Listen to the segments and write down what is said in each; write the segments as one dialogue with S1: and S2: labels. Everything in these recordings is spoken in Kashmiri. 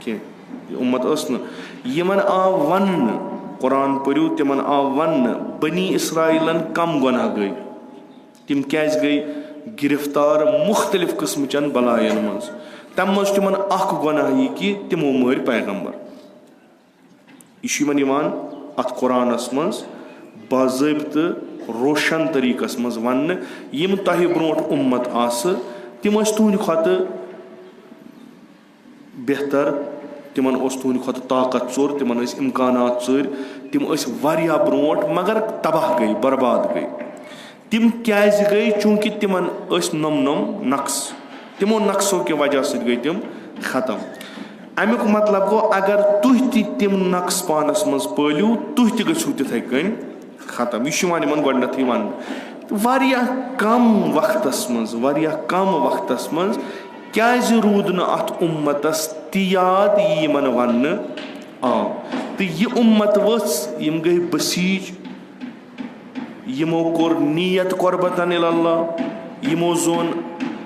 S1: کینٛہہ یہِ اُمت ٲس نہٕ. یِمن آو وَننہٕ قۄران پٔرِو تِمن آو وَننہٕ بنی اسرایٖلن کم گۄناہ گٔے, تِم کیازِ گٔے گِرفتار مُختٔلِف قٕسمٕچٮ۪ن بَلایَن منٛز. تَمہِ منٛز چھُ تِمن اکھ گۄناہ یہِ کہِ تِمو مٲرۍ پیغمبر. یہِ چھُ یِمن یِوان اَتھ قۄرانَس منٛز باضٲبطہٕ روشن طٔریٖقس منٛز وَننہٕ. یِم تۄہہِ برونٛٹھ اُمت آسہٕ تِم ٲسۍ تُہنٛدِ کھۄتہٕ بہتر, تِمن اوس تُہنٛدِ کھۄتہٕ طاقت ژوٚر, تِمن ٲسۍ اِمکانات ژٔرۍ, تِم ٲسۍ واریاہ برونٛٹھ مگر تباہ گٔے, برباد گٔے. تِم کیازِ گٔے؟ چوٗنٛکہِ تِمن ٲسۍ نۄم نقٕص, تِمو نقصو کہِ وجہ سۭتۍ گٔے تِم ختم. امیُک مطلب گوٚو اگر تُہۍ تہِ تِم نقٕص پانس منٛز پٲلِو تُہۍ تہِ گٔژھِو تِتھٕے کٔنۍ ختم. یہِ چھُ یِوان یِمن گۄڈٕنیتھٕے وننہٕ. واریاہ کم وقتس منٛز کیازِ روٗد نہٕ اتھ اُمتس تہِ یاد یہِ یِمن وننہٕ آو, تہٕ یہِ اُمت ؤژھ, یِم گٔے بسیٖج, یِمو کوٚر نیت قۄربتن اللہ, یِمو زون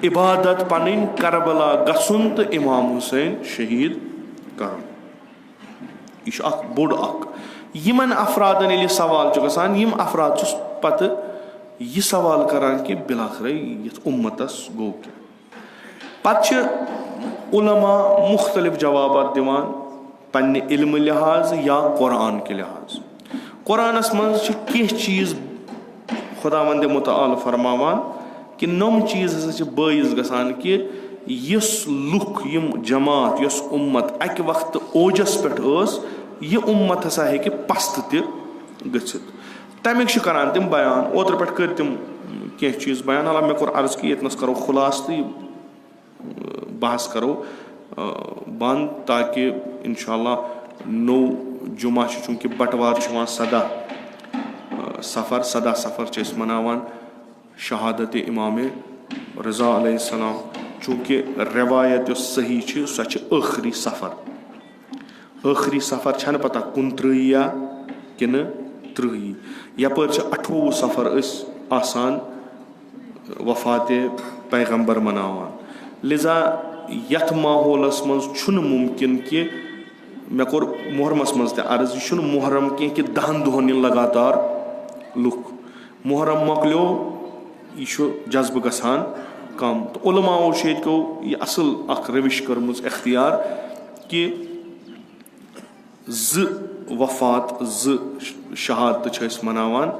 S1: عبادت پنٕنۍ کربلا گژھُن تہٕ امام حُسین شہیٖد کرُن. یہِ چھُ اکھ بوٚڑ اکھ. یِمن افرادن ییٚلہِ سوال چھُ گژھان, یِم افراد چھُ پتہٕ یہِ سوال کران کہِ بِلاخرے یتھ اُمتس گوٚو کیٛاہ. پتہٕ چھِ علما مُختٔلِف جوابات دِوان پننہِ علمہٕ لحاظ یا قۄران کہِ لحاظ. قۄرانس منٛز چھِ کینٛہہ چیٖز خۄدا وندِ مُتعال فرماوان کہِ نۄم چیٖز ہسا چھِ بٲعث گژھان کہِ یُس لُکھ, یِم جماعت, یۄس اُمت اکہِ وقتہٕ اوجس پٮ۪ٹھ ٲس, یہِ اُمت ہسا ہیٚکہِ پستہٕ تہِ گٔژھِتھ. تمیُک چھِ کران تِم بیان. اوترٕ پٮ۪ٹھ کٔرۍ تِم کینٛہہ چیٖز بیان. حالانکہِ مےٚ کوٚر عرض کہِ ییٚتنس کرو خُلاصہٕ تہٕ یہِ بحث کرو بنٛد تاکہِ انشاء اللہ نوٚو جمعہ چھُ, چوٗنٛکہِ بٹوار چھُ یِوان 17 صفر چھِ أسۍ مناوان شہادتِ امامِ رضا علیہ السلام. چوٗنٛکہِ رٮ۪وایت یۄس صحیح چھِ سۄ چھِ ٲخری صفر. ٲخری صفر چھنہٕ پتہ 29 یا کِنہٕ 30. یپٲرۍ چھِ 28 صفر أسۍ آسان وفاتِ پیغمبر مناوان. لِذا یتھ ماحولس منٛز چھُنہٕ مُمکِن کہِ مےٚ کوٚر محرمس منٛز تہِ عرض, یہِ چھُنہٕ محرم کینٛہہ کہِ 10 دۄہن یِن لگاتار لُکھ. محرم مۄکلیو, یہِ چھُ جذبہٕ گژھان کم. تہٕ علماوو چھُ ییٚتہِ کو یہِ اصل اکھ روش کٔرمٕژ اختیار کہِ 2 وفات 2 شہادتہٕ چھِ أسۍ مناوان.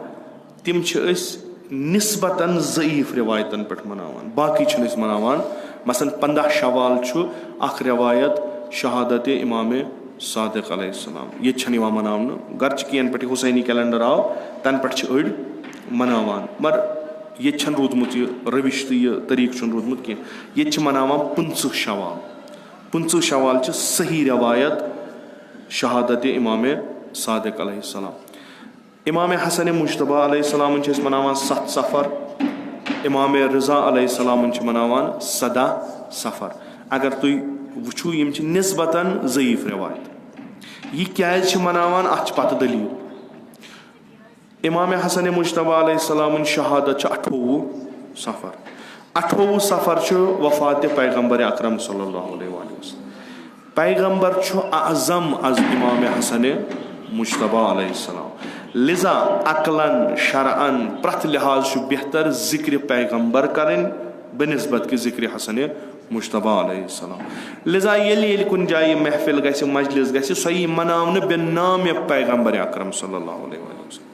S1: تِم چھِ أسۍ نسبتاً ضعیٖف رِوایتن پٮ۪ٹھ مناوان, باقٕے چھِنہٕ أسۍ مناوان. مثلاً 15 شوال چھُ اکھ رٮ۪وایت شہادتِ امامِ صادق علیہ السلام, ییٚتہِ چھنہٕ یِوان مناونہٕ. گرچہِ کینٛہن پٮ۪ٹھ یہِ حُسینی کیلنڈر آو تَنہٕ پٮ۪ٹھ چھِ أڑۍ مناوان, مگر ییٚتہِ چھنہٕ روٗدمُت یہِ روش تہٕ یہِ طٔریٖقہٕ چھُنہٕ روٗدمُت کینٛہہ. ییٚتہِ چھِ مناوان 15 شوال. 15 شوال چھِ صحیح رٮ۪وایت شہادتِ امامِ صادق علیہ السلام. امامِ حسنِ مُجتبیٰ علیہ السلامن چھِ أسۍ مناوان 7 صفر. امامِ رضا علیہ السلامن چھِ مناوان 17 صفر. اگر تُہۍ وٕچھِو یِم چھِ نسبتاً ضعیٖف رٮ۪وایت. یہِ کیازِ چھِ مناوان اَتھ چھِ پتہٕ دٔلیٖل. امامِ حسنِ مُجتبیٰ علیہ السلامٕنۍ شہادت چھِ 28 صفر. 28 صفر چھُ وفاتِ پیغمبرِ اکرم صلی اللہ علیہ وسلم. پیغمبر چھُ اعظم از امامِ حسنِ مُجتبیٰ علیہ السلام. لِذا عقلن شرعن پرٛٮ۪تھ لحاظ چھُ بہتر ذِکرِ پیغمبر کرٕنۍ بنسبت کہِ ذِکرِ حسنِ مُجتبیٰ علیہ السلام. لِذا ییٚلہِ کُنہِ جایہِ محفِل گژھِ, مجلس گژھِ, سۄ یی مناونہٕ بِنامِ پیغمبرِ اکرم صلی اللہ علیہ وسلم.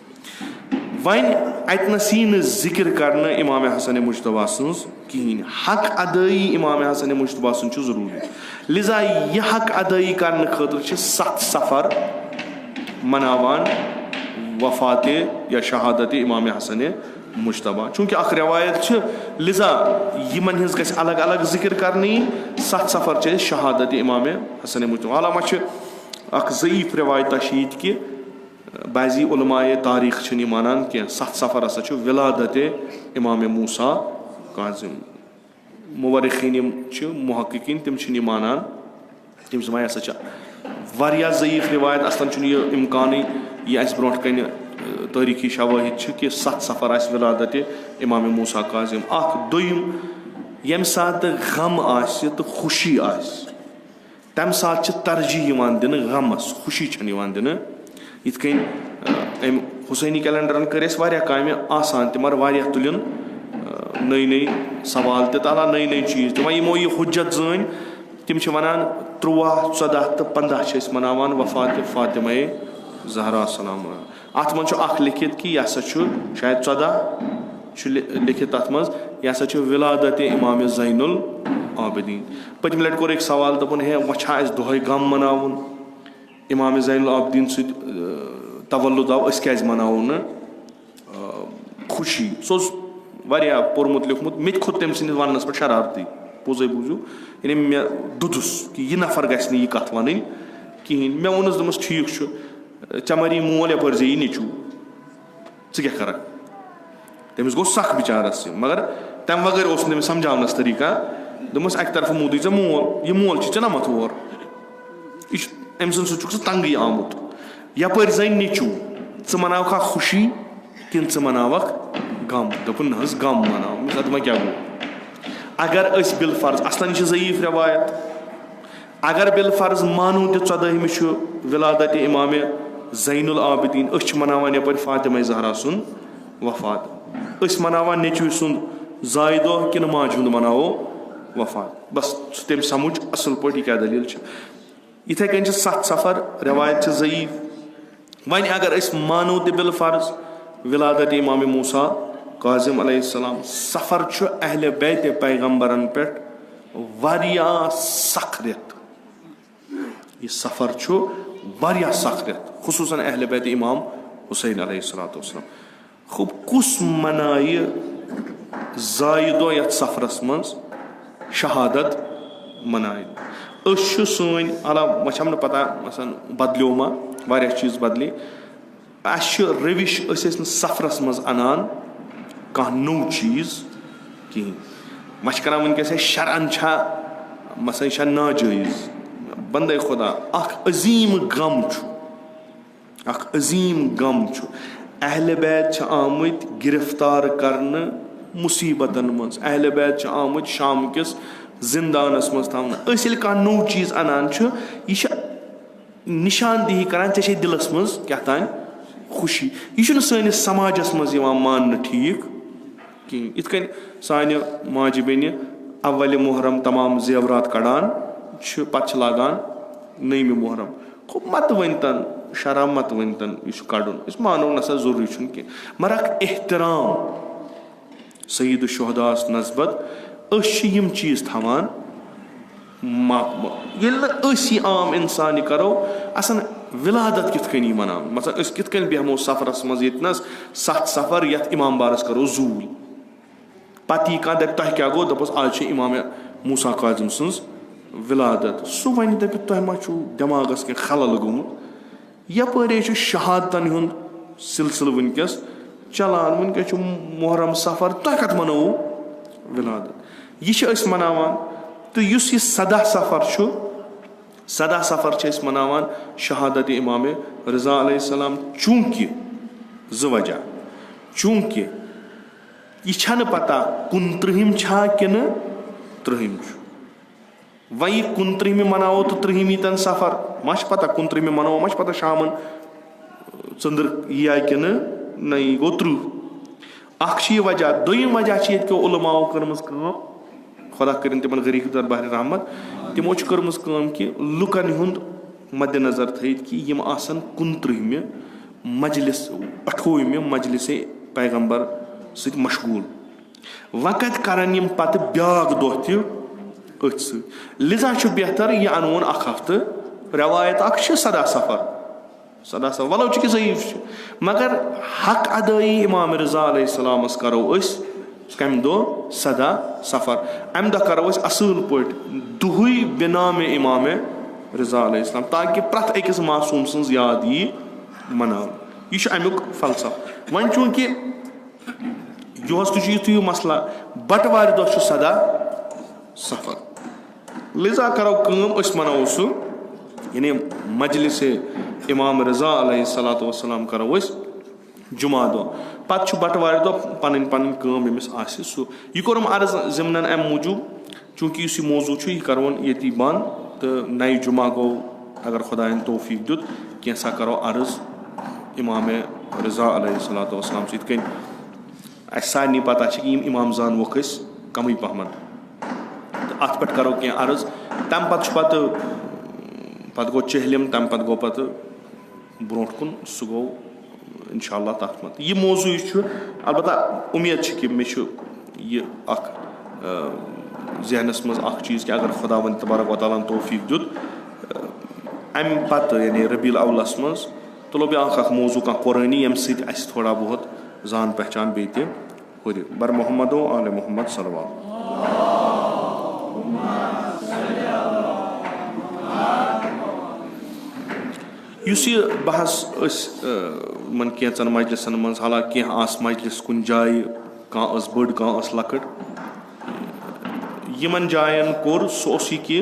S1: وۄنۍ اتنس یی نہٕ ذِکر کرنہٕ امامِ حسنِ مُجتبیٰ سٕنٛز کِہینۍ. حق ادٲیی امامِ حسنِ مُجتبیٰ سُنٛد چھُ ضروٗری. لِذا یہِ حق ادٲیی کرنہٕ خٲطرٕ چھِ 7 صفر مناوان وفاتِ یا شہادتِ امامِ حسنِ مُجتبیٰ. چوٗنٛکہِ اکھ رٮ۪وایت چھِ, لِذا یِمن ہٕنٛز گژھِ الگ الگ ذِکر کرنہٕ یِنۍ. 7 صفر چھِ أسۍ شہادتِ امامِ حسنِ مُجتبیٰ. حالانکہِ چھِ اکھ ضعیٖف رٮ۪وایتا چھِ ییٚتہِ کہِ بعضی علماءِ تاریٖخ چھِنہٕ یہِ مانان کینٛہہ. 7 صفر ہسا چھُ ولادتِ امامِ موسیٰ کاظم. مُورِخیٖن یِم چھِ محققیٖن تِم چھِنہٕ یہِ مانان. تِم چھِ دَپان یہِ ہسا چھِ واریاہ ضعیٖف رِوایت. اصلن چھُنہٕ یہِ اِمکانٕے یہِ اَسہِ برونٛٹھ کنہِ تٲریٖخی شوٲہِد چھِ کہِ 7 صفر آسہِ ولادتِ امامِ موسیٰ کاظم. اکھ. دوٚیِم, ییٚمہِ ساتہٕ غم آسہِ تہٕ خوشی آسہِ, تَمہِ ساتہٕ چھِ ترجیح یِوان دِنہٕ غمَس خوشی چھَنہٕ یِوان دِنہٕ یِتھ کٔنۍ أمۍ حُسینی کیلنڈرَن کٔرۍ اَسہِ واریاہ کامہِ آسان تہِ مگر واریاہ تُلِن نٔے نٔے سوال تہِ تَلان نٔے نٔے چیٖز تہِ وۄنۍ یِمو یہِ حُجت زٲنۍ تِم چھِ وَنان 13 14 تہٕ 15 چھِ أسۍ مَناوان وفاتِ فاطمہ زہرا سلام اَتھ منٛز چھُ اکھ لیکھِتھ کہِ یہِ ہسا چھُ شاید 14 چھُ لیکھِتھ تَتھ منٛز یہِ ہسا چھُ ولادتِ اِمامِ زین العابدیٖن پٔتمہِ لَٹہِ کوٚر أکۍ سوال دوٚپُن ہے وۄنۍ چھا اَسہِ دۄہے غم مَناوُن اِمامِ زین العابدیٖن سۭتۍ تولُد آو أسۍ کیازِ مَناوو نہٕ خوشی سُہ اوس واریاہ پوٚرمُت لیوٗکھمُت مےٚ تہِ کھوٚت تٔمۍ سٕنٛدِس وَننَس پٮ۪ٹھ شرارتٕے پوٚزَے بوٗزِو یعنی مےٚ دوٚدُس کہِ یہِ نفر گژھِ نہٕ یہِ کَتھ وَنٕنۍ کِہیٖنۍ مےٚ ووٚنُس دوٚپمَس ٹھیٖک چھُ ژےٚ مَری مول یَپٲرۍ زے یہِ نیٚچوٗ ژٕ کیٛاہ کَرَکھ تٔمِس گوٚو سَکھ بِچارَس یہِ مگر تَمہِ بغٲر اوس نہٕ تٔمِس سَمجاونَس طریٖقہ دوٚپمَس اَکہِ طرفہٕ موٗدُے ژےٚ مول یہِ مول چھُ ژےٚ نَمَتھ اور یہِ چھُ أمۍ سٕنٛدِ سۭتۍ چھُکھ ژٕ تنٛگٕے آمُت یَپٲرۍ زَنہِ نیٚچوٗ ژٕ مَناوکھا خوشی کِنہٕ ژٕ مَناوَکھ غم دوٚپُن نہ حظ غم مَناو اَدٕ وۄنۍ کیٛاہ گوٚو اگر أسۍ بِلفرض اَصلَن یہِ چھِ ضعیٖف رٮ۪وایت اگر بِلفرض مانو تہِ 14ہمہِ چھُ ولادتِ اِمامِ زین العابدیٖن أسۍ چھِ مَناوان یَپٲرۍ فاطمہ زہرا سُنٛد وفات أسۍ مَناوان نیٚچوٗ سُنٛد زایہِ دۄہ کِنہٕ ماجہِ ہُنٛد مَناوو وفات بس سُہ تٔمۍ سَمٕجھ اَصٕل پٲٹھۍ یہِ کیٛاہ دٔلیٖل چھِ یِتھَے کٔنۍ چھِ 7 صفر رٮ۪وایت چھِ ضعیٖف وۄنۍ اگر أسۍ مانو تہِ بِلفرض ولادتِ اِمامِ موسیٰ قاظم علیہ السلام سفر چھُ اہلِ بیتِ پیغمبرن پٮ۪ٹھ واریاہ سخ رٮ۪تھ یہِ سفر چھُ واریاہ سخ رٮ۪تھ خصوٗصاً اہلِ بیتِ اِمام حُسین علیہ الصلوۃ والسلام خوب کُس مَنایہِ زایہِ دۄہ یَتھ سفرس منٛز شہادت مَنایہِ أسۍ چھِ سٲنۍ علاوٕ وۄنۍ چھَم نہٕ پتہ مثلاً بدلیو ما واریاہ چیٖز بدلے اَسہِ چھُ رٔوِش أسۍ ٲسۍ نہٕ سفرس منٛز اَنان کانٛہہ نوٚو چیٖز کِہیٖنۍ وۄنۍ چھِ کران وٕنکیٚس ہے شرعن چھا مثلاً یہِ چھا ناجٲیز بنٛدے خۄدا اکھ عظیٖم غم چھُ اہلِ بیت چھِ آمٕتۍ گرفتار کرنہٕ مُصیٖبتن منٛز اہلِ بیت چھِ آمٕتۍ شام کِس زندانس منٛز تھاونہٕ أسۍ ییٚلہِ کانٛہہ نوٚو چیٖز اَنان چھُ یہِ چھِ نِشاندِہی کران ژےٚ چھے دِلس منٛز کیٛاہ تانۍ خوشی یہِ چھُنہٕ سٲنِس سماجس منٛز یِوان ماننہٕ ٹھیٖک کِہیٖنۍ یِتھ کٔنۍ سانہِ ماجہِ بیٚنہِ اولِ محرم تمام زیورات کڑان چھِ پتہٕ چھِ لاگان نٔیمہِ محرم گوٚو متہٕ ؤنۍتن شرح متہٕ ؤنۍتن یہِ چھُ کڑُن أسۍ مانو نسا ضروٗری چھُنہٕ کینٛہہ مگر اکھ احترام سعید الشہداہس نسبت أسۍ چھِ یِم چیٖز تھاوان ییٚلہِ نہٕ أسۍ یہِ عام اِنسان یہِ کرو آسان ولادت کِتھ کٔنۍ یی مَناونہٕ مطلب أسۍ کِتھ کٔنۍ بیٚہمو سفرس منٛز ییٚتنس 7 صفر یتھ اِمام بارس کرو زوٗل پتہٕ یی کانٛہہ دپہِ تۄہہِ کیٛاہ گوٚو دوٚپُس آز چھِ اِمامِ موسیٰ قاظم سٕنٛز ولادت سُہ وَنہِ دَپہِ تۄہہِ ما چھُو دٮ۪ماغس کینٛہہ خلل گوٚمُت یپٲرے چھُ شہادتن ہُنٛد سلسلہٕ وٕنکیٚس چلان وٕنکیٚس چھُ محرم صفر تۄہہِ کتھ منٲوو ولادت یہِ چھِ أسۍ مناوان تہٕ یُس یہِ 14 صفر چھُ 14 صفر چھِ أسۍ مناوان شہادتِ اِمامِ رضا علیہ السلام چوٗنٛکہِ 2 وجہ چوٗنٛکہِ یہِ چھنہٕ پتہ 29 چھا کِنہٕ 30 چھُ وۄنۍ یہِ 29 مناوو تہٕ 30 ییٖتن صفر ما چھِ پتہ 29 مناوو ما چھِ پتہ شامن ژٔنٛدٕر یِیا کِنہٕ نہ یہِ گوٚو 30 اکھ چھِ یہِ وجہ دوٚیِم وجہ چھِ ییٚتہِ کیو عُلماہو کٔرمٕژ کٲم خۄدا کٔرِنۍ تِمن غریٖق دربارِ رحمت تِمو چھِ کٔرمٕژ کٲم کہِ لُکن ہُنٛد مدِ نظر تھٲیِتھ کہِ یِم آسن 29مہِ مجلِس 28مہِ مجلِسے پیغمبر سۭتۍ مشغوٗل وقت کرن یِم پتہٕ بیاکھ دۄہ تہِ أتھۍ سۭتۍ لِذا چھُ بہتر یہِ اَنوُن 1 ہفتہٕ رٮ۪وایت اکھ چھِ 14 صفر ولو چھُ کہِ ضعیٖف چھُ مگر حق ادٲیی اِمام رضا علیہ السلامس کرو أسۍ کمہِ دۄہ 14 صفر امہِ دۄہ کرو أسۍ اصٕل پٲٹھۍ دۄہٕے بِنامِ اِمامِ رضا علیہ السلام تاکہِ پرٛٮ۪تھ أکِس معصوٗم سٕنٛز یاد یی مناونہٕ یہِ چھُ امیُک فلسفہٕ وۄنۍ چوٗنٛکہِ یِہُس تہِ چھُ یِتھُے مسلہٕ بٹوارِ دۄہ چھُ 14 صفر لِذا کرو کٲم أسۍ مناوو سُہ یعنی مجلِسے اِمام رضا علیہ الصلوۃ والسلام کرو أسۍ جُمعہ دۄہ پتہٕ چھُ بٹوارِ دۄہ پنٕنۍ پنٕنۍ کٲم ییٚمِس آسہِ سُہ یہِ کوٚرُم عرض ضِمنن امہِ موٗجوٗب چوٗنٛکہِ یُس یہِ موضوٗع چھُ یہِ کرون ییٚتی بنٛد تہٕ نَیہِ جُمعہ گوٚو اگر خۄدایَن توفیٖق دیُت کینٛژھا کَرو عرض اِمامِ رضا علیہ الصلاتُ وسلام چھِ یِتھ کٔنۍ اَسہِ سارنٕے پَتہ چھِ کہِ یِم اِمام زانوکھ أسۍ کَمٕے پَہمَتھ تہٕ اَتھ پٮ۪ٹھ کَرو کینٛہہ عرض. تَمہِ پَتہٕ چھُ پَتہٕ گوٚو چہلِم, تَمہِ پَتہٕ گوٚو پَتہٕ برونٛٹھ کُن سُہ گوٚو اِنشاء اللہ تَتھ منٛز. یہِ موضوٗع یُس چھُ اَلبتہ اُمید چھِ کہِ مےٚ چھُ یہِ اَکھ ذہنَس منٛز اَکھ چیٖز کہِ اگر خۄداوند تبارک و تعالیٰ ہن توفیٖق دیُت اَمہِ پَتہٕ یعنی ربیع الاولَس منٛز تُلو بیٛاکھ اَکھ موضوٗع کانٛہہ قۄرٲنی ییٚمہِ سۭتۍ اَسہِ تھوڑا بہت زان پہچان بیٚیہِ تہِ ہُرِ. بر محمد و آلِ محمد صلوات. یُس یہِ بحث أسۍ یِمن کینٛژن مجلسن منٛز حالانکہِ کینٛہہ آسہٕ مجلس کُنہِ جایہِ کانٛہہ ٲس بٔڑ کانٛہہ ٲس لۄکٕٹ یِمن جاین کوٚر سُہ اوس یہِ کہِ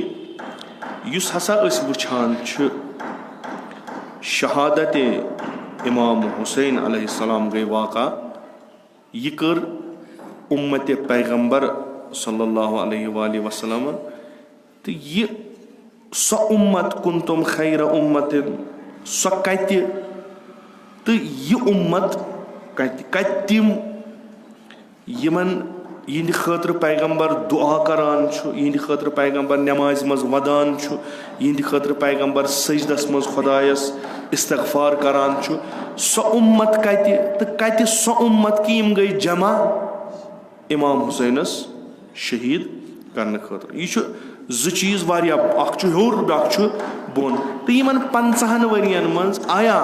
S1: یُس ہسا أسۍ وٕچھان چھِ شہادتِ اِمام حُسین علیہ السلام گٔے واقع یہِ کٔر اُمتِ پیغمبر صلی اللہ علیہ وآلہ وسلم تہٕ یہِ سۄ اُمت کُنتُم خیرَ اُمتِن سۄ کَتہِ تہٕ یہِ اُمت کَتہِ تِم یِمن یِہنٛدِ خٲطرٕ پیغمبر دُعا کران چھُ یِہنٛدِ خٲطرٕ پیغمبر نٮ۪مازِ منٛز وَدان چھُ یِہنٛدِ خٲطرٕ پیغمبر سجدس منٛز خۄدایس استغفار کران چھُ سۄ اُمت کَتہِ تہٕ کَتہِ سۄ اُمت کہِ یِم گٔے جمع اِمام حُسینس شہیٖد کرنہٕ خٲطرٕ. یہِ چھُ زٕ چیٖز واریاہ اکھ چھُ ہیوٚر بیاکھ چھُ بۄن تہٕ یِمن 50 ؤرین منٛز آیا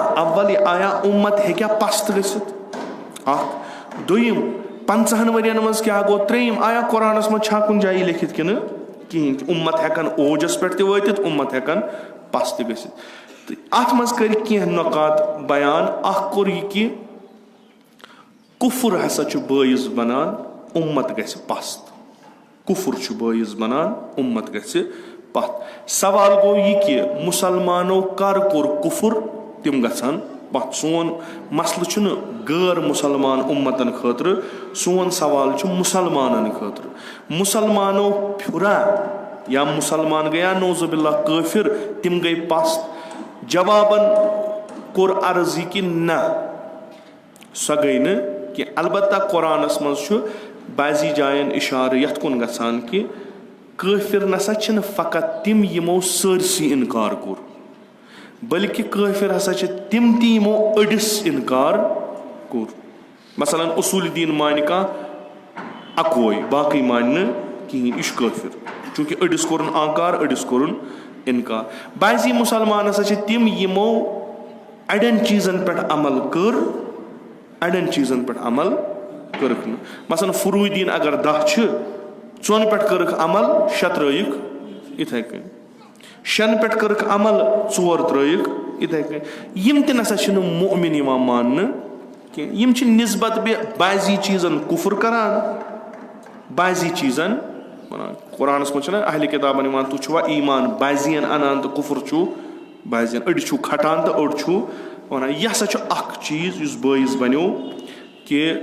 S1: اُمت ہیٚکیٛاہ پست گٔژھِتھ اکھ. دوٚیِم 50 ؤرین منٛز کیٛاہ گوٚو. ترٛیٚیِم آیا قۄرانس منٛز چھا کُنہِ جایہِ لیکھِتھ کِنہٕ کِہینۍ تہِ اُمت ہٮ۪کن اوجس پٮ۪ٹھ تہِ وٲتِتھ اُمت ہٮ۪کن پست تہِ گٔژھِتھ. تہٕ اتھ منٛز کٔرۍ کینٛہہ نۄقات بیان. اکھ کوٚر یہِ کہِ کُفُر ہسا چھُ بٲعث بنان اُمت گژھِ پست. کُفُر چھُ بٲعث بنان اُمت گژھِ پتھ. سوال گوٚو یہِ کہِ مُسلمانو کر کوٚر کُفُر تِم گژھن پتھ. سون مسلہٕ چھُنہٕ غٲر مُسلمان اُمتن خٲطرٕ سون سوال چھُ مُسلمانن خٲطرٕ. مُسلمانو پھُرا یا مُسلمان گٔیا نوزُ باللہ کٲفِر تِم گٔے پست. جوابن کوٚر عرض یہِ کہِ نہ سۄ گٔے نہٕ کینٛہہ. البتہ قۄرانس منٛز چھُ بعضی جاین اِشارٕ یتھ کُن گژھان کہِ کٲفِر نسا چھِنہٕ فقط تِم یِمو سٲرسٕے انکار کوٚر بٔلکہِ کٲفِر ہسا چھِ تِم تہِ یِمو أڑِس انکار کوٚر. مثلاً اصوٗلِ دیٖن مانہِ کانٛہہ اکوے باقٕے مانہِ نہٕ کِہینۍ یہِ چھُ کٲفِر چوٗنٛکہِ أڑِس کوٚرُن آنکار أڑِس کوٚرُن انکار. بعضی مُسلمان ہسا چھِ تِم یِمو اَڑٮ۪ن چیٖزن پٮ۪ٹھ عمل کٔر اَڑٮ۪ن چیٖزن پٮ۪ٹھ عمل کٔرٕکھ نہٕ. مثلاً فروٗدیٖن اگر 10 چھِ 4 پٮ۪ٹھ کٔرٕکھ عمل 6 ترٲیِکھ یِتھٕے کٔنۍ. 6 پٮ۪ٹھ کٔرٕکھ عمل 4 ترٲیِکھ یِتھٕے کٔنۍ. یِم تہِ نسا چھِنہٕ مُؤمِن یِوان ماننہٕ کینٛہہ. یِم چھِ نِسبت بعضی چیٖزن کُفُر کران بعضی چیٖزن وَنان. قۄرانس منٛز چھُنہ اہلِ کِتابن یِوان تُہۍ چھُوا ایٖمان بعضین اَنان تہٕ کُفُر چھُو بعضین. أڑۍ چھُو کھٹان تہٕ أڑۍ چھُو وَنان. یہِ ہسا چھُ اکھ چیٖز یُس بٲعث بنیو کہِ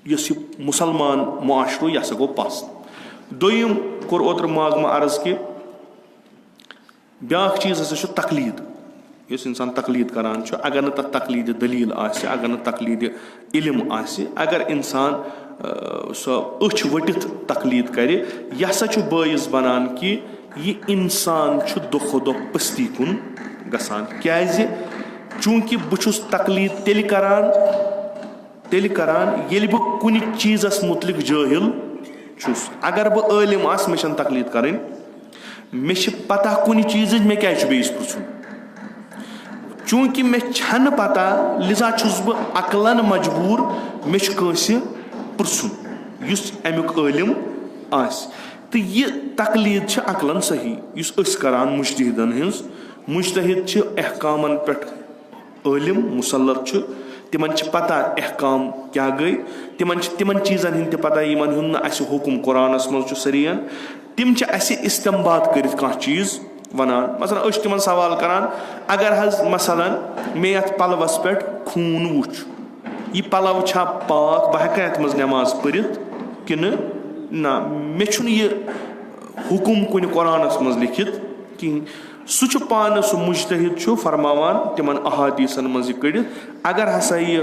S1: یُس یہِ مُسلمان معاشرٕ یہِ ہسا گوٚو پست. دوٚیِم کوٚر اوترٕ ماگمہٕ عرض کہِ بیاکھ چیٖز ہسا چھُ تقلیٖد. یُس اِنسان تقلیٖد کران چھُ اگر نہٕ تَتھ تقلیٖدِ دٔلیٖل آسہِ اگر نہٕ تقلیٖدِ علم آسہِ اگر اِنسان سۄ أچھ ؤٹِتھ تقلیٖد کرِ یہِ ہسا چھُ بٲعث بنان کہِ یہِ اِنسان چھُ دۄہ کھۄتہٕ دۄہ پٔستی کُن گژھان. کیازِ چوٗنٛکہِ بہٕ چھُس تقلیٖد تیٚلہِ کران ییٚلہِ بہٕ کُنہِ چیٖزس مُتعلِق جٲہِل چھُس. اگر بہٕ عٲلِم آسہٕ مےٚ چھنہٕ تقلیٖد کرٕنۍ مےٚ چھِ پتہ کُنہِ چیٖزٕچ مےٚ کیازِ چھُ بیٚیِس پرژھُن. چوٗنٛکہِ مےٚ چھنہٕ پتہ لِذا چھُس بہٕ عقلن مجبوٗر مےٚ چھُ کٲنٛسہِ پرژھُن یُس امیُک عٲلِم آسہِ. تہٕ یہِ تقلیٖد چھِ عقلن صحیح یُس أسۍ کران مُجتہِدن ہٕنٛز. مُجتہِد چھِ احکامن پٮ۪ٹھ عٲلِم مُسلط چھُ تِمن چھِ پتہ احکام کیٛاہ گٔے تِمن چھِ تِمن چیٖزن ہِنٛدۍ تہِ پتہ یِمن ہُنٛد نہٕ اَسہِ حُکُم قۄرانس منٛز چھُ صریحن. تِم چھِ اَسہِ اِستمباد کٔرِتھ کانٛہہ چیٖز وَنان. مثلاً أسۍ چھِ تِمن سوال کران اگر حظ مثلاً مےٚ یتھ پلوس پٮ۪ٹھ خوٗن وُچھ یہِ پلو چھا پاک بہٕ ہٮ۪کا یتھ منٛز نٮ۪ماز پٔرِتھ کِنہٕ نہ مےٚ چھُنہٕ یہِ حُکُم کُنہِ قۄرانَس منٛز لیکھِتھ کِہیٖنۍ. سُہ چھُ پانہٕ سُہ مُجتہِد چھُ فرماوان تِمن احادیٖثن منٛز یہِ کٔڑِتھ اگر ہسا یہِ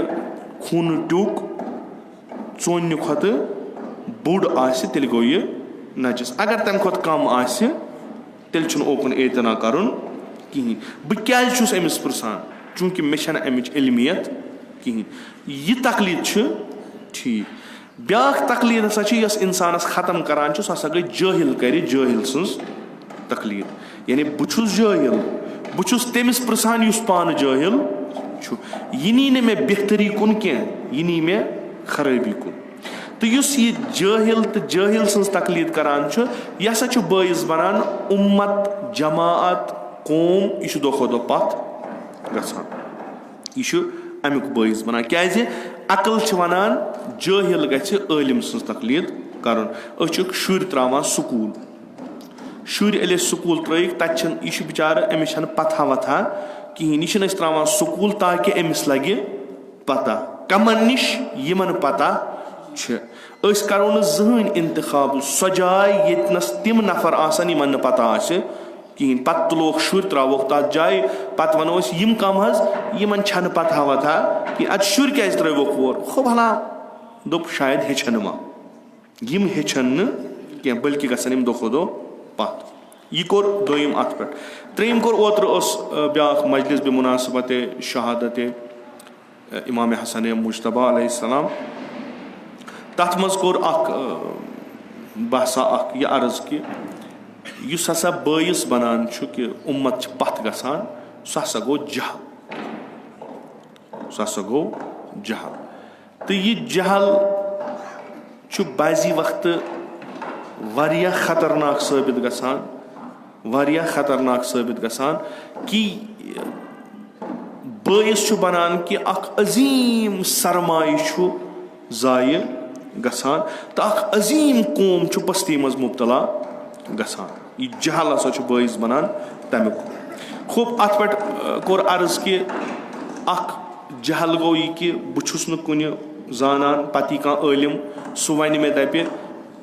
S1: خوٗنہٕ ٹیوٚک ژوٚنہِ کھۄتہٕ بوٚڑ آسہِ تیٚلہِ گوٚو یہِ نجس. اگر تَمہِ کھۄتہٕ کم آسہِ تیٚلہِ چھُنہٕ اوکُن اعتنا کَرُن کِہیٖنۍ. بہٕ کیازِ چھُس أمِس پرٛژھان چوٗنٛکہِ مےٚ چھنہٕ اَمِچ علمِیت کِہیٖنۍ. یہِ تقلیٖد چھُ ٹھیٖک. بیٛاکھ تقلیٖد ہسا چھِ یۄس اِنسانس ختم کران چھِ سۄ ہسا گٔے جٲہِل کرِ جٲہِل سٕنٛز تقلیٖد. یعنی بہٕ چھُس جٲہِل بہٕ چھُس تٔمِس پرٛژھان یُس پانہٕ جٲہِل چھُ. یہِ نی نہٕ مےٚ بہتری کُن کینٛہہ یہِ نی مےٚ خرٲبی کُن. تہٕ یُس یہِ جٲہِل تہٕ جٲہِل سٕنٛز تقلیٖد کران چھُ یہِ ہسا چھُ بٲعث بنان اُمت جماعت قوم یہِ چھُ دۄہ کھۄتہٕ دۄہ پتھ گژھان. یہِ چھُ امیُک بٲعث بنان کیازِ عقل چھِ ونان جٲہِل گژھِ عٲلِم سٕنٛز تقلیٖد کرُن. أسۍ چھِکھ شُرۍ تراوان سکوٗل شُرۍ ییٚلہِ أسۍ سکوٗل ترٲیِکھ تتہِ چھِنہٕ یہِ چھُ بِچارٕ أمِس چھنہٕ پتہ وتھا کِہینۍ. یہِ چھِنہٕ أسۍ تراوان سکوٗل تاکہِ أمِس لگہِ پتہ. کمن نِش یِمن پتہ چھِ. أسۍ کرو نہٕ زٕہٕنۍ انتخاب سۄ جاے ییٚتنس تِم نفر آسن یِمن نہٕ پتہ آسہِ کِہینۍ. پتہٕ تُلوکھ شُرۍ تراووکھ تتھ جایہِ پتہٕ ونو أسۍ یِم کم حظ یِمن چھنہٕ پتہ وتھا کہِ ادٕ شُرۍ کیازِ ترٲووکھ اور ہُہ بھلا دوٚپ شاید ہیٚچھن ما یِم ہیٚچھن نہٕ کینٛہہ بٔلکہِ گژھن یِم دۄہ کھۄتہٕ دۄہ پتھ. یہِ کوٚر دوٚیِم اتھ پٮ۪ٹھ. ترٛیٚیِم کوٚر اوترٕ اوس بیٛاکھ مجلس بہِ مُناسبت شہادت امام حسن مجتبیٰ علیہ السلام. تتھ منٛز کوٚر اکھ باسا اکھ یہِ عرض کہِ یُس ہسا بٲعث بنان چھُ کہِ اُمت چھِ پتھ گژھان سُہ ہسا گوٚو جہل. تہٕ یہِ جہل چھُ بعضی وقتہٕ واریاہ خطرناک ثٲبت گژھان کہِ بٲعث چھُ بنان کہِ اکھ عظیٖم سرمایہِ چھُ ضایہِ گژھان تہٕ اکھ عظیٖم قوم چھُ پستی منٛز مُبتلا گژھان. یہِ جہل ہسا چھُ بٲعث بنان تمیُک. خوب اتھ پٮ۪ٹھ کوٚر عرض کہِ اکھ جہل گوٚو یہِ کہِ بہٕ چھُس نہٕ کُنہِ زانان پتہٕ یی کانٛہہ عٲلِم سُہ ونہِ مےٚ دپہِ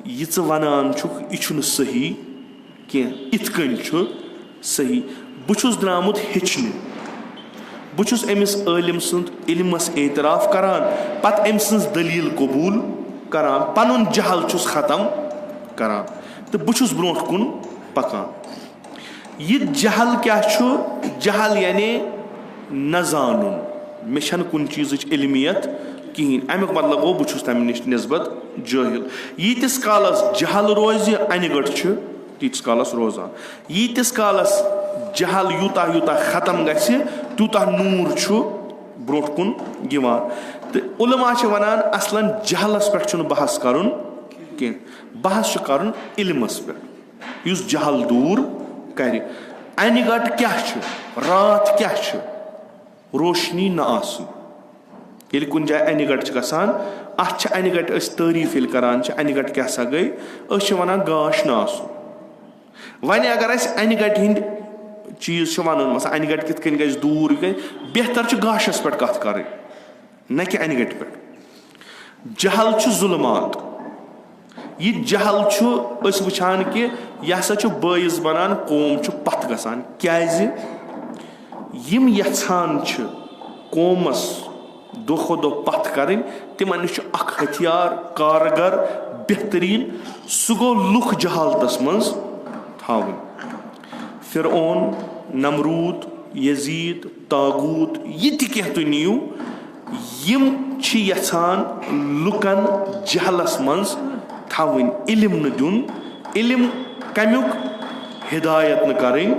S1: یہِ ژٕ ونان چھُکھ یہِ چھُنہٕ صحیح کینٛہہ یِتھ کٔنۍ چھُ صحیح. بہٕ چھُس درٛامُت ہیٚچھنہِ بہٕ چھُس أمِس عٲلِم سُنٛد علمس اعتراف کران پتہٕ أمۍ سٕنٛز دٔلیٖل قبوٗل کران پنُن جہل چھُس ختم کران تہٕ بہٕ چھُس برونٛٹھ کُن پکان. یہِ جہل کیاہ چھُ جہل یعنی نہ زانُن مےٚ چھنہٕ کُنہِ چیٖزٕچ علمِیت کِہینۍ. امیُک مطلب گوٚو بہٕ چھُس تمہِ نِش نسبت جٲہِل. ییٖتِس کالس جہل روزِ انہِ گٔٹ چھُ تیٖتِس کالس روزان. ییٖتِس کالس جہل یوٗتاہ یوٗتاہ ختم گژھِ تیوٗتاہ نوٗر چھُ برونٛٹھ کُن یِوان. تہٕ علما چھِ ونان اصلن جہلس پٮ۪ٹھ چھُنہٕ بحث کرُن کینٛہہ بحث چھُ کرُن علمس پٮ۪ٹھ. یُس جہل دوٗر کرِ. انہِ گٹ کیاہ چھُ راتھ کیاہ چھُ روشنی نہ آسُن. ییٚلہِ کُنہِ جایہِ انہِ گٹ چھِ گژھان اتھ چھِ انہِ گٹہِ أسۍ تعریٖف ییٚلہِ کران چھِ انہِ گٹ کیاہ سا گٔے أسۍ چھِ ونان گاش نہ آسُن. وۄنۍ اگر اسہِ انہِ گٹہِ ہٕنٛدۍ چیٖز چھِ ونُن مثلاً انہِ گٹہِ کِتھ کٔنۍ گژھِ دوٗر یہِ گژھِ بہتر چھُ گاشس پٮ۪ٹھ کتھ کرٕنۍ نہ کہِ انہِ گٹہِ پٮ۪ٹھ. جہل چھُ ظُلمات. یہِ جہل چھُ أسۍ وٕچھان کہِ یہِ ہسا چھُ بٲعث بنان قوم چھُ پتھ گژھان. کیازِ یِم یژھان چھِ قومس دۄہ کھۄتہٕ دۄہ پتھ کرٕنۍ تِمن نِش چھُ اکھ ہتھیار کارگر بہتریٖن سُہ گوٚو لُکھ جہالتس منٛز تھاوٕنۍ. فرعون نمروٗد یزیٖد طاغوٗت یہِ تہِ کینٛہہ تُہۍ نِیِو یِم چھِ یژھان لُکن جہلس منٛز تھاوٕنۍ علم نہٕ دیُن. علم کمیُک ہدایت نہٕ کرٕنۍ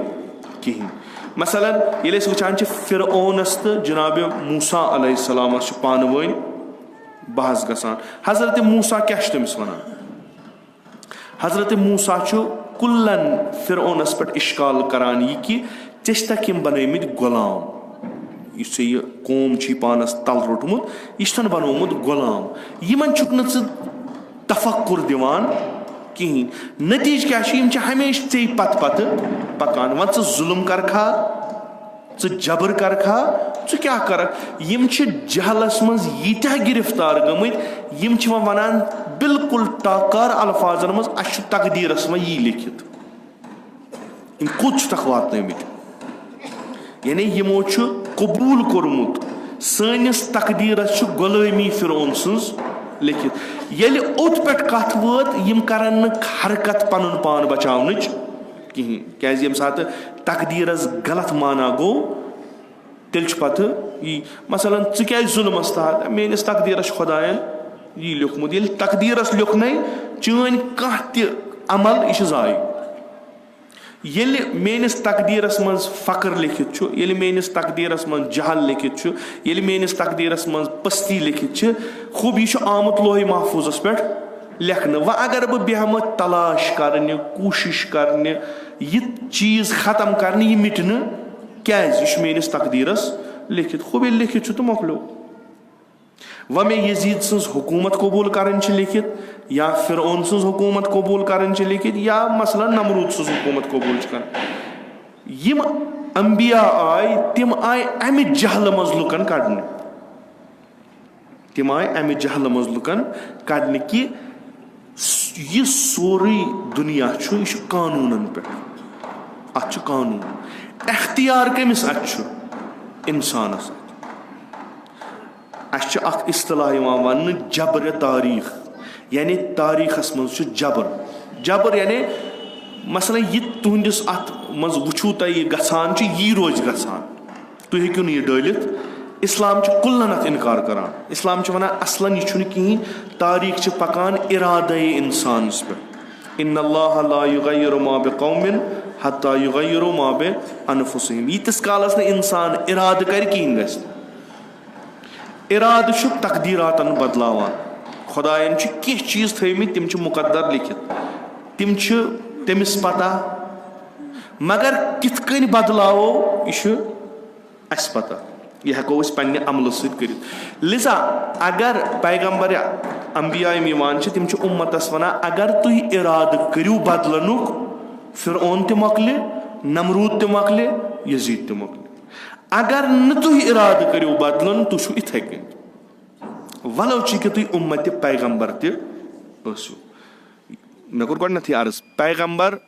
S1: کہیٖنۍ. مثلاً ییٚلہِ أسۍ وٕچھان چھِ فرعونس تہٕ جنابِ موسیٰ علیہ السلامس چھُ پانہٕ ؤنۍ بحث گژھان. حضرت موسیٰ کیاہ چھُ تٔمِس ونان. حضرت موسیٰ چھُ کُلن فرعونس پٮ۪ٹھ اِشکال کران یہِ کہِ ژےٚ چھِتھکھ یِم بنٲومٕتۍ غلام. یُس ژےٚ یہِ قوم چھُے پانس تل روٚٹمُت یہِ چھُتن بنومُت غلام. یِمن چھُکھ نہٕ ژٕ تفکُر دِوان کِہینۍ. نتیٖجہٕ کیاہ چھُ یِم چھِ ہمیشہٕ ژےٚ پتہٕ پتہٕ پکان. وۄنۍ ژٕ ظُلم کرکھا ژٕ جبر کرکھا ژٕ کیاہ کرکھ. یِم چھِ جہلس منٛز ییٖتیاہ گرفتار گٔمٕتۍ یِم چھِ وۄنۍ ونان بالکُل ٹاکار الفاظن منٛز اسہِ چھُ تقدیٖرس منٛز یی لیکھِتھ यम कोत तक वातनमित यानी यमो कबूल कोर्मुत सनिस तकदीरस गुलामी फिरौन सज लिखित येल ओत पे कथ वत यम करन हरकत पन पान बचावनच कहें क्या यम सात तकदीरस गलत माना गो तेल पत मसलन क्या जुल्मस तहत मेनिस तकदीरस खुदायन यह लिखमुत ये तकदीरस लिखन चन कह अमल यह जाय येल मेनिस तकदीरस मज फकर लिखित येल मेनिस तकदीरस मज जहल लिखित येल मेनिस तकदीरस मज पस्ती लिखित खूब यह आमुत लोहे महफूजस पे लिखन व अगर बह बेहम तलाश करने कोशिश करने यह चीज खत्म करने यह मिटन क्या यह मेनिस तकदीरस लिखित खूब ये लिखित तो मोकलो व मे यजीद सज हुकूमत कबूल करन लिखित या फिरौन सज हुकूमत कबूल करन लिखित या मसलन नमरूद सज हुकूमत कबूल कर यम अंबिया आय तिम आय अमि जहल मज लुकन कड़ने तिम आय अमि जहल मज लुकन कड़ने कि यह सोरी दुनिया यह कानूनन पे अत कानून एख्तियार कमिस अत इंसानस अख इस्तलाह वन जबर तारीख यानी तारीखस मज जबर जबर यानी मसलन यह तुहस अत मज वुचू तुह गसान यी रोज गसान तुह हेक्यू यह डलित इस्लाम कुल्लन इनकार करान इस्लाम वन असलन यह कहीं तारीख पकान इरादे इंसान पे इन्नल्लाह ला युगय्यिरु मा बिक़ौमिन हत्ता युगय्यिरु मा बिअनफुसिहिम यीतिस कालस न इंसान इराद कर कहीं गस इराद तकदीरातन बदलावान खुदायन कह चीज थमित तिम मुकद्दर लिखित तिम तमिस पता मगर कित कन बदलावो यह अस पता यह हेको पन्ने अमल सर लिजा अगर पैगम्बर अंबिया तिम उम्मतस वन अगर तुह इराद करू बदलनुक फिरौन त मकले नमरूद त मकले यजीद त मकले अगर न तुह इराद करू बदलन तुह इथे कन वलो कि तुह उम्मत पैगम्बर तसु मे कोर गोडनथी अर्ज पैगम्बर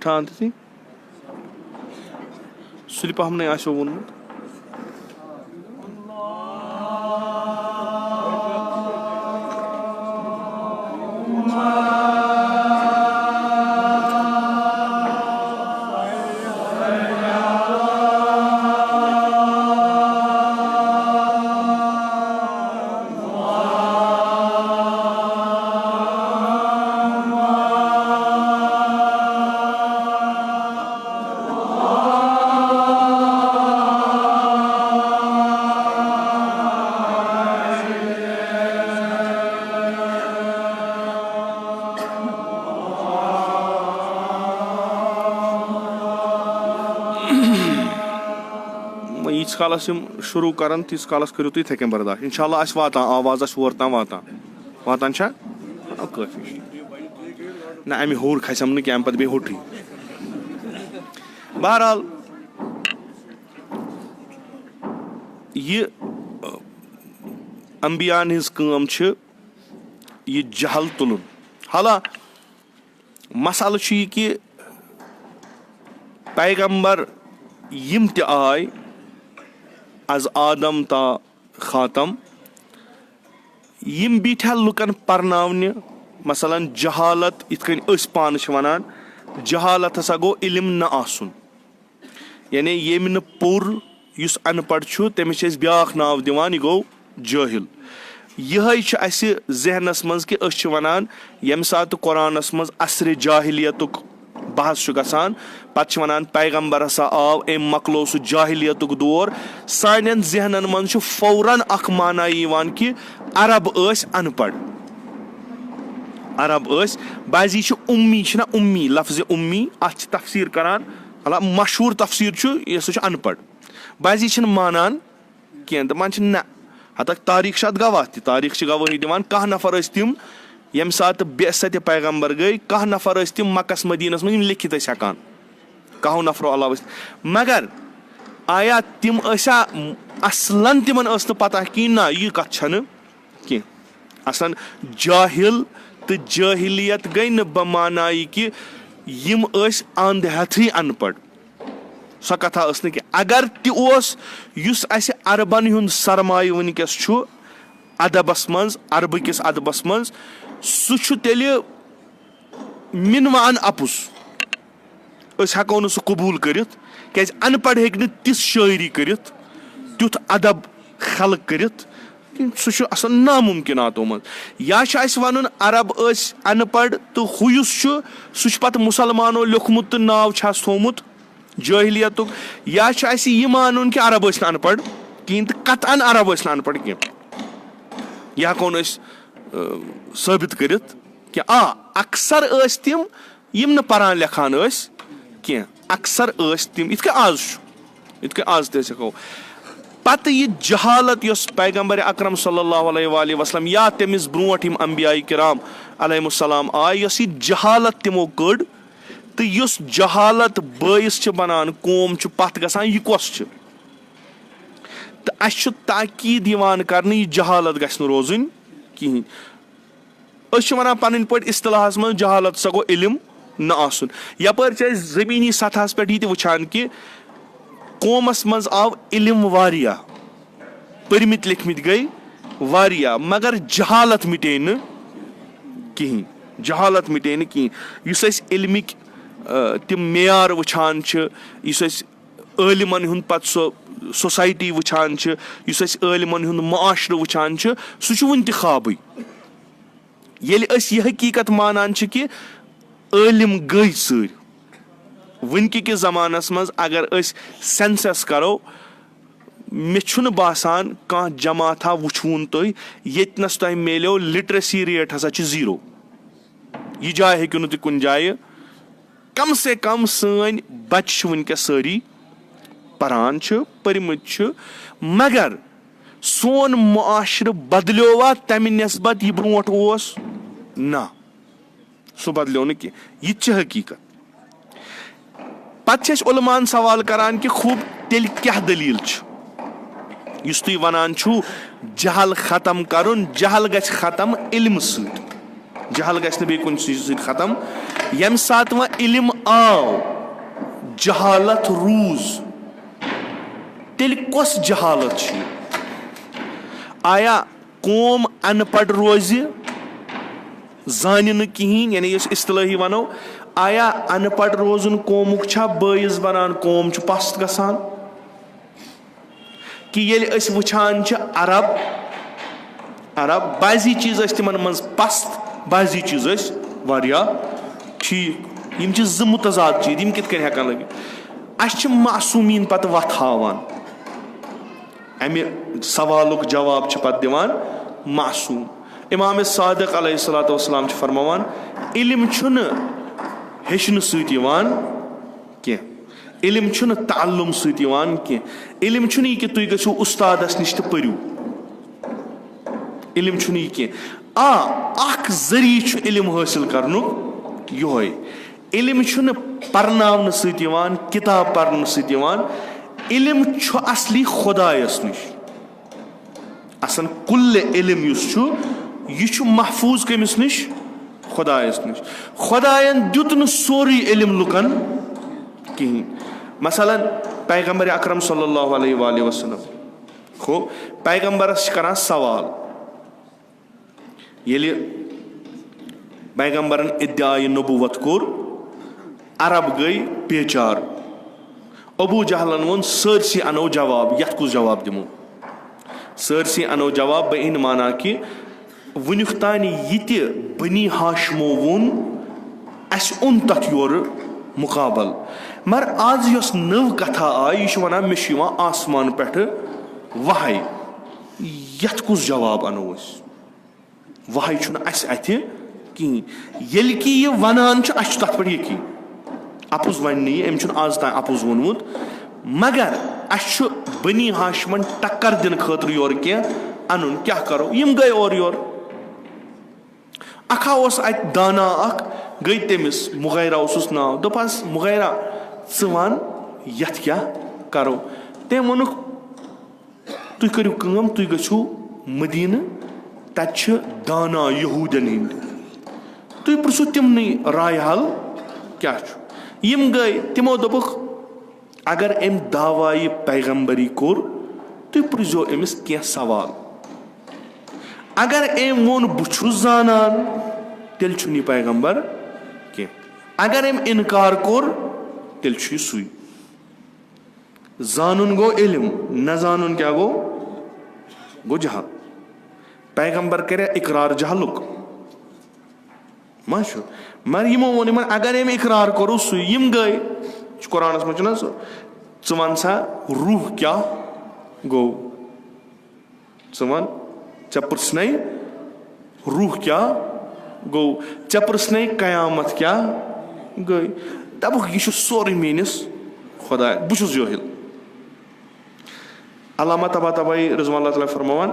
S1: उठान थी सुल पहमन आसो वोनमुत यीस कालस शुरू कर तीस कालस करो तुम इथे बर्दाश्त इंशाल्लाह वातान आवाज ओर तान वातान काफी ना अमि होर खसम न क्या पे होठी बहरहाल यह अंबियान हिज काम यह जहल तुलन हाला मसल यह कि पैगम्बर यम त आय अज आदम ता खातम यम बीठा लुकन परनावने मसलन जहालत इतकन पान वनान जहालत हसा गो इल्म न आसुन यानी येम न पुर युस अनपढ़ तमिस ब्याख नाव दिवान यह गो जाहिल یِہے چھُ اَسہِ ذہنس منٛز کہِ أسۍ چھِ وَنان ییٚمہِ ساتہٕ قۄرانَس منٛز عصرِ جاہلیتُک بحث چھُ گژھان پَتہٕ چھِ وَنان پیغمبر ہسا آو أمۍ مۄکلو سُہ جاہلیتُک دور سانٮ۪ن ذہنن منٛز چھُ فوراً اکھ معنا یِوان کہِ عرب ٲسۍ اَن پڑھ عرب ٲسۍ بعضی چھِ اُمی چھِنہ اُمی لفظِ اُمی اَتھ چھِ تفسیٖر کران مطلب مشہوٗر تفسیٖر چھُ یہِ سُہ چھُ اَن پڑھ بعضی چھِنہٕ مانان کینٛہہ دَپان چھِ نہ ہتکھ تاریٖخ چھِ اَتھ گواہ تہِ تاریٖخ چھِ گوٲہی دِوان کانٛہہ نفر ٲسۍ تِم ییٚمہِ ساتہٕ بے-عزتہِ پیغمبر گٔے کانٛہہ نفر ٲسۍ تِم مکس مدیٖنس منٛز یِم لیکھِتھ ٲسۍ ہٮ۪کان کاہو نفرو علاوٕ ٲسۍ مگر آیا تِم ٲسیا اصلن تِمن ٲس نہٕ پتہ کِہینۍ نہ یہِ کتھ چھنہٕ کینٛہہ اصلن جاہل تہٕ جٲہلیت گٔے نہٕ بہ مانایہِ کہِ یِم ٲسۍ انٛد ہٮ۪تھٕے اَن پڑھ سۄ کتھا ٲس نہٕ کینٛہہ اگر تہِ اوس یُس اَسہِ عربن ہُنٛد سرمایہِ وٕنکیٚس چھُ ادبس منٛز عربہٕ کِس ادبس منٛز سُہ چھُ تیٚلہِ مِنوٕ ان اپُز أسۍ ہٮ۪کو نہٕ سُہ قبوٗل کٔرِتھ کیازِ اَن پڑھ ہیٚکہِ نہٕ تِژھ شٲعری کٔرِتھ تیُتھ ادب خلق کٔرِتھ سُہ چھُ آسان نامُمکِناتو منٛز یا چھُ اَسہِ وَنُن عرب ٲسۍ اَن پڑھ تہٕ ہُہ یُس چھُ سُہ چھُ پتہٕ مُسلمانو لیوٗکھمُت تہٕ ناو چھس تھومُت جٲہلیتُک یا چھُ اَسہِ یہِ مانُن کہِ عرب ٲسۍ نہٕ اَن پڑھ کِہینۍ تہٕ قطعن عرب ٲسۍ نہٕ اَن پڑھ کینٛہہ یہِ ہٮ۪کو نہٕ أسۍ ثٲبِت کٔرِتھ کہِ اکثر ٲسۍ تِم یِم نہٕ پران لیکھان ٲسۍ کینٛہہ اکثر ٲسۍ تِم یِتھ کٔنۍ آز چھُ یِتھ کٔنۍ آز تہِ أسۍ ہٮ۪کو پتہٕ یہِ جہالت یۄس پیغمبر اکرم صلی اللہ علیہ وسلم یا تٔمِس برونٛٹھ یِم انبیاء کرام علیہم السلام آے یۄس یہِ جہالت تِمو کٔڑ تہٕ یُس جہالت بٲیِس چھِ بنان قوم چھُ پتھ گژھان یہِ کۄس چھِ تہٕ اَسہِ چھُ تاکیٖد یِوان کرنہٕ یہِ جہالت گژھِ نہٕ روزٕنۍ کِہینۍ أسۍ چھِ ونان پنٕنۍ پٲٹھۍ اصطلاحس منٛز جہالت سا گوٚو علم نہ آسُن یپٲرۍ چھِ أسۍ زٔمیٖنی سطحس پٮ۪ٹھ یہِ تہِ وٕچھان کہِ قومس منٛز آو علم واریاہ پٔرمٕتۍ لیکھمٕتۍ گٔے واریاہ مگر جہالت مِٹے نہٕ کِہینۍ جہالت مِٹے نہٕ کِہینۍ یُس أسۍ علمٕکۍ تِم معیار وٕچھان چھِ یُس أسۍ عٲلمن ہُنٛد پتہٕ سۄ سوسایٹی وٕچھان چھِ یُس أسۍ عٲلمن ہُنٛد معاشرٕ وٕچھان چھِ سُہ چھُ وُنہِ تہِ خابٕے ییٚلہِ أسۍ یہِ حقیٖقت مانان چھِ کہِ عٲلم گٔے ژٔرۍ وٕنکہِ کِس زمانس منٛز اگر أسۍ سینسس کرو مےٚ چھُنہٕ باسان کانٛہہ جماعتھا وٕچھوُن تُہۍ ییٚتنس تۄہہِ مِلیو لِٹریسی ریٹ ہسا چھِ 0 یہِ جاے ہیٚکِو نہٕ تُہۍ کُنہِ جایہِ کم سے کم سٲنۍ بچہِ چھِ وٕنکیٚس سٲری پران چھِ پٔرمٕتۍ چھِ مگر سون معاشرٕ بدلیوا تمہِ نسبت یہِ برونٛٹھ اوس نہ سُہ بدلیو نہٕ کینٛہہ یہِ تہِ چھِ حقیٖقت پتہٕ چھِ أسۍ عُلمان سوال کران کہِ خوٗب تیٚلہِ کیاہ دٔلیٖل چھِ یُس تُہۍ ونان چھُو جہل ختم کرُن جہل گژھِ ختم علمہٕ سۭتۍ جہل گژھِ نہٕ بیٚیہِ کُنہِ چیٖزٕ سۭتۍ ختم ییٚمہِ ساتہٕ وۄنۍ علم آو جہالت روٗز تیٚلہِ کۄس جہالت چھِ یہِ آیا قوم اَن پڑھ روزِ زانہِ نہٕ کِہینۍ یعنی یُس اصطلٲحی ونو آیا اَن پڑھ روزُن قومُک چھا بٲیِس بنان قوم چھُ پست گژھان کہِ ییٚلہِ أسۍ وٕچھان چھِ عرب بعضی چیٖز ٲسۍ تِمن منٛز پست بعضی چیٖز ٲسۍ واریاہ ٹھیٖک یِم چھِ زٕ مُتضاد چیٖز یِم کِتھ کٔنۍ ہٮ۪کان لٔگِتھ اَسہِ چھِ معصوٗمیٖن پتہٕ وتھ ہاوان امہِ سوالُک جواب چھِ پتہٕ دِوان معصوٗم اِمامِ صادق علیہ الصلاتُ وسلام چھِ فرماوان علم چھُنہٕ ہیٚچھنہٕ سۭتۍ یِوان کینٛہہ علم چھُنہٕ تعلُم سۭتۍ یِوان کینٛہہ علم چھُنہٕ یہِ کہِ تُہۍ گٔژھِو اُستادس نِش تہٕ پٔرِو علم چھُنہٕ یہِ کینٛہہ اکھ ذٔریعہٕ چھُ علم حٲصِل کرنُک یِہوے علم چھُنہٕ پرناونہٕ سۭتۍ یِوان کِتاب پرنہٕ سۭتۍ یِوان علم چھُ اصلی خۄدایس نِش آسان کُلہِ علم یُس چھُ یہِ چھُ محفوٗظ کٔمِس نِش خۄدایس نِش خۄداین دیُت نہٕ سورُے علم لُکن کِہینۍ مثلاً پیغمبر اکرم صلی اللہ علیہ وسلم پیغمبرس چھِ کران سوال ییٚلہِ پیغمبرن ادعایہِ نبوت کوٚر عرب گٔے بیچار ابوٗ جہلن ووٚن سٲرسٕے انو جواب یتھ کُس جواب دِمو سٲرسٕے اَنو جواب بہٕ اِن مانا کہِ وٕنیُک تانۍ یہِ تہِ بنی ہاشمو ووٚن اَسہِ اوٚن تَتھ یورٕ مُقابل. مگر آز یۄس نٔو کتھا آے یہِ چھُ وَنان مےٚ چھُ یِوان آسمان پٮ۪ٹھٕ وَہے. یَتھ کُس جواب اَنو أسۍ؟ وَہے چھُنہٕ اَسہِ اَتھِ کِہینۍ. ییٚلہِ کہِ یہِ وَنان چھُ اَسہِ چھُ تَتھ پٮ۪ٹھ یقیٖن. اَپُز وَنہِ نہٕ یہِ, أمۍ چھُنہٕ آز تانۍ اَپُز ووٚنمُت. مگر اَسہِ چھُ بنی ہاشمن ٹکر دِنہٕ خٲطرٕ یورٕ کینٛہہ اَنُن. کیٛاہ کَرو؟ یِم گٔے اورٕ یورٕ. اکھا اوس اَتہِ دانا اکھ, گٔے تٔمِس مُغیرا اوسُس ناو, دوٚپہَس مُغیرا ژٕ وَن یَتھ کیٛاہ کَرو. تٔمۍ ووٚنُکھ تُہۍ کٔرِو کٲم, تُہۍ گٔژھِو مدیٖنہٕ, تَتہِ چھِ دانا یہوٗدٮ۪ن ہِنٛدۍ, تُہۍ پرٛژھِو تِمنٕے راے حل کیٛاہ چھُ. یِم گٔے, تِمو دوٚپُکھ اگر أمۍ دعوایہِ پیغمبری کوٚر تُہۍ پرٛژھزیو أمِس کینٛہہ سوال. اگر أمۍ ووٚن بہٕ چھُس زانان تیٚلہِ چھُنہٕ یہِ پیغمبر کینٛہہ. اگر أمۍ اِنکار کوٚر تیٚلہِ چھُ یہِ سُے. زانُن گوٚو علم, نہ زانُن کیٛاہ گوٚو جہل. پیغمبر کرِ اقرار جہلُک ما چھُ, مگر یِمو ووٚن یِمن اگر أمۍ اقرار کوٚرُو سُے. یِم گٔے, قرآنس منٛز چھُنہ سُہ ژٕ وَن سا روح کیٛاہ گوٚو, ژٕ وَن, ژےٚ پرٛژھنَے روح کیٛاہ گوٚو, ژےٚ پرٛژھنَے قیامت کیٛاہ گٔے. دَپُکھ یہِ چھُ سورُے میٲنِس خۄدایَس, بہٕ چھُس جٲہِل. علامہ طباطبایی رضوان اللہ تعالیٰ فرماوان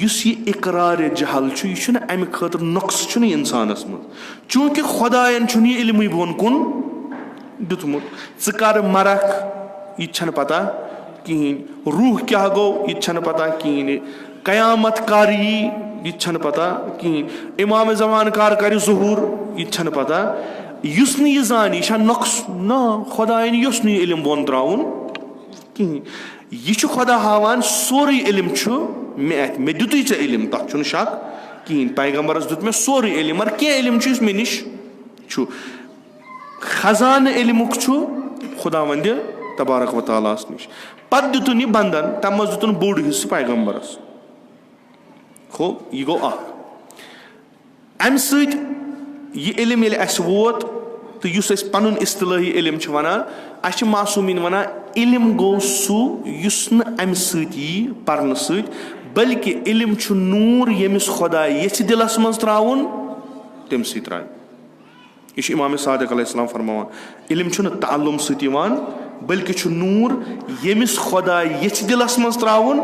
S1: یُس یہِ اقرارِ جہل چھُ یہِ چھُنہٕ اَمہِ خٲطرٕ نۄقص چھُنہٕ یہِ اِنسانَس منٛز, چوٗنٛکہِ خۄدایَن چھُنہٕ یہِ علمٕے بۄن کُن دیُتمُت. ژٕ کر مرکھ یہِ تہِ چھَنہٕ پتہ کِہیٖنۍ, روح کیٛاہ گوٚو یہِ تہِ چھَنہٕ پتہ کِہیٖنۍ, قیامت کر یی یہِ تہِ چھَنہٕ پتہ کِہیٖنۍ, اِمامِ زمان کر کرِ ظہوٗر یہِ تہِ چھَنہٕ پتہ. یُس نہٕ یہِ زانہِ یہِ چھا نۄقص؟ نہ, خۄدایَن یوٚژھ نہٕ یہِ علم بۄن ترٛاوُن کِہیٖنۍ. یہِ چھُ خۄدا ہاوان سورُے علم چھُ مےٚ اَتھِ, مےٚ دِتُے ژےٚ علم, تَتھ چھُنہٕ شک کِہیٖنۍ. پیغمبرس دیُت مےٚ سورُے علم, مگر کینٛہہ علم چھُ یُس مےٚ نِش چھُ. خزانہٕ علمُک چھُ خۄدا وندِ تبارک وتعالیٰ ہس نِش. پتہٕ دِتُن یہِ بنٛدن, تَمہِ منٛز دِتُن بوٚڑ حِصہٕ پیغمبرس. گوٚو, یہِ گوٚو اکھ. اَمہِ سۭتۍ یہِ علم ییٚلہِ اَسہِ ووت تہٕ یُس أسۍ پنُن اصطلٲحی علم چھِ وَنان, اَسہِ چھِ معصوٗمیٖن وَنان علم گوٚو سُہ یُس نہٕ اَمہِ سۭتۍ یی پرنہٕ سۭتۍ, بلکہِ علم چھُ نوٗر ییٚمِس خۄدا یژھِ دِلس منٛز ترٛاوُن تَمہِ سۭتۍ ترٛاوِ. یہِ چھُ اِمامِ صادق علیہ السلام فرماوان علم چھُنہٕ تعلُم سۭتۍ یِوان بلکہِ چھُ نوٗر ییٚمِس خۄدا یژھِ دِلس منٛز ترٛاوُن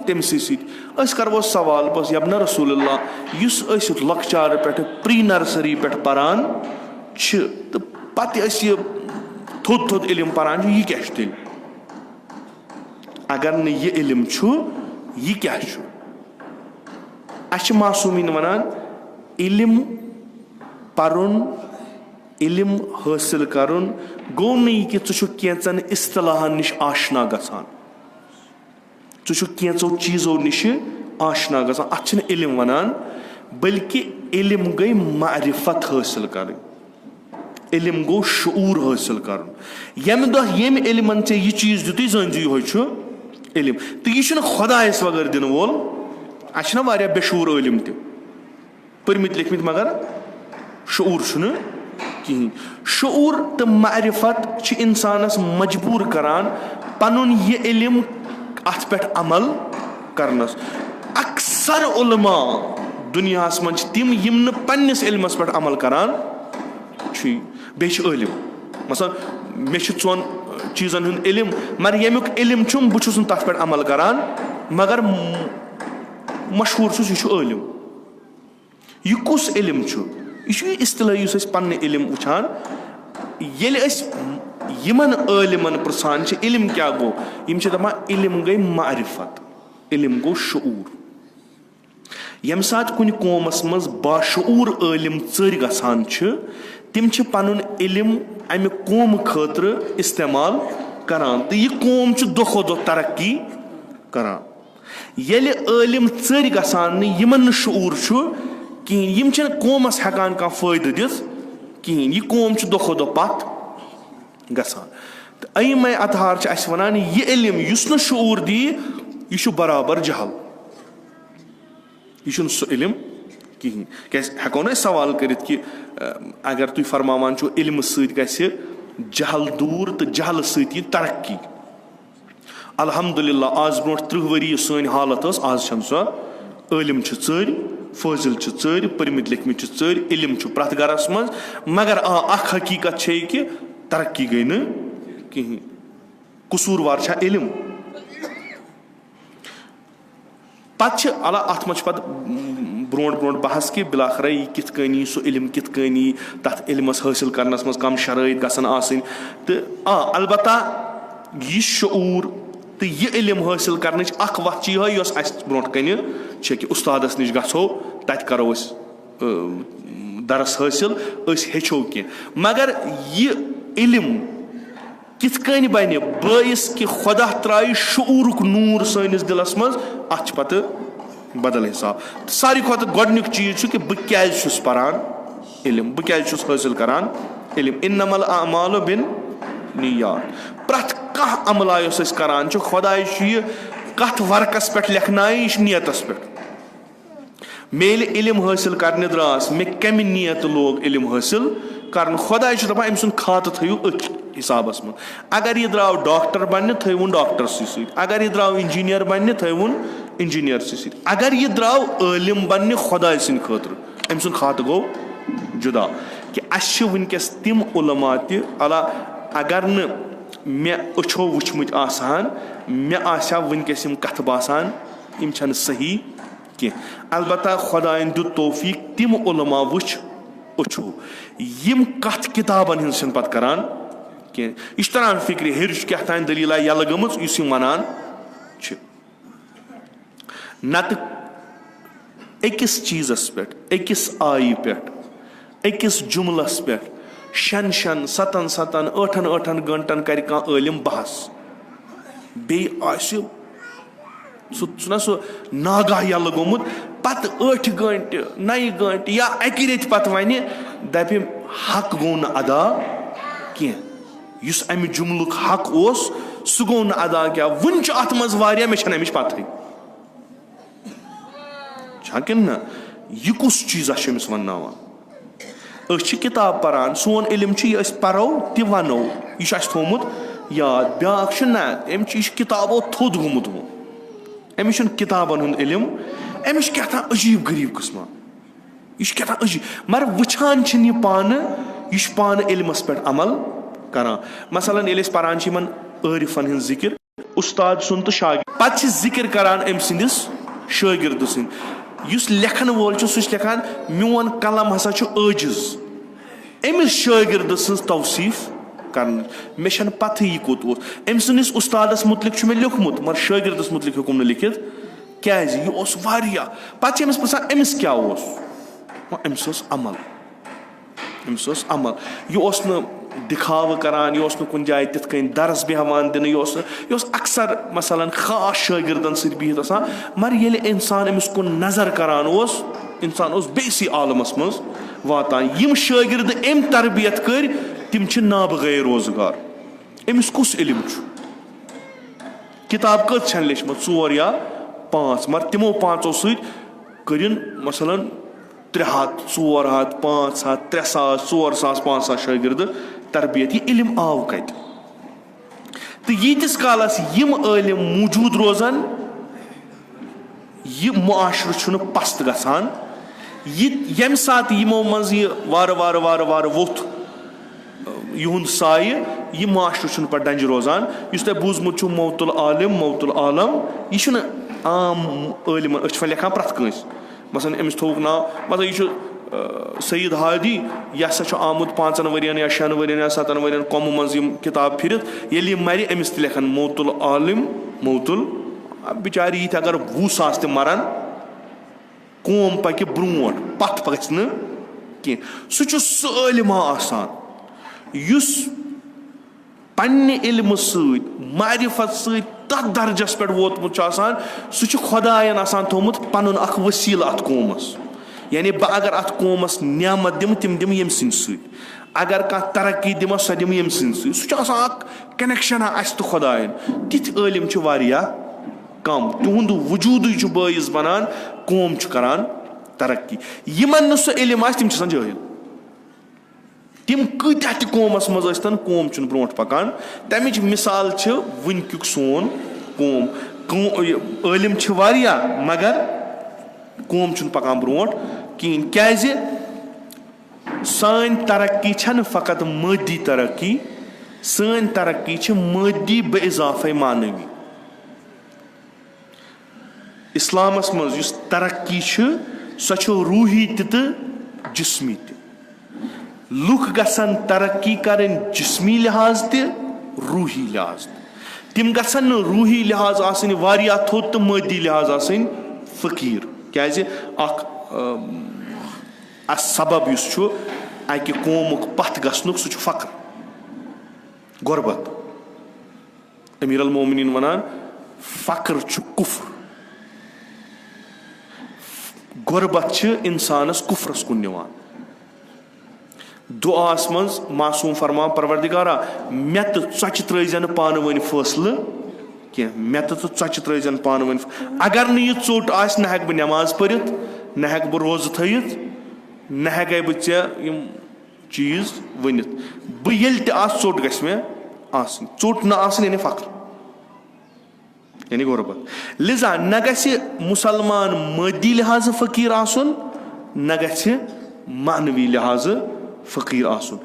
S1: تٔمسٕے سۭتۍ. أسۍ کرو سوال بس یبنہ رسول اللہ یُس أسۍ لۄکچارٕ پٮ۪ٹھٕ پری نرسری پٮ۪ٹھ پران چھِ تہٕ پتہٕ أسۍ یہِ تھوٚد تھوٚد علم پران چھِ, یہِ کیٛاہ چھُ تیٚلہِ؟ اگر نہٕ یہِ علم چھُ یہِ کیٛاہ چھُ؟ اَسہِ چھِ معصوٗمیٖن وَنان علم پرُن, علم حٲصِل کرُن گوٚو نہٕ یہِ کہِ ژٕ چھُکھ کینٛژن اصطلاحن نِش آشنا گژھان, ژٕ چھُکھ کینٛژو چیٖزو نِشہِ آشنا گژھان, اتھ چھِنہٕ علم وَنان بلکہِ علم گٔے معرفت حٲصِل کرٕنۍ, علم گوٚو شعوٗر حٲصِل کرُن. ییٚمہِ دۄہ ییٚمہِ علمن ژےٚ یہِ چیٖز دِتُے زٲنۍزِ یِہوے چھُ علم. تہٕ یہِ چھُنہٕ خۄدایس وغٲر دِنہٕ وول. اَسہِ چھِنہ واریاہ بے شعوٗر عٲلِم تہِ پٔرمٕتۍ لیکھمٕتۍ مگر شعوٗر چھُنہٕ کِہینۍ. شعوٗر تہٕ معرفت چھِ انسانس مجبوٗر کران پنُن یہِ علم اتھ پٮ۪ٹھ عمل کرنس. اکثر علما دُنیاہس منٛز چھِ تِم یِم نہٕ پننِس علمس پٮ۪ٹھ عمل کران چھُے. بیٚیہِ چھِ عٲلِم مثلاً مےٚ چھُ ژۄن چیٖزن ہُنٛد علم مگر ییٚمیُک علم چھُم بہٕ چھُس نہٕ تتھ پٮ۪ٹھ عمل کران مگر مشہوٗر چھُس یہِ چھُ عٲلِم. یہِ کُس علم چھُ؟ یہِ چھُ یہِ اصطلٲحی یُس أسۍ پننہِ علم وٕچھان. ییٚلہِ أسۍ یِمن عٲلِمن پرژھان چھِ علم کیٛاہ گوٚو, یِم چھِ دپان علم گٔے معرفت, علم گوٚو شعوٗر. ییٚمہِ ساتہٕ کُنہِ قومس منٛز باشعوٗر عٲلِم ژٔرۍ گژھان چھِ تِم چھِ پنُن علم امہِ قومہٕ خٲطرٕ استعمال کران تہٕ یہِ قوم چھُ دۄہ کھۄتہٕ دۄہ ترقی کران. ییٚلہِ عٲلِم ژٔرۍ گژھان نہٕ یِمن نہٕ شعوٗر چھُ کِہینۍ, یِم چھِنہٕ قومس ہٮ۪کان کانٛہہ فٲیدٕ دِتھ کِہینۍ, یہِ قوم چھُ دۄہ کھۄتہٕ دۄہ پتھ گژھان. تہٕ اَمے اَتھار چھِ اَسہِ وَنان یہِ علم یُس نہٕ شعوٗر دِیہِ یہِ چھُ برابر جہل. یہِ چھُنہٕ سُہ علم کِہیٖنۍ. کیازِ ہٮ۪کو نہٕ أسۍ سوال کٔرِتھ کہِ اگر تُہۍ فرماوان چھُو علمہٕ سۭتۍ گژھِ جہل دوٗر تہٕ جہلہٕ سۭتۍ یی ترقی. الحمدُاللہ آز برونٛٹھ 30 ؤری یُس سٲنۍ حالت ٲس آز چھنہٕ سۄ. عٲلِم چھِ ژٔرۍ, فٲضِل چھِ ژٔرۍ, پٔرمٕتۍ لیکھمٕتۍ چھِ ژٔرۍ, علم چھُ پرٛٮ۪تھ گرس منٛز. مگر اکھ حقیٖقت چھے کہِ ترقی گٔے نہٕ کِہینۍ. قصوٗروار چھا علم؟ پتہٕ چھِ اتھ منٛز چھِ پتہٕ برونٛٹھ بحث کہِ بِلاخرا یہِ کِتھ کٔنۍ یی, سُہ علم کِتھ کٔنۍ یی, تتھ علمس حٲصِل کرنس منٛز کم شرٲیط گژھن آسٕنۍ. تہٕ البتہ یہِ شعوٗر تہٕ یہِ علم حٲصِل کرنٕچ اکھ وتھ چھِ یِہے یۄس اسہِ برونٛٹھ کنہِ چھےٚ کہِ اُستادس نِش گژھو, تتہِ کرو أسۍ درس حٲصِل, أسۍ ہیٚچھو کینٛہہ. مگر یہِ علم کِتھ کٔنۍ بنہِ بٲیِس کہِ خۄدا ترٛایہِ شعوٗرُک نوٗر سٲنِس دِلس منٛز, اتھ چھِ پتہٕ بدل حساب. ساروی کھۄتہٕ گۄڈٕنیُک چیٖز چھُ کہِ بہٕ کیازِ چھُس پران علم, بہٕ کیازِ چھُس حٲصِل کران علم. انما الاعمال بالنیات. پرٛٮ۪تھ کانٛہہ عملا یۄس أسۍ کران چھِ خۄداے چھُ یہِ کتھ ورقس پٮ۪ٹھ لیکھنایہِ, یہِ چھُ نیتس پٮ۪ٹھ. مےٚ ییٚلہِ علم حٲصِل کرنہِ دراس مےٚ کمہِ نیتہٕ لوگ علم حٲصِل کرُن, خۄداے چھُ دپان أمۍ سُنٛد کھاتہٕ تھٲیِو أتھۍ حسابس منٛز. اگر یہِ درٛاو ڈاکٹر بننہِ تھٲیوُن ڈاکٹرسٕے سۭتۍ, اگر یہِ درٛاو انجیٖنیر بننہِ تھٲیوُن انجیٖنیرسٕے سۭتۍ, اگر یہِ درٛاو عٲلِم بننہِ خۄداے سٕنٛدِ خٲطرٕ أمۍ سُنٛد کھاتہٕ گوٚو جُدا. کہِ اَسہِ چھِ وٕنکیٚس تِم علما تہِ اگر نہٕ مےٚ أچھو وٕچھمٕتۍ آسہٕ ہن مےٚ آسہِ ہا وٕنکیٚس یِم کتھٕ باسان یِم چھنہٕ صحیح کینٛہہ. البتہ خۄدایَن دیُت توفیٖق تِم علما وٕچھ أچھو, یِم کتھ کِتابن ہٕنٛز چھِنہٕ پتہٕ کران کینٛہہ. یہِ چھُ تران فِکرِ ہیٚرِ چھُ کیٛاہ تانۍ دٔلیٖلا یَلہٕ گٔمٕژ یُس یِم ونان چھِ. نتہٕ أکِس چیٖزس پٮ۪ٹھ, أکِس آیہِ پٮ۪ٹھ, أکِس جُملس پٮ۪ٹھ 6 7 7 8 گٲنٛٹن کرِ کانٛہہ عٲلِم بحث, بیٚیہِ آسہِ سُہ ناگاہ یَلہٕ گوٚمُت, پتہٕ 8 گٲنٛٹہٕ 9 گٲنٛٹہٕ یا اکہِ ریٚتہِ پتہٕ ونہِ دپہِ حق گوٚو نہٕ ادا کینٛہہ. یُس امہِ جُملُک حق اوس سُہ گوٚو نہٕ ادا کینٛہہ. وُنہِ چھُ اتھ منٛز واریاہ, مےٚ چھنہٕ امِچ پتہٕے چھا کِنہٕ نہ. یہِ کُس چیٖزا چھُ أمِس ونناوان؟ أسۍ چھِ کِتاب پران, سون علم چھُ یہِ أسۍ پرو تہِ ونو, یہِ چھُ اسہِ تھومُت یاد. بیاکھ چھُ نہ أمِس چھُ یہِ چھُ کِتابو تھوٚد گوٚمُت وۄنۍ, أمِس چھُنہٕ کِتابن ہُنٛد علم, أمِس چھُ کیٛاہ تام عجیٖب غریٖب قٕسما, یہِ چھُ کیٛاہ تام عجیٖب. مگر وٕچھان چھِنہٕ یہِ پانہٕ, یہِ چھُ پانہٕ علمس پٮ۪ٹھ عمل کران. مثلاً ییٚلہِ أسۍ پران چھِ یِمن عٲرفن ہٕنٛز ذِکِر, اُستاد سُنٛد تہٕ شاگرد, پتہٕ چھِ ذِکِر کران أمۍ سٕنٛدِس شٲگِردٕ سٕنٛدۍ. یُس لیکھن وول چھُ سُہ چھُ لیکھان میون قلم ہسا چھُ عٲجِز, أمِس شٲگِردٕ سٕنٛز توصیٖف کرنٕچ. مےٚ چھنہٕ پتہٕے یہِ کوٚت اوس. أمۍ سٕنٛدِس اُستادس مُتعلِق چھُ مےٚ لیوٗکھمُت مگر شٲگِردس مُتعلِق ہیوٚکُم نہٕ لیکھِتھ کیازِ یہِ اوس واریاہ. پتہٕ چھِ أمِس پرژھان أمِس کیٛاہ اوس؟ أمِس اوس عمل, أمِس اوس عمل. یہِ اوس نہٕ دِکھاوٕ کران, یہِ اوس نہٕ کُنہِ جایہِ تِتھ کٔنۍ درس بیٚہوان دِنہٕ, یہِ اوس اکثر مثلاً خاص شٲگِردن سۭتۍ بِہِتھ آسان. مگر ییٚلہِ اِنسان أمِس کُن نظر کران اوس, اِنسان اوس بیٚیسٕے عالمس منٛز واتان. یِم شٲگِرد أمۍ تربیت کٔرۍ تِم چھِ نابغٲر روزگار. أمِس کُس علم چھُ؟ کِتاب کٔژ چھنہٕ لیچھمٕژ؟ 4 یا 5, مگر تِمو 5 سۭتۍ کٔرِن مثلاً 300 400 500 3,000 4,000 5,000 شٲگِردٕ تربیت. یہِ علم آو کتہِ؟ تہٕ ییٖتِس کالس یِم عٲلِم موٗجوٗد روزن یہِ معاشرٕ چھُنہٕ پست گژھان. ییٚمہِ ساتہٕ یِمو منٛز یہِ وارٕ وارٕ ووٚتھ یِہُنٛد سایہِ, یہِ معاشرٕ چھُنہٕ پتہٕ ڈنجہِ روزان. یُس تۄہہِ بوٗزمُت چھُو موتُل عالم, یہِ چھُنہٕ عام عٲلِمن, أسۍ چھِ وۄنۍ لیکھان پرٛٮ۪تھ کٲنٛسہِ. مثلاً أمِس تھووُکھ ناو, مطلب یہِ چھُ سعید ہادی, یہِ ہسا چھُ آمُت 5 ؤرین یا 6 ؤرین یا 7 ؤرین قومہٕ منٛز یِم کِتاب پھِرِتھ. ییٚلہِ یہِ مرِ أمِس تہِ لیکھن موتُل عالم موتُل. بِچارِ یِتھۍ اگر 20,000 تہِ مرن قوم پکہِ برونٛٹھ, پتھ گژھِ نہٕ کینٛہہ. سُہ چھُ سُہ عٲلِما آسان یُس پننہِ علمہٕ سۭتۍ معرفت سۭتۍ تتھ درجس پٮ۪ٹھ ووتمُت چھُ آسان. سُہ چھُ خۄداین آسان تھومُت پنُن اکھ ؤسیٖلہٕ اتھ قومس. یعنی بہٕ اگر اتھ قومس نعمت دِمہٕ تِم دِمہٕ ییٚمہِ سٕنٛدِ سۭتۍ, اگر کانٛہہ ترقی دِمس سۄ دِمہٕ ییٚمہِ سٕنٛدِ سۭتۍ. سُہ چھُ آسان اکھ کنیکشنا اسہِ تہٕ خۄداین. تِتھۍ عٲلِم چھِ واریاہ کم تِہُنٛد وجوٗدٕے چھُ بٲعث بنان قوم چھُ کران ترقی. یِمن نہٕ سُہ علم آسہِ تِم چھِ آسان جٲہِل. تِم کۭتیاہ تہِ قومس منٛز ٲسۍتن قوم چھُنہٕ برونٛٹھ پکان. تمِچ مِثال چھِ وٕنکیُک سون قوم. عٲلِم چھِ واریاہ مگر قوم چھُنہٕ پکان برونٛٹھ کِہینۍ. کیازِ سٲنۍ ترقی چھنہٕ فقط مٲدی ترقی, سٲنۍ ترقی چھِ مٲدی بہ اِضافے معنوی. اِسلامس منٛز یُس ترقی چھِ سۄ چھِ روٗحی تہِ تہٕ جسمی تہِ. لُکھ گژھن ترقی کرٕنۍ جسمی لحاظ تہِ روٗحی لحاظ تہِ. تِم گژھن نہٕ روٗحی لحاظ آسٕنۍ واریاہ تھوٚد تہٕ مٲدی لحاظ آسٕنۍ فقیٖر. کیازِ اکھ سبب یُس چھُ اکہِ قومُک پتھ گژھنُک سُہ چھُ فخر, غۄربت. امیٖر المومنیٖن وَنان فخر چھُ کُفر. غۄربت چھِ انسانس کُفرس کُن نِوان. دُعاہس منٛز معصوٗم فرمان پروردِگارا مےٚ تہٕ ژۄچہِ ترٲیزِ نہٕ پانہٕ ؤنۍ فٲصلہٕ کینٛہہ, مےٚ تہٕ ژۄچہِ ترٲیزِ نہٕ پانہٕ ؤنۍ. اگر نہٕ یہِ ژوٚٹ آسہِ نہ ہٮ۪کہٕ بہٕ نٮ۪ماز پٔرِتھ, نہ ہٮ۪کہٕ بہٕ روزٕ تھٲیِتھ, نہ ہٮ۪کے بہٕ ژےٚ یِم چیٖز ؤنِتھ. بہٕ ییٚلہِ تہِ آسہٕ ژوٚٹ گژھِ مےٚ آسٕنۍ. ژوٚٹ نہ آسٕنۍ یعنی فخر یعنی غۄربت. لِذا نہ گژھِ مُسلمان مٲدی لحاظہٕ فقیٖر آسُن نہ گژھِ معنوی لحاظہٕ فقیٖر آسُن.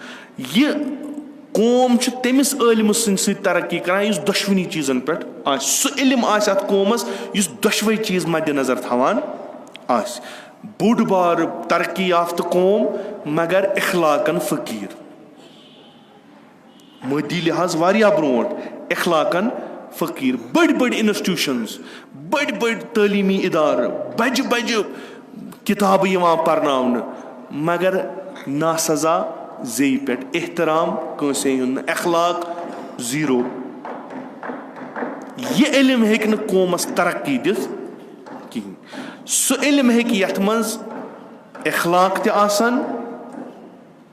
S1: یہِ قوم چھُ تٔمِس عٲلمہٕ سٕنٛدِ سۭتۍ ترقی کران یُس دۄشوٕنی چیٖزن پٮ۪ٹھ آسہِ. سُہ علم آسہِ اتھ قومس یُس دۄشوے چیٖز مدِ نظر تھاوان آسہِ. بوٚڑ بارٕ ترقی یافتہٕ قوم مگر اخلاقن فقیٖر. مٲدی لحاظ واریاہ برونٛٹھ, اخلاقن فقیٖر. بٔڑۍ بٔڑۍ انسٹیوشنز, بٔڑۍ بٔڑۍ تعلیٖمی اِدارٕ, بجہِ بجہِ کِتابہٕ یِوان پرناونہٕ مگر ناسزا زیٚیہِ پٮ۪ٹھ, احترام کٲنٛسے ہُنٛد نہٕ, اخلاق زیٖرو. یہِ علم ہیٚکہِ نہٕ قومس ترقی دِتھ کِہینۍ. سُہ علم ہیٚکہِ یتھ منٛز اخلاق تہِ آسن,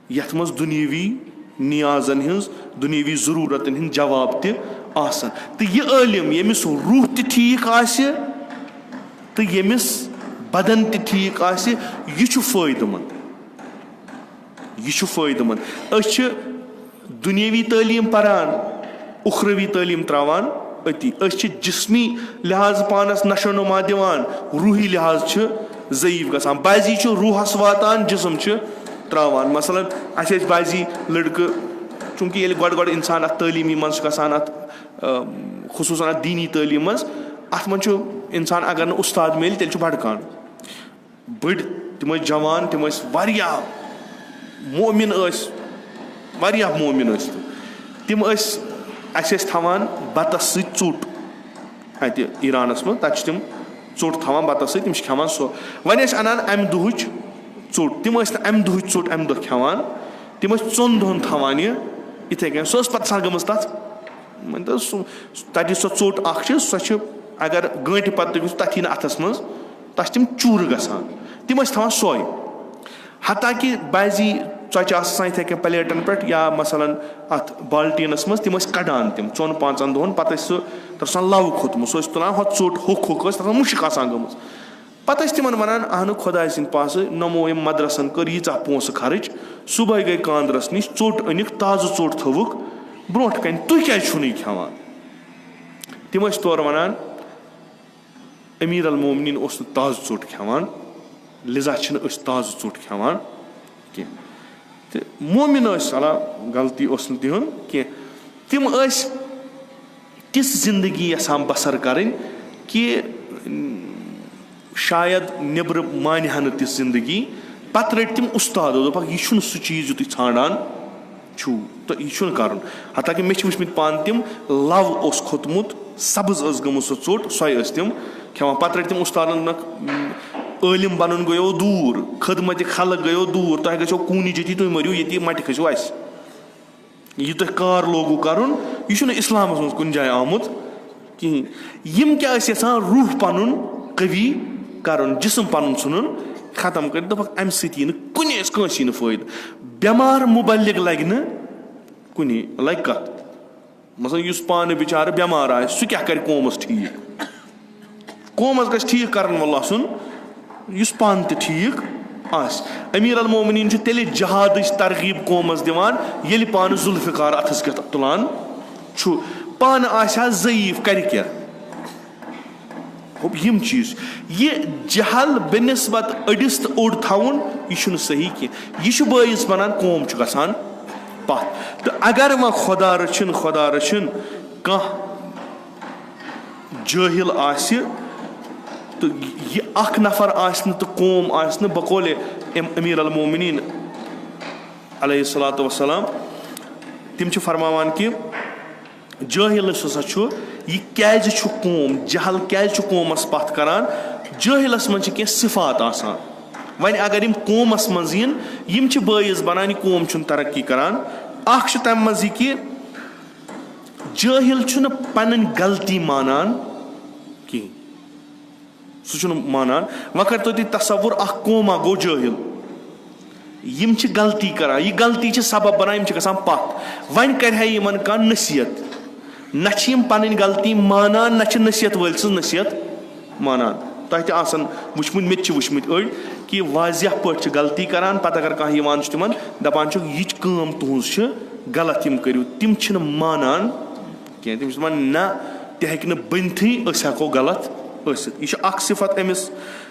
S1: یتھ منٛز دُنیٲوی نیازن ہٕنٛز دُنیٲوی ضروٗرتن ہٕنٛدۍ جواب تہِ آسن. تہٕ یہِ عٲلِم ییٚمِس روح تہِ ٹھیٖک آسہِ تہٕ ییٚمِس بدن تہِ ٹھیٖک آسہِ یہِ چھُ فٲیدٕ منٛد. یہِ چھُ فٲیدٕ منٛد. أسۍ چھِ دُنیٲوی تعلیٖم پران, اُخروی تعلیٖم تراوان أتی. أسۍ چھِ جسمی لحاظ پانس نشو نما دِوان, روٗحی لحاظ چھِ ضعیٖف گژھان. بازی چھُ روحس واتان, جسم چھُ تراوان. مثلاً اَسہِ ٲسۍ بازی لٔڑکہٕ, چوٗنکہِ ییٚلہِ گۄڈٕ اِنسان اتھ تعلیٖمی منٛز چھُ گژھان, اتھ خصوٗصن اتھ دیٖنی تعلیٖم منٛز, اتھ منٛز چھُ اِنسان اگر نہٕ اُستاد میلہِ تیٚلہِ چھُ بڑکان. بٔڑۍ تِم ٲسۍ جوان, تِم ٲسۍ واریاہ مومِن, ٲسۍ واریاہ مومِن ٲسۍ تِم ٲسۍ اَسہِ ٲسۍ تھاوان بتس سۭتۍ ژوٚٹ اتہِ ایرانس منٛز. تتہِ چھِ تِم ژوٚٹ تھاوان بتس سۭتۍ, تِم چھِ کھٮ۪وان سۄ. وۄنۍ ٲسۍ انان امہِ دۄہٕچ ژوٚٹ. تِم ٲسۍ نہٕ امہِ دۄہٕچ ژوٚٹ امہِ دۄہ کھٮ۪وان, تِم ٲسۍ 2 دۄہن تھاوان یہِ یِتھٕے کٔنۍ. سۄ ٲس پتہٕ آسان گٔمٕژ تتھ مٲنۍتو تتہِ سۄ ژوٚٹ اکھ چھِ, سۄ چھِ اگر گٲنٛٹہِ پتہٕ تُہۍ وٕچھِو تتھ یی نہٕ اتھس منٛز, تتھ چھِ تِم چوٗرٕ گژھان. تِم ٲسۍ تھاوان سۄے. حتاکہِ بازی ژۄچہِ آسہٕ آسان یِتھٕے کٔنۍ پلیٹن پٮ۪ٹھ یا مثلاً اتھ بالٹیٖنس منٛز, تِم ٲسۍ کڑان تِم 4-5 دۄہن. پتہٕ ٲسۍ سُہ تتھ اوس آسان لَوٕ کھوٚتمُت, سُہ ٲسۍ تُلان ہۄ ژوٚٹ ہوٚکھ ٲس تتھ اوس مُشک آسان گٔمٕژ. پتہٕ ٲسۍ تِمن ونان اہنُو خۄداے سٕنٛدۍ پاسہٕ نمو أمۍ مدرسن کٔر ییٖژاہ پونٛسہٕ خرٕچ, صبحٲے گٔے کاندرس نِش, ژوٚٹ أنِکھ, تازٕ ژوٚٹ تھٲوٕکھ برونٛٹھ کنہِ, تُہۍ کیازِ چھُو نہٕ یہِ کھٮ۪وان؟ تِم ٲسۍ تورٕ ونان امیٖر المومنیٖن اوس نہٕ تازٕ ژوٚٹ کھٮ۪وان, لِذا چھِنہٕ أسۍ تازٕ ژوٚٹ کھٮ۪وان کینٛہہ. تہٕ مومِن ٲسۍ اللہ غلطی اوس نہٕ تِہُنٛد کینٛہہ. تِم ٲسۍ تِژھ زندگی یژھان بسر کرٕنۍ کہِ شاید نیٚبرٕ مانہِ ہا نہٕ تِژھ زندگی. پتہٕ رٔٹۍ تِم اُستادو, دوٚپکھ یہِ چھُنہٕ سُہ چیٖز یہِ تُہۍ ژھانڈان چھُو تہٕ یہِ چھُنہٕ کرُن. حتاکہِ مےٚ چھِ وٕچھمٕتۍ پانہٕ تِم, لَو اوس کھوٚتمُت, سبٕز ٲس گٔمٕژ سۄ ژوٚٹ, سۄے ٲسۍ تِم کھٮ۪وان. پتہٕ رٔٹۍ تِم اُستادن ووٚنکھ عٲلِم بنُن گٔیو دوٗر, خدمتِ خلق گٔیو دوٗر, تۄہہِ گژھیو کوٗنِج ییٚتی, تُہۍ مٔرِو ییٚتی, مٹہِ کھٔسِو اَسہِ. یہِ تۄہہِ کار لوگوٗ کرُن یہِ چھُنہٕ اِسلامس منٛز کُنہِ جایہِ آمُت کِہینۍ. یِم کیاہ ٲسۍ یژھان روح پنُن قوی کرُن, جسم پنُن ژھُنُن ختم کٔرِتھ. دوٚپکھ امہِ سۭتۍ یی نہٕ کٲنٛسہِ یی نہٕ فٲیدٕ. بٮ۪مار مُبلِغ لگہِ نہٕ کُنی, لگہِ کتھ. مثلاً یُس پانہٕ بِچارٕ بٮ۪مار آسہِ سُہ کیاہ کرِ قومس ٹھیٖک, قومَس گژھِ ٹھیٖک کَرَن وول آسُن یُس پانہٕ تہِ ٹھیٖک آسہِ. أمیٖر المومنیٖن چھُ تیٚلہِ جہادٕچ ترغیٖب قومَس دِوان ییٚلہِ پانہٕ ذوالفقار اَتھَس کٮ۪تھ تُلان چھُ. پانہٕ آسہِ ہا ضعیٖف کَرِ کیٛاہ یِم چیٖز. یہِ جہل بنسبت أڑِس تہٕ اوٚڑ تھاوُن یہِ چھُنہٕ صحیح کینٛہہ. یہِ چھُ بٲیِس بَنان قوم چھُ گژھان پَتھ. تہٕ اگر وۄنۍ خۄدا رٔچھِنۍ کانٛہہ جٲہِل آسہِ تہٕ یہِ اکھ نفر آسہِ نہٕ تہٕ قوم آسہِ نہٕ بقولِ امیٖر المومنیٖن علیہ الصلاۃ وسلام تِم چھِ فرماوان کہِ جٲہِل یُس ہسا چھُ یہِ کیازِ چھُ قوم جہل کیازِ چھُ قومَس پَتھ کران. جٲہِلَس منٛز چھِ کینٛہہ صفات آسان. وۄنۍ اگر یِم قومَس منٛز یِن یِم چھِ بٲیِس بَنان یہِ قوم چھُنہٕ ترقی کران. اکھ چھُ تَمہِ منٛز یہِ کہِ جٲہِل چھُنہٕ پَنٕنۍ غلطی مانان کِہینۍ. سُہ چھُنہٕ مانان. وۄنۍ کٔرتو تُہۍ تصوُر اکھ قوما گوٚو جٲہِل یِم چھِ غلطی کران. یہِ غلطی چھِ سبب بَنان یِم چھِ گژھان پَتھ. وۄنۍ کرِ ہا یِمن کانٛہہ نصیحت. نہ چھِ یِم پَنٕنۍ غلطی مانان نہ چھِ نصیحت وٲلۍ سٕنٛز نصیحت مانان. تۄہہِ تہِ آسان وٕچھمُت مےٚ تہِ چھِ وٕچھمٕتۍ أڑۍ کہِ واضح پٲٹھۍ چھِ غلطی کران پَتہٕ اگر کانٛہہ یِوان چھُ تِمن دَپان چھُکھ یہِ کٲم تُہنٛز چھِ غلط یِم کٔرِو. تِم چھِنہٕ مانان کینٛہہ. تِم چھِ دَپان نہ تہِ ہیٚکہِ نہٕ بٔنتھٕے أسۍ ہٮ۪کو غلط ٲسِتھ. یہِ چھُ اکھ صفت أمِس.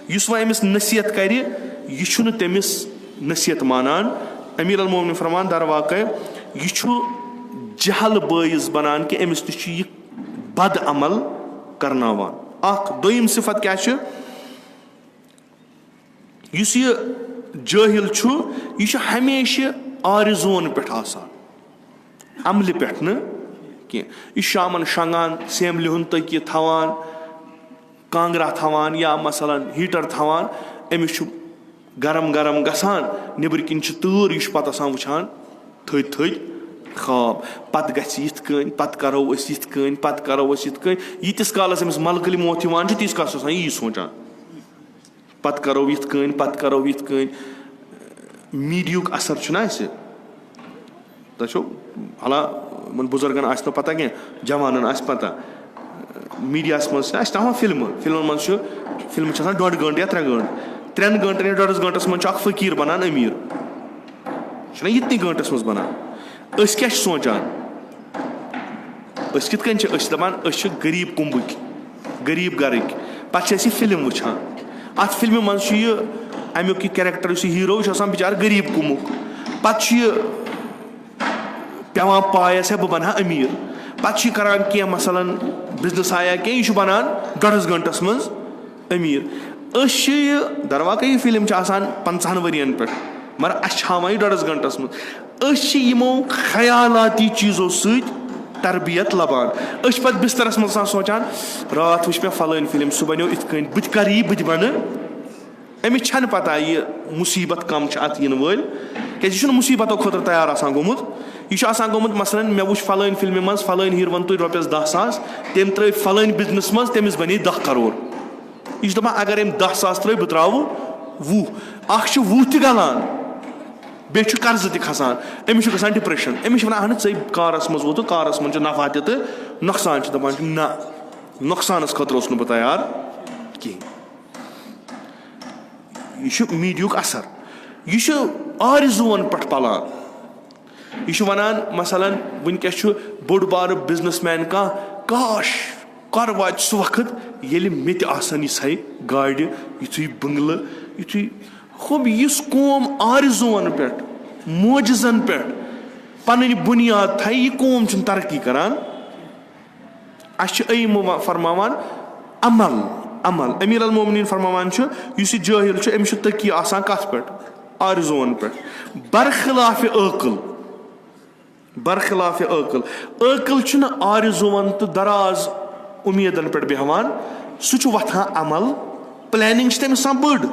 S1: یُس وۄنۍ أمِس نصیحت کرِ یہِ چھُنہٕ تٔمِس نصیحت مانان. امیٖر المومنیٖن فرمان درواقع یہِ چھُ جہل بٲیِس بَنان کہِ أمِس نِش چھُ یہِ بد عمل کرناوان. اکھ دوٚیِم صفت کیاہ چھُ یُس یہِ جٲہِل چھُ یہِ چھُ ہمیشہٕ آرزوٗوَن پٮ۪ٹھ آسان عملہِ پٮ۪ٹھ نہٕ کینٛہہ. یہِ چھُ شامن شۄنٛگان سیملہِ ہُنٛد تٔکیہِ تھاوان کانٛگرا تھاوان یا مثلاً ہیٖٹر تھاوان. أمِس چھُ گرم گرم گژھان نیبرٕ کِنۍ چھِ تۭر یہِ چھُ پتہٕ آسان وٕچھان تھٔدۍ تھٔدۍ خواب. پتہٕ گژھِ یِتھ کٔنۍ پتہٕ کرو أسۍ یِتھ کٔنۍ پتہٕ کرو أسۍ یِتھ کٔنۍ. ییٖتِس کالس أمِس ملکہٕ موت یِوان چھُ تیٖتِس کالس آسان یی سونٛچان پتہٕ کرو یِتھ کٔنۍ پتہٕ کرو یِتھ کٔنۍ. میٖڈیہُک اثر چھُنہ اَسہِ تۄہہِ چھو حالہ یِمن بُزرگن آسہِ نہٕ پتہ کینٛہہ جوانن آسہِ پتہ. میٖڈیاہس منٛز چھِ اَسہِ تھاوان فِلمن منٛز چھُ فِلمہٕ چھِ آسان 1.5 گٲنٛٹہٕ یا 3 گٲنٛٹہٕ 3 گٲنٛٹن یا 1.5 گٲنٛٹس منٛز چھُ اکھ فقیٖر بنان أمیٖر چھُنہ یِتنٕے گٲنٛٹس منٛز بنان. أسۍ کیاہ چھِ سونٛچان أسۍ کِتھ کٔنۍ چھِ أسۍ چھِ دپان أسۍ چھِ غریٖب کُمبٕکۍ غریٖب گرٕکۍ. پتہٕ چھِ أسۍ یہِ فِلم وٕچھان. اتھ فِلمہِ منٛز چھُ یہِ امیُک یہِ کیریکٹر یُس یہِ ہیٖرو یہِ چھُ آسان بِچارٕ غریٖب کُمُک. پتہٕ چھُ یہِ پیٚوان پاے بہٕ بنہٕ ہا أمیٖر. پتہٕ چھُ یہِ کران کینٛہہ مثلاً بِزنس یا کینٛہہ یہِ چھُ بنان 1.5 گٲنٛٹس منٛز أمیٖر. أسۍ چھِ یہِ درواقع یہِ فِلم چھِ آسان 50 ؤرین پٮ۪ٹھ مگر اَسہِ چھِ ہاوان یہِ 1.5 گٲنٛٹس منٛز. أسۍ چھِ یِمو خیالاتی چیٖزو سۭتۍ تربیت لبان. أسۍ چھِ پتہٕ بِسترس منٛز آسان سونٛچان راتھ وٕچھ مےٚ فلٲنۍ فِلم سُہ بنیو یِتھ کٔنۍ بہٕ تہِ کرٕ یی بہٕ تہِ بنہٕ. أمِس چھنہٕ پتہ یہِ مُصیٖبت کم چھِ اتھ یِنہٕ وٲلۍ کیازِ یہِ چھُنہٕ مُصیٖبتو خٲطرٕ تیار آسان گوٚمُت. یہِ چھُ آسان گوٚمُت مثلاً مےٚ وٕچھ فلٲنۍ فِلمہِ منٛز فلٲنۍ ہیٖروَن تُلۍ رۄپیَس 10,000 تٔمۍ ترٲے فلٲنۍ بِزنس منٛز تٔمِس بنے 10 کرور. یہِ چھُ دپان اگر أمۍ 10,000 ترٲے بہٕ تراوٕ 20. اکھ چھُ 20 تہِ گلان بیٚیہِ چھُ قرضہٕ تہِ کھسان. أمِس چھُ گژھان ڈِپریشن. أمِس چھِ ونان اہن ژٕے کارس منٛز ووتُکھ کارس منٛز چھُ نفع تہِ تہٕ نۄقصان چھُ دپان نہ نۄقصانس خٲطرٕ اوسُس نہٕ بہٕ تیار کِہینۍ. یہِ چھُ میٖڈیہُک اثر. یہِ چھُ آرزوٗون پٮ۪ٹھ پلان. یہِ چھُ ونان مثلاً وُنکیٚس چھُ بوٚڑ بارٕ بِزنس مین کانٛہہ کاش کر واتہِ سُہ وقت ییٚلہِ مےٚ تہِ آسن یِژھے گاڑِ یِتھُے بنگلہٕ یِتھُے یُس قوم آرزوٗون پٮ۪ٹھ موجزن پٮ۪ٹھ پنٕنۍ بُنیاد تھایہِ یہِ قوم چھُنہٕ ترقی کران. اَسہِ چھِ أیٖمو فرماوان عمل. امیٖر المومنیٖن فرماوان چھُ یُس یہِ جٲہِل چھُ أمِس چھُ تٔکیہِ آسان کتھ پٮ۪ٹھ آرزوٗون پٮ۪ٹھ برخلاف عٲقل. عٲقل چھُنہٕ آرزوٗون تہٕ دراز اُمیدن پٮ۪ٹھ بیٚہوان سُہ چھُ وۄتھان عمل. پلاننگ چھِ تٔمِس آسان بٔڑ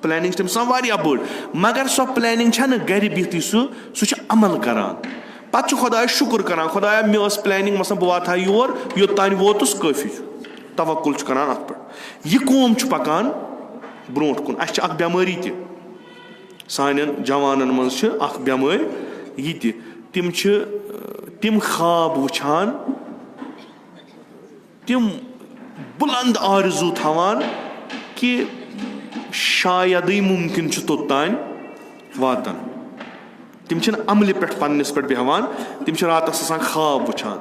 S1: پلاننگ چھِ تٔمِس آسان واریاہ بٔڑ مگر سۄ پلاننگ چھنہٕ گرِ بِہتھٕے سُہ چھُ عمل کران. پتہٕ چھُ خۄدایس شُکر کران خۄدایا مےٚ ٲس پلاننگ مثلاً بہٕ واتہٕ ہا یور یوٚتانۍ ووتُس کٲفی چھُ توکُل چھُ کران اتھ پٮ۪ٹھ. یہِ قوم چھُ پکان برونٛٹھ کُن. اسہِ چھِ اکھ بٮ۪مٲری تہِ سانٮ۪ن جوانن منٛز چھِ اکھ بٮ۪مٲرۍ یہِ تہِ تِم چھِ تِم خواب وٕچھان تِم بُلنٛد آرزوٗ تھاوان کہِ شایدٕے مُمکِن چھُ توٚتانۍ واتان. تِم چھِنہٕ عملہِ پٮ۪ٹھ پنٛنِس پٮ۪ٹھ بیٚہوان, تِم چھِ راتَس آسان خاب وٕچھان,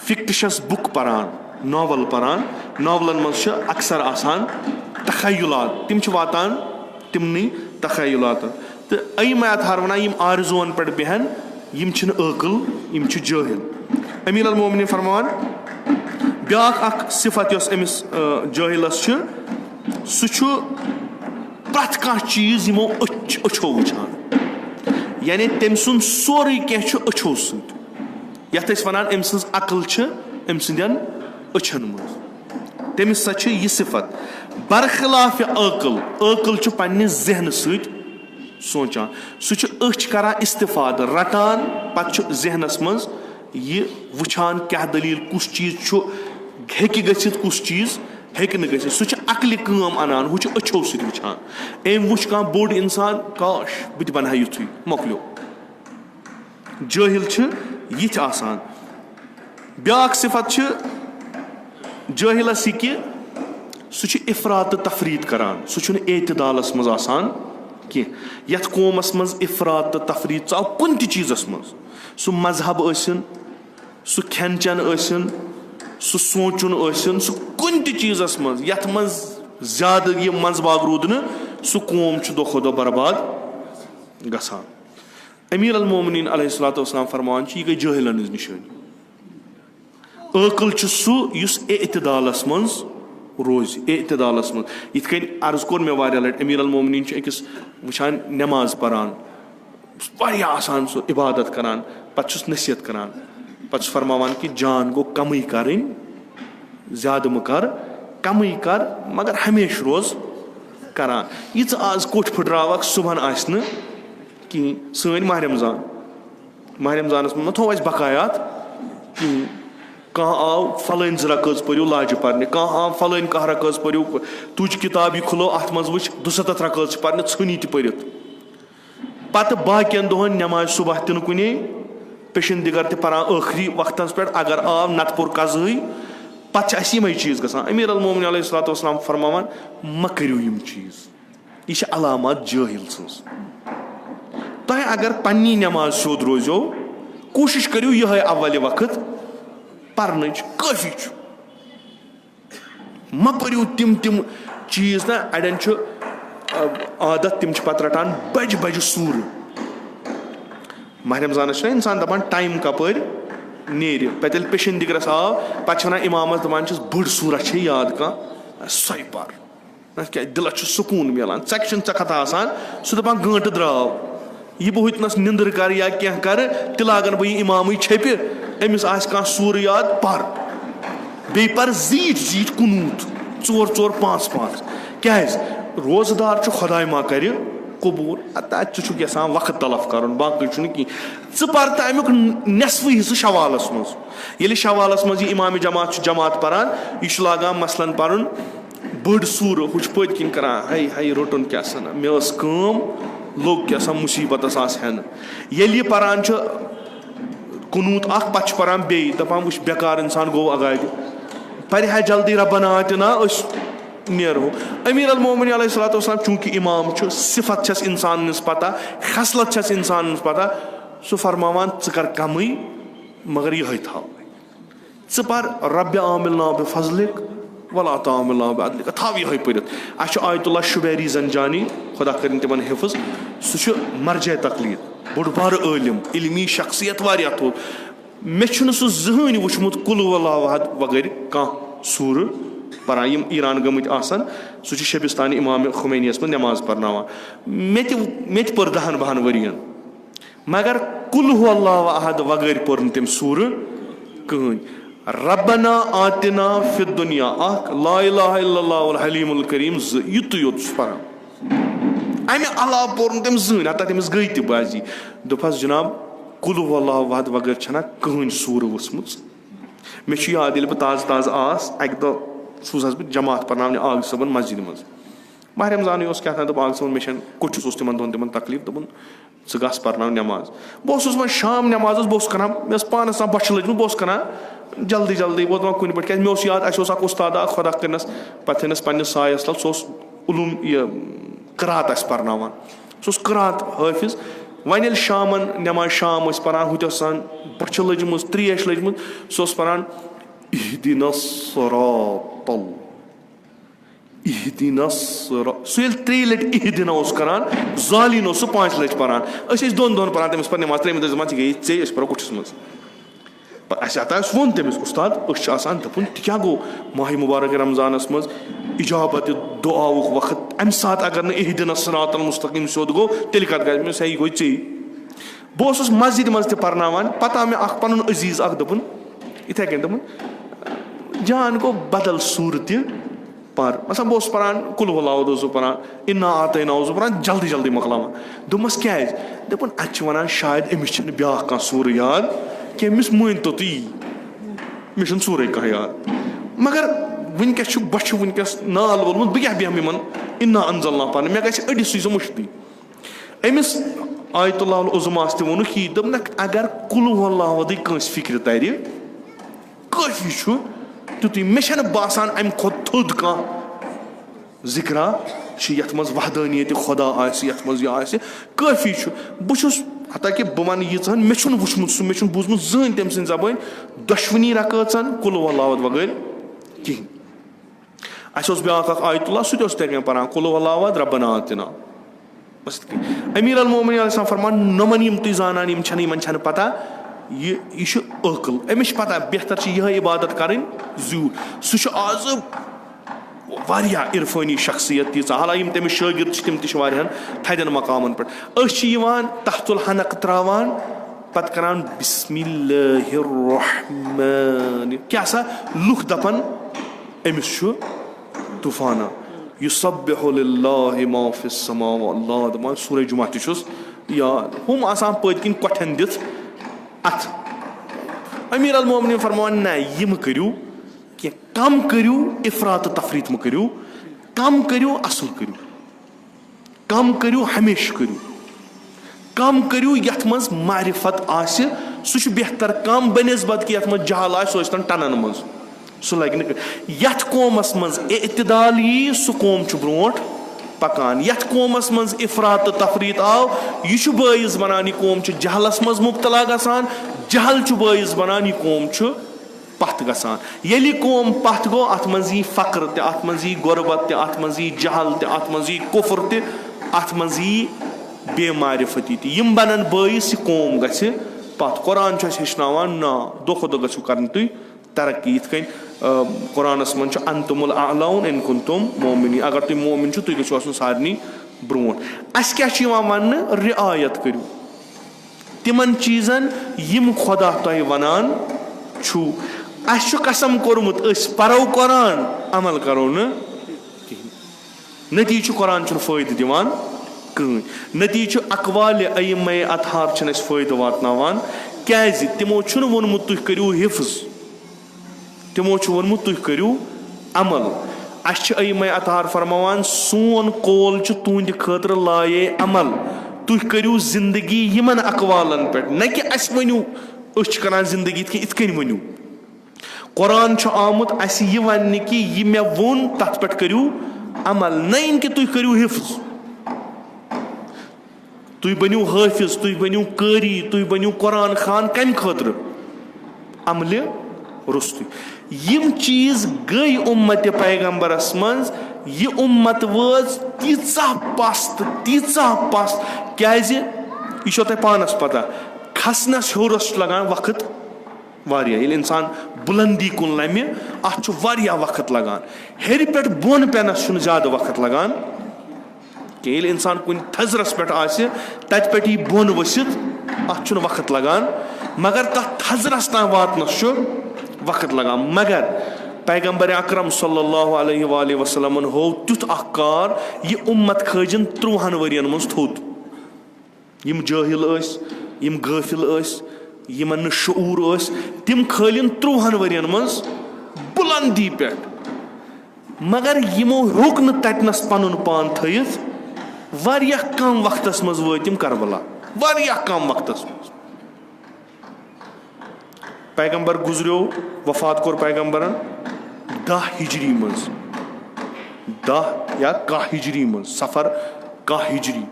S1: فِکٹِشَس بُک پَران, ناوَل پَران. ناولَن منٛز چھِ اَکثر آسان تخیلات, تِم چھِ واتان تِمنٕے تخیلاتَن. تہٕ اَمہِ اعتبار وَنان یِم آرزوٗوَن پٮ۪ٹھ بیٚہن یِم چھِنہٕ عٲقِل, یِم چھِ جٲہِل. أمیٖر المومنیٖن فرماوان بیٛاکھ اکھ صِفت یۄس أمِس جٲہِلَس چھِ, سُہ چھُ پرٛٮ۪تھ کانٛہہ چیٖز یِمو أچھو وٕچھان. یعنی تٔمۍ سُنٛد سورُے کینٛہہ چھُ أچھو سۭتۍ. یَتھ أسۍ وَنان أمۍ سٕنٛز عقل چھِ أمۍ سٕنٛدٮ۪ن أچھَن منٛز. تٔمِس سا چھِ یہِ صِفت. برخلاف عٲقِل, عٲقِل چھُ پنٛنہِ ذہنہٕ سۭتۍ سونٛچان. سُہ چھُ أچھ کران اِستِفاد, رٹان, پتہٕ چھُ ذہنس منٛز یہِ وٕچھان کیٛاہ دٔلیٖل, کُس چیٖز چھُ ہیٚکہِ گٔژھِتھ, کُس چیٖز ہیٚکہِ نہٕ گٔژھِتھ. سُہ چھُ عقلہِ کٲم اَنان, ہُہ چھُ أچھو سۭتۍ وٕچھان. أمۍ وٕچھ کانٛہہ بوٚڑ اِنسان, کاش بہٕ تہِ بنہٕ ہا یِتھُے, مۄکلیو. جٲہِل چھِ یِتھۍ آسان. بیٛاکھ صِفت چھِ جٲہِلَس یہِ کہِ سُہ چھُ اِفراط تہٕ تفریٖط کران, سُہ چھُنہٕ اعتدالَس منٛز آسان کینٛہہ. یَتھ قومَس منٛز اِفراط تہٕ تفریٖط ژاو کُنہِ تہِ چیٖزَس منٛز, سُہ مذہب ٲسِن, سُہ کھٮ۪ن چٮ۪ن ٲسِن, سُہ سونٛچُن ٲسِن, سُہ کُنہِ تہِ چیٖزَس منٛز یَتھ منٛز زیادٕ یہِ منٛزٕ باگ روٗد نہٕ, سُہ قوم چھُ دۄہ کھۄتہٕ دۄہ برباد گژھان. أمیٖر المومنیٖن علیہ الصلوٰتُ وَسلام فرماوان چھِ یہِ گٔے جٲہِلَن ہٕنٛز نِشٲنی. عٲقِل چھُ سُہ یُس اعتدالَس منٛز روزِ, اعتدالَس منٛز. یِتھ کٔنۍ عرض کوٚر مےٚ واریاہ لَٹہِ, أمیٖر المومنیٖن چھُ أکِس وٕچھان نٮ۪ماز پَران, واریاہ آسان سُہ عبادت کران, پَتہٕ چھُس نصیحت کران, پَتہٕ چھُس فرماوان کہِ جان گوٚو کَمٕے کَرٕنۍ, زیادٕ مہٕ کر, کَمٕے کر, مگر ہمیشہٕ روز کران. یہِ ژٕ آز کوٚٹھۍ پھٕٹراوَکھ صُبحن آسہِ نہٕ کِہیٖنۍ. سٲنۍ ماہ رمضان, ماہ رمضانَس منٛز مہ تھوٚو اَسہِ بقایات کِہیٖنۍ. کانٛہہ آو فلٲنۍ 2 رکٲژ پٔرِو لاجہِ پَرنہِ, کانٛہہ آو فلٲنۍ 1 رکٲژ پٔرِو, تُج کِتاب یہِ کھُلو اَتھ منٛز وٕچھ 200 رکٲژ چھِ پَرنہِ, ژھٕنی تہِ پٔرِتھ. پَتہٕ باقین دۄہن نٮ۪مازِ صبح تہِ نہٕ کُنے, پیشن دِگر تہِ پَران ٲخری وقتَس پٮ۪ٹھ, اگر آو نَتہٕ پوٚر قضٲہٕے. پَتہٕ چھِ اَسہِ یِمے چیٖز گژھان. أمیٖر المومنیٖن علیہ الصلوٰتُ وَسلام فرماوان مہ کٔرِو یِم چیٖز, یہِ چھِ علامات جٲہِل سٕنٛز. تۄہہِ اگر پننی نٮ۪ماز سیوٚد روزیو, کوٗشِش کٔرِو یِہے اولہِ وقت پرنٕچ, کٲفی چھُ. مہ پٔرِو تِم چیٖز نہ, اَڑٮ۪ن چھُ عادت تِم چھِ پَتہٕ رٹان بَجہِ بَجہِ سوٗرٕ. ماہ رمضانَس چھُنہ اِنسان دَپان ٹایم کَپٲرۍ نیرِ, پَتہٕ ییٚلہِ پیشن دِگرَس آو پَتہٕ چھِ وَنان اِمامَس دَپان چھِس بٔڑ سوٗرہ چھے یاد کانٛہہ, سۄے پَر کیٛازِ دِلَس چھُ سکوٗن مِلان. ژَکہِ چھُنہٕ ژےٚ کھَتہٕ آسان, سُہ دَپان گٲنٛٹہٕ درٛاو, یہِ بہٕ ہُتنَس نِندٕر کَرٕ یا کینٛہہ کَرٕ تہِ لاگَن بہٕ یہِ اِمامٕے چھیٚپہِ. أمِس آسہِ کانٛہہ سوٗرٕ یاد, پَر, بیٚیہِ پَر زیٖٹھۍ زیٖٹھۍ 19 4 5 5. کیٛازِ روزٕ دار چھُ خۄداے ما کَرِ قبوٗل. اَتہِ ژٕ چھُکھ یَژھان وقت تلف کَرُن, باقٕے چھُنہٕ کِہیٖنۍ. ژٕ پَر تہٕ اَمیُک نٮ۪صفہٕ حِصہٕ شوالَس منٛز. ییٚلہِ شوالَس منٛز یہِ اِمامِ جماعت چھُ جماعت پَران, یہِ چھُ لاگان مثلاً پَرُن بٔڑ سوٗرٕ, ہُہ چھُ پٔتۍ کِنۍ کران ہے روٚٹُن کیٛاہ سَنا, مےٚ ٲس کٲم, لوٚگ کیٛاہ سا مُصیٖبتَس آسہِ ہٮ۪نہٕ. ییٚلہِ یہِ پَران چھُ قنوٗت اکھ, پَتہٕ چھُ پَران بیٚیہِ, دَپان وٕچھ بیکار اِنسان گوٚو اگادِ, پَرِ ہا جلدی ربنا آتِنا أسۍ نیرہو. أمیٖر المومنیٖن علیہ الصلوٰتُ وَسلام چوٗنٛکہِ اِمام چھُ, صِفت چھَس اِنسانَس پَتہ, خصلت چھَس اِنسانَس پَتہ, سُہ فرماوان ژٕ کر کَمٕے مگر یِہوٚے تھاو. ژٕ پَر ربِ عامِلنا بِفضلِک ولا تعامِلنا بعدلِک, تھاو یِہوٚے پٔرِتھ. اَسہِ چھُ آیت اللہ شُبیری زنجانی, خۄدا کٔرِنۍ تِمن حِفظ, سُہ چھُ مرجے تقلیٖد, بوٚڑ بارٕ عٲلِم, علمی شخصیت واریاہ تھوٚد. مےٚ چھُنہٕ سُہ زٕہٕنۍ وٕچھمُت قُل ہُوَاللہُ احد وغٲرٕ کانٛہہ سوٗرٕ پَران یِم ایٖران گٔمٕتۍ آسان. سُہ چھُ شبِستانہِ اِمامِ خُمینیَس منٛز نٮ۪ماز پَرناوان. مےٚ تہِ پٔر 10 12 ؤرین, مگر قُل ہُوَاللہُ احد وغٲرٕ پوٚر نہٕ تٔمۍ سوٗرٕ کٕہٕنۍ. ربنا آتِنا فِی الدُنیا اکھ, لا الہ الا اللہ الحلیٖم الکریٖم 2, یُتُے یوت چھُس پَران. اَمہِ علاوٕ پوٚر نہٕ تٔمۍ زٕہٕنۍ, ہتا تٔمِس گٔے تہِ بازی. دوٚپہَس جِناب قُل ہُوَاللہُ احد وغٲرٕ چھَنہ کٕہٕنۍ سوٗرٕ وٕژھمٕژ. مےٚ چھُ یاد ییٚلہِ بہٕ تازٕ آس, اَکہِ دۄہ سوٗزہَس بہٕ جماعت پَرناونہِ عاقب صٲبَن مسجِدِ منٛز. ماہ رمضانٕے اوس کیٛاہ تام, دوٚپ عاقب صٲبَن مےٚ چھَنہٕ کوٚٹھِس اوس تِمن دۄہن تِمن تکلیٖف, دوٚپُن ژٕ گژھ پَرناو نٮ۪ماز. بہٕ اوسُس وۄنۍ شام نٮ۪ماز ٲس, بہٕ اوسُس کران, مےٚ ٲس پانَس تام بۄچھِ لٔجمٕژ, بہٕ اوسُس کران جلدی جلدی ووت وۄنۍ کُنہِ پٲٹھۍ کیازِ مےٚ اوس یاد اَسہِ اوس اکھ اُستادا اکھ خۄدا کٔرنَس پَتہٕ تھٲینَس پَنٕنِس سایَس تَل سُہ اوس علوٗم یہِ قرات اَسہِ پَرناوان سُہ اوس قرات حٲفِظ. وۄنۍ ییٚلہِ شامَن نٮ۪مازِ شام ٲسۍ پَران ہُتہِ ٲس آسان بۄچھِ لٔجمٕژ ترٛیش لٔجمٕژ سُہ اوس پَران اِہدِنَ الصِّراطَ اِہدِنَ الصِّراطَ. سُہ ییٚلہِ 3 لَٹہِ اِہدِنَ اوس کَران زالین اوس سُہ 5 لَٹہِ پَران. أسۍ ٲسۍ 2 دۄہَن پَران تٔمِس پَتہٕ نٮ۪ماز 3مہِ دۄہ دَپان ژٕ گٔیے ژےٚ أسۍ پَرو کُٹھِس منٛز. اَسہِ اَسہِ ووٚن تٔمِس اُستاد أسۍ چھِ آسان دوٚپُن تہِ کیٛاہ گوٚو ماہِ مُبارک رمضانَس منٛز اِجابت دُعاہُک وقت اَمہِ ساتہٕ اگر نہٕ اِہدِنَ الصِّراطَ المُستقیٖم سیوٚد گوٚو تیٚلہِ کَتھ گژھِ مےٚ یہِ گوٚو ژےٚ. بہٕ اوسُس مسجِدِ منٛز تہِ پَرناوان پَتہٕ آو مےٚ اَکھ پَنُن عزیٖز اَکھ دوٚپُن یِتھَے کٔنۍ دوٚپُن جان گوٚو بدل سوٗرٕ تہِ پَر. مثلاً بہٕ اوسُس پَران قُل ہُوَ اللہُ اوسُس بہٕ پَران اِنا اعطیناہ اوسُس بہٕ پَران جلدی جلدی مۄکلاوان. دوٚپمَس کیٛازِ دوٚپُن اَتہِ چھِ وَنان شاید أمِس چھِنہٕ بیٛاکھ کانٛہہ سوٗرٕ یاد کینٛہہ أمِس مٲنۍتو تُہۍ یی مےٚ چھُنہٕ سورُے کانٛہہ یاد. مگر وٕنکیٚس چھُ بۄچھِ وٕنکیٚس نال وولمُت بہٕ کیٛاہ بیٚہمہٕ یِمَن اِنا انزلنا پَرنہٕ مےٚ گژھِ أڑِسٕے سُہ مُشتٕے. أمِس آیتُ اللہُ العظماہَس تہِ ووٚنُکھ یی دوٚپنَکھ اگر قُل ہُوَ اللہُ کٲنٛسہِ فِکرِ تَرِ کٲفی چھُ تیُتُے مےٚ چھَنہٕ باسان اَمہِ کھۄتہٕ تھوٚد کانٛہہ ذِکرا چھِ یَتھ منٛز وحدٲنیتِ خۄدا آسہِ یَتھ منٛز یہِ آسہِ کٲفی چھُ. بہٕ چھُس حتاکہِ بہٕ وَنہٕ ییٖژہن مےٚ چھُنہٕ وٕچھمُت سُہ مےٚ چھُنہٕ بوٗزمُت زٕہٕنۍ تٔمۍ سٕنٛدِ زبٲنۍ دۄشوٕنی رکٲژَن قُل ہُوَ اللہُ وغٲر کِہینۍ. اَسہِ اوس بیٛاکھ اکھ آیتُ اللہ سُہ تہِ اوس تِتھَے کٔنۍ پَران قُل ہُوَ اللہُ ربنا آتِنا بَس یِتھ کٔنۍ. امیٖر المومنیٖن علیہ السلام فرمان نۄمَن یِم تُہۍ زانان یِم چھَنہٕ یِمن چھَنہٕ پَتہ یہِ چھُ عٲقٕل أمِس چھِ پَتہ بہتر چھِ یِہے عبادت کَرٕنۍ زیوٗٹھ. سُہ چھُ آزٕ واریاہ عرفٲنی شخصیت تیٖژاہ حالانکہِ یِم تٔمِس شٲگِرد چھِ تِم تہِ چھِ واریاہَن تھدٮ۪ن مقامَن پٮ۪ٹھ. أسۍ چھِ یِوان تحت الحنق ترٛاوان پَتہٕ کَران بِسمِ اللہِ الرحمٰنِ کیٛاہ سا لُکھ دَپان أمِس چھُ طوٗفانا یُسَبِّحُ لِلٰہِ مَا فِی السَّمَاوَاتِ اللہ دَپان سورہ جُمعہ تہِ چھُس یاد ہُم آسان پٔتۍ کِنۍ کۄٹھٮ۪ن دِتھ اَتھٕ. امیٖر المومنیٖن فرماوان نہ یہِ مہٕ کٔرِو کینٛہہ کَم کٔرِو اِفراط تہٕ تفریٖط مہٕ کٔرِو کَم کٔرِو اَصٕل کٔرِو کَم کٔرِو ہمیشہٕ کٔرِو کَم کٔرِو یَتھ منٛز معرفت آسہِ سُہ چھُ بہتر کَم بَنسبت کہِ یَتھ منٛز جہل آسہِ سُہ ٲسۍ تَن ٹَنن منٛز سُہ لَگہِ نہٕ یَتھ قومَس منٛز اعتدال یی سُہ قوم چھُ برونٛٹھ پَکان. یَتھ قومَس منٛز اِفراط تہٕ تفریٖط آو یہِ چھُ بٲعث بَنان یہِ قوم چھُ جہلَس منٛز مُبتلا گژھان جہل چھُ بٲعث بَنان یہِ قوم چھُ پَتھ گژھان. ییٚلہِ یہِ قوم پَتھ گوٚو اَتھ منٛز یی فخر تہِ اَتھ منٛز یی غۄربت تہِ اَتھ منٛز یی جہل تہِ اَتھ منٛز یی کُفر تہِ اَتھ منٛز یی بے معرفتی تہِ یِم بَنن بٲعث یہِ قوم گژھِ پَتھ. قۄران چھُ اَسہِ ہیٚچھناوان نا دۄہ کھۄتہٕ دۄہ گژھِو کَرٕنۍ تُہۍ ترقی یِتھ کٔنۍ قۄرانَس منٛز چھُ انتُم الاعلون اِن کُنتُم مومنیٖن اگر تُہۍ مومِن چھِو تُہۍ گٔژھِو آسُن سارنٕے برونٛٹھ. اَسہِ کیٛاہ چھُ یِوان وَننہٕ رعایت کٔرِو تِمن چیٖزن یِم خۄدا تۄہہِ وَنان چھُو. اَسہِ چھُ قسم کوٚرمُت أسۍ پَرو قۄران عمل کَرو نہٕ کِہینۍ. نٔتیٖجہٕ چھُ قۄران چھُنہٕ فٲیدٕ دِوان کٕہٕنۍ. نٔتیٖجہٕ چھُ اقوالہِ ائمہ اطہار چھِنہٕ اَسہِ فٲیدٕ واتناوان کیازِ تِمو چھُنہٕ ووٚنمُت تُہۍ کٔرِو حِفظ تِمو چھُ ووٚنمُت تُہۍ کٔرِو عمل. اَسہِ چھِ ائمہ اطہار فرماوان سون قول چھُ تُہنٛدِ خٲطرٕ لایے عمل تُہۍ کٔرِو زندگی یِمن اقوالن پٮ۪ٹھ نہ کہِ اَسہِ ؤنِو أسۍ چھِ کران زندگی یِتھ کٔنۍ یِتھ کٔنۍ ؤنِو. قۄران چھُ آمُت اَسہِ یہِ وَننہِ کہِ یہِ مےٚ ووٚن تَتھ پٮ۪ٹھ کٔرِو عمل نہ یِن کہِ تُہۍ کٔرِو حِفظ تُہۍ بٔنِو حٲفظ تُہۍ بٔنِو قٲری تُہۍ بٔنِو قۄران خان کَمہِ خٲطرٕ عملہِ روٚستُے. یِم چیٖز گٔے اُمتِ پیغمبرس منٛز یہِ اُمت وٲژ تیٖژاہ پست تیٖژاہ پست کیازِ یہِ چھو تۄہہِ پانس پتہ کھسنس ہیوٚرس چھُ لگان وقت واریاہ. ییٚلہِ اِنسان بُلندی کُن لمہِ اَتھ چھُ واریاہ وقت لگان. ہیٚرِ پٮ۪ٹھ بۄن پٮ۪نس چھُنہٕ زیادٕ وقت لگان کینٛہہ. ییٚلہِ اِنسان کُنہِ تھزرس پٮ۪ٹھ آسہِ تتہِ پٮ۪ٹھ یی بۄن ؤسِتھ اَتھ چھُنہٕ وقت لگان مگر تتھ تھزرس تام واتنس چھُ وقت لگان. مگر پیغمبر اکرم صلی اللہ علیہ وآلہ وسلمن ہوو تیُتھ اکھ کار یہِ اُمت کھٲجِن 30 ؤرین منٛز تھوٚد. یِم جٲہل ٲسۍ یِم غٲفِل ٲسۍ یِمن نہٕ شعوٗر ٲسۍ تِم کھٲلِن 30 ؤرین منٛز بُلندی پٮ۪ٹھ مگر یِمو ہیوٚک نہٕ تتنس پنُن پان تھٲیِتھ. واریاہ کم وقتس منٛز وٲتۍ یِم کربلا واریاہ کم وقتس منٛز. پیغمبر گُزریو وفات کوٚر پیغمبرن 10 ہجری منٛز 10 یا 11 ہجری منٛز صفر 11 ہجری.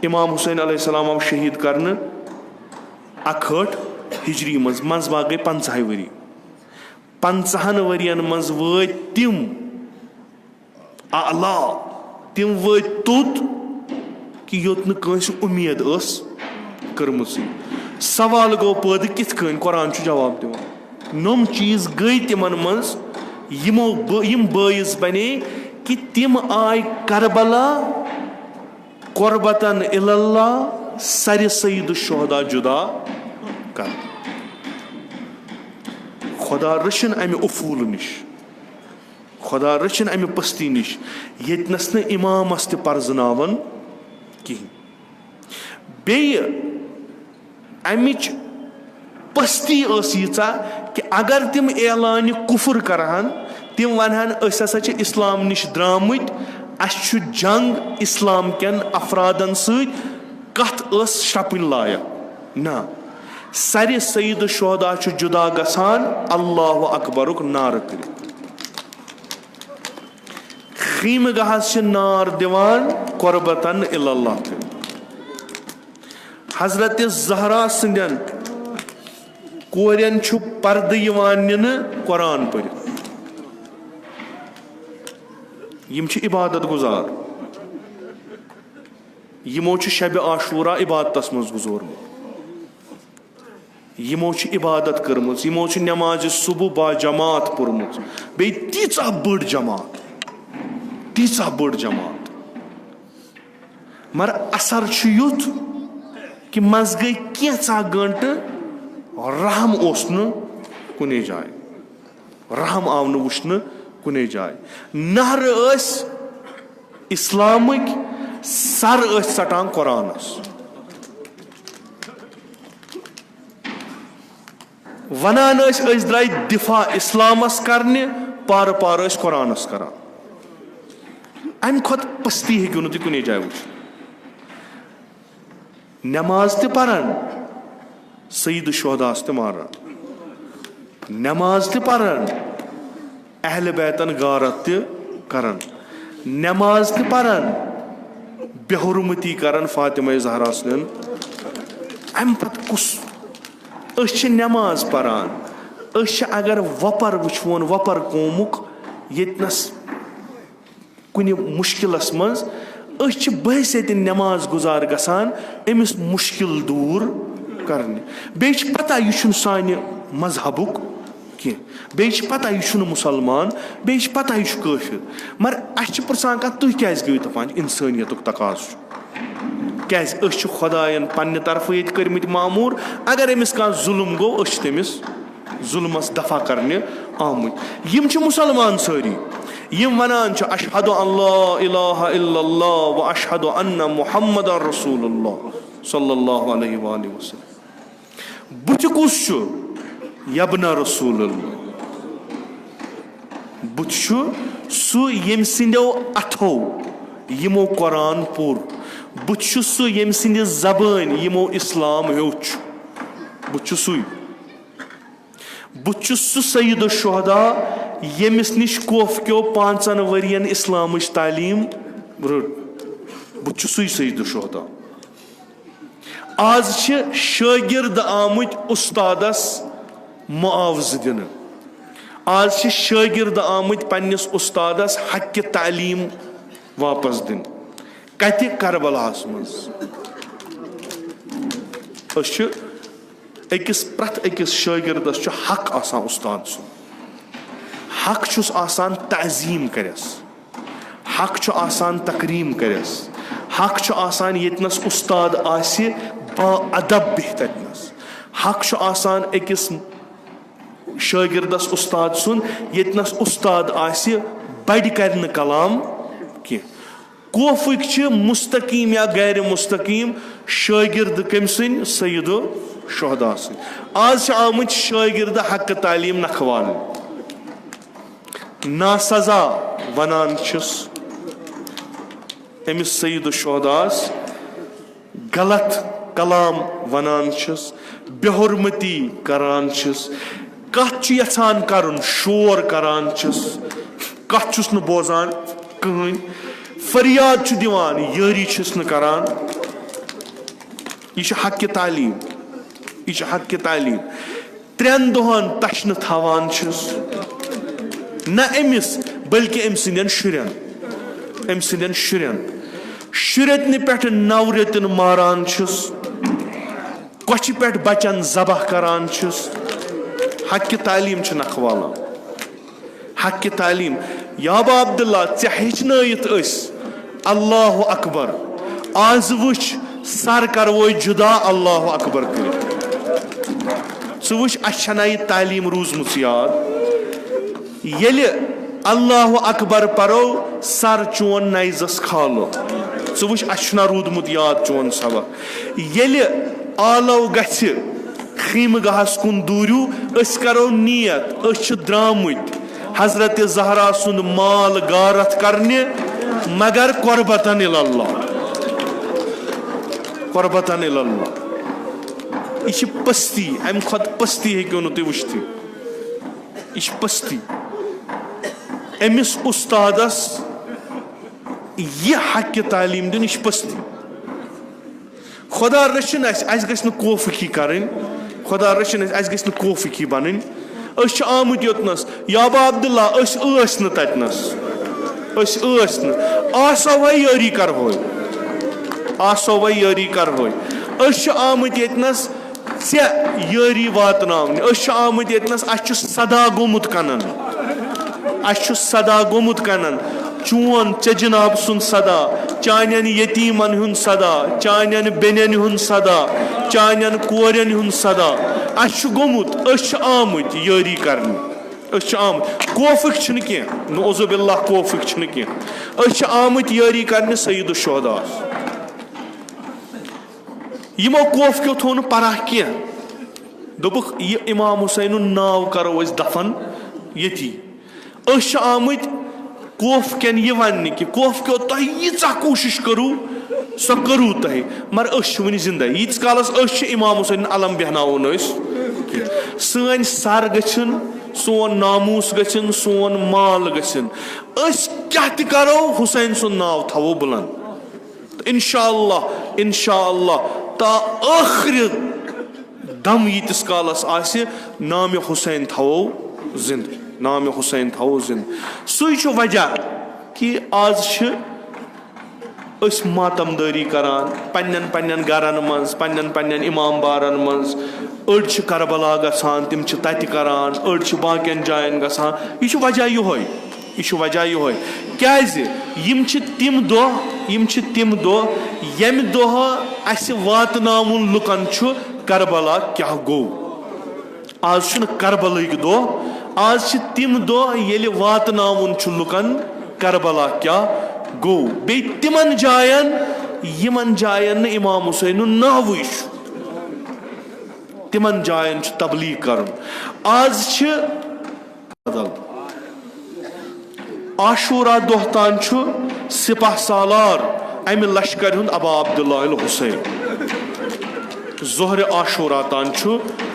S1: امام حسین علیہ السلام آو شہیٖد کرنہٕ 61 ہجری منٛز منٛزباگ گٔے 50 ؤری. 50 ؤرین منٛز وٲتۍ تِم اعلیٰ تِم وٲتۍ توٚت کہِ یوٚت نہٕ کٲنٛسہِ اُمید ٲس کٔرمٕژٕے. سوال گوٚو پٲدٕ کِتھ کٔنۍ؟ قرآن چھُ جواب دِوان. نۄم چیٖز گٔے تِمن منٛز یِم بٲعث بنے کہِ تِم آیہِ کربلا قربتن اللہ سرِ سید الشہدا جدا کرنہٕ. خۄدا رٔچھِنۍ امہِ اُفوٗلہٕ نِش، خۄدا رٔچھِنۍ امہِ پستی نِش ییٚتنس نہٕ اِمامس تہِ پرزناون کِہینۍ. بیٚیہِ امِچ پستی ٲس ییٖژاہ کہِ اگر تِم اعلانہِ کُفر کرہن، تِم ونہن أسۍ ہسا چھِ اسلام نِش درٛامٕتۍ، اسہِ چھُ جنگ اسلام کٮ۪ن افرادن سۭتۍ، کتھ ٲس شرپٕنۍ لایق. نہ، سرِ سید الشہدا چھُ جدا گژھان اللہ اکبرُک نعرٕ کٔرِتھ. خیمہٕ گاہس چھِ نار دِوان قربتن اللہ کٔرِتھ. حضرت زہرا سٕنٛدٮ۪ن کورٮ۪ن چھُ پردٕ یِوان نِنہٕ قرآن پٔرِتھ. یِم چھِ عبادت گُزار، یِمو چھُ شبِ عاشوٗرا عبادتس منٛز گُزورمُت، یِمو چھِ عبادت کٔرمٕژ، یِمو چھِ نٮ۪مازِ صبح با جماعت پوٚرمُت، بیٚیہِ تیٖژاہ بٔڑ جماعت، تیٖژاہ بٔڑ جماعت. مگر اثر چھُ یُتھ کہِ منٛزٕ گٔے کینٛژاہ گٲنٛٹہٕ رحم اوس نہٕ کُنے جایہِ، رحم آو نہٕ وٕچھنہٕ کُنے جایہِ. نہرٕ ٲسۍ اسلامٕکۍ، سر ٲسۍ ژٹان قرآنس. ونان ٲسۍ أسۍ درٛاے دِفاع اسلامس کرنہِ، پارٕ پارٕ ٲسۍ قرآنس کران. امہِ کھۄتہٕ پستی ہیٚکِو نہٕ تُہۍ کُنی جایہِ وٕچھِتھ. نٮ۪ماز تہِ پران، سید الشہداہس تہِ ماران، نٮ۪ماز تہِ پران، اہلِ بیتن غارت تہِ کران، نٮ۪ماز تہِ پران، بے حرمتی کران فاطمہ زہرا سٕنٛدٮ۪ن. امہِ پتہٕ کُس؟ أسۍ چھِ نٮ۪ماز پران، أسۍ چھِ اگر وۄپر وٕچھہون وۄپر قومُک ییٚتنس کُنہِ مُشکِلس منٛز، أسۍ چھِ بحثیتہِ نٮ۪ماز گُزار گژھان أمِس مُشکِل دوٗر کرنہِ. بیٚیہِ چھِ پتہ یہِ چھُنہٕ سانہِ مذہبُک کینٛہہ، بیٚیہِ چھِ پتہ یہِ چھُنہٕ مُسلمان، بیٚیہِ چھِ پتہ یہِ چھُ کٲفِر. مگر اسہِ چھِ پرژھان کانٛہہ تُہۍ کیازِ گٔیِو دپان انسٲنیتُک تقاضہٕ چھُ؟ کیازِ أسۍ چھِ خۄداین پننہِ طرفہٕ ییٚتہِ کٔرمٕتۍ معموٗر. اگر أمِس کانٛہہ ظُلم گوٚو أسۍ چھِ تٔمِس ظُلمس دفع کرنہِ آمٕتۍ. یِم چھِ مُسلمان سٲری، یِم ونان چھِ اشہدُ ان لا الہ الا اللہ و اشہدُ ان محمد رسول اللہ صلی اللہ علیہ وآلہ وسلم. بُتھِ کُس چھُ؟ یبنہ رسول اللہ. بُتھِ چھُ سُہ ییٚمہِ سٕنٛدیو اتھو یِمو قرآن پوٚر، بُتھِ چھُ سُہ ییٚمہِ سٕنٛدِ زبٲنۍ یِمو اسلام ہیوٚچھ، بُتھِ چھُ سُے. بُتھِ چھُ سُہ سید الشہدا ییٚمِس نِش خوف کیو 5 ؤرین اسلامٕچ تعلیٖم رٔٹ، بُتھِ چھُ سُے سید الشہدا. آز چھِ شٲگِرد آمٕتۍ اُستادس معاوضہٕ دِنہٕ، آز چھِ شٲگِرد آمٕتۍ پننِس اُستادس حقہِ تعلیٖم واپس دِنہٕ. کتہِ؟ کربلاہس منٛز. أسۍ چھِ أکِس پرٛٮ۪تھ أکِس شٲگِردس چھُ حق آسان اُستاد سُنٛد، حق چھُس آسان تعظیٖم کرٮ۪س، حق چھُ آسان تقریٖم کرٮ۪س، حق چھُ آسان ییٚتنس اُستاد آسہِ با ادب بِہِتھ تتنس، حق چھُ آسان أکِس شٲگِردس اُستاد سُنٛد ییٚتنس اُستاد آسہِ بڑِ کرِ نہٕ کلام کینٛہہ. خوفٕکۍ چھِ مستقیٖم یا غیر مستقیٖم شٲگِرد کٔمۍ سٕنٛدۍ؟ سید الشہدا سٕنٛدۍ. آز چھِ آمٕتۍ شٲگِرد حقہٕ تعلیٖم نکھوالٕنۍ، ناسزا ونان چھِس أمِس سید الشہداہس غلط कलाम वनान छस, बेहुरमती करान छस, कथ यछान करन शोर करान छस, कथ छुस न बोजान कहीं, फरियाद छु दिवान यारी छस न करान। यह हक तालीम, यह हक तालीम। 3 दोहन तशन थावान छस, न अमिस बल्कि अम सिंदन शुरन, अम सिंदन शुरन, शुरतन पे 9 रेतन मारान छस, कोच पे बचन जबह करान छस। हक तालीम छ नखवाला, हक तालीम। याबा अब्दुल्ला ऐ हेचनयित अल्लाह अकबर, आज वुच सर करवो जुदा अल्लाह अकबर कर, वुच अच्छा यह तालीम रूजमुत याद। ये अल्लाह अकबर परो सर चोन नाइजस खालो, वुच अच्छा रूदमुत याद चोन सबक। ये आलो गि खीमगाहस कुन दूरू, करो नियत द्रामुत हजरत ज़हरा सुंद माल गारत करने, मगर कुर्बतन इल्लल्लाह, कुर्बतन इल्लल्लाह। यह पस्ती, अम खुद पस्ती हेक्यो नु तुम वुचथि, यह पस्ती। अमिस उस्तादस यह हक तालीम दिन, यह पस्ती। खुदा रचिन अस गछ न कोफिकी करन, खुदा रचिन अस गछ न कोफिकी बनन। आमुत योतनस याबा अब्दुल्ला ततनस, आसो वह यारी कर हो, आसो वह यारी कर हो। आमुत यतनस ऐ यारी वातनावने, आमुत यतनस अस सदा गोमुत कनन, अस सदा गोमुत कनन। चोन चे जनाब सुन सदा, चान यतीमन हुन सदा, चान बेनन हुन सदा, चान कोरन हुन सदा, अस गोमुत आमुत यारी करने, आमुत कोफिक कह नौजुबिल्लाह, कोफिक कह आमुत यारी करने सईद शुहदा। यमो कोफ क्यों थो परा कह, दोपुक यह इमाम हुसैन नाव करो दफन यती। आमुत कोफ कन यह वन कि कोफ क्यों तुम यीचा कोशिश करू सो करू तुम, मगर वन जिंदा यीत कालस इमाम हुसैन अलम बेहनावन सन सर गन, सोन नामूस गन, सोन माल गन, क्या करो हुसैन सुन नाव थवो बुलंद। इंशाअल्लाह इंशाअल्लाह ता आखिर दम यीतिस कालस आसे नाम हुसैन थवो जिंद, नाम हुसैन थवो जिंद। सु वजह कि आज मातमदारी करान पन्न पन्न गरन मज, पन्न पन्न इमाम बारन मज। अड़ करबला गसान, तिम तत करान, अड़ बाकियन जायन गसान। यह वजह यह, यह वजह यह क्याज यम तिम दो यम दह अस वातनावुन लुकन करबला क्या गो। आज करबलक दो, आज तिम दो ये वातनावुन लुकन करबला क्या गो। बे तिमन जायन यमन जायन इमाम हुसैन नाव, तिमन जायन तबलीग कर। आज आशूरा दोह तान सिपह सालार अमि लश्कर हुंद अबा अब्दुल्ला हुसैन। जोहर आशूरा तान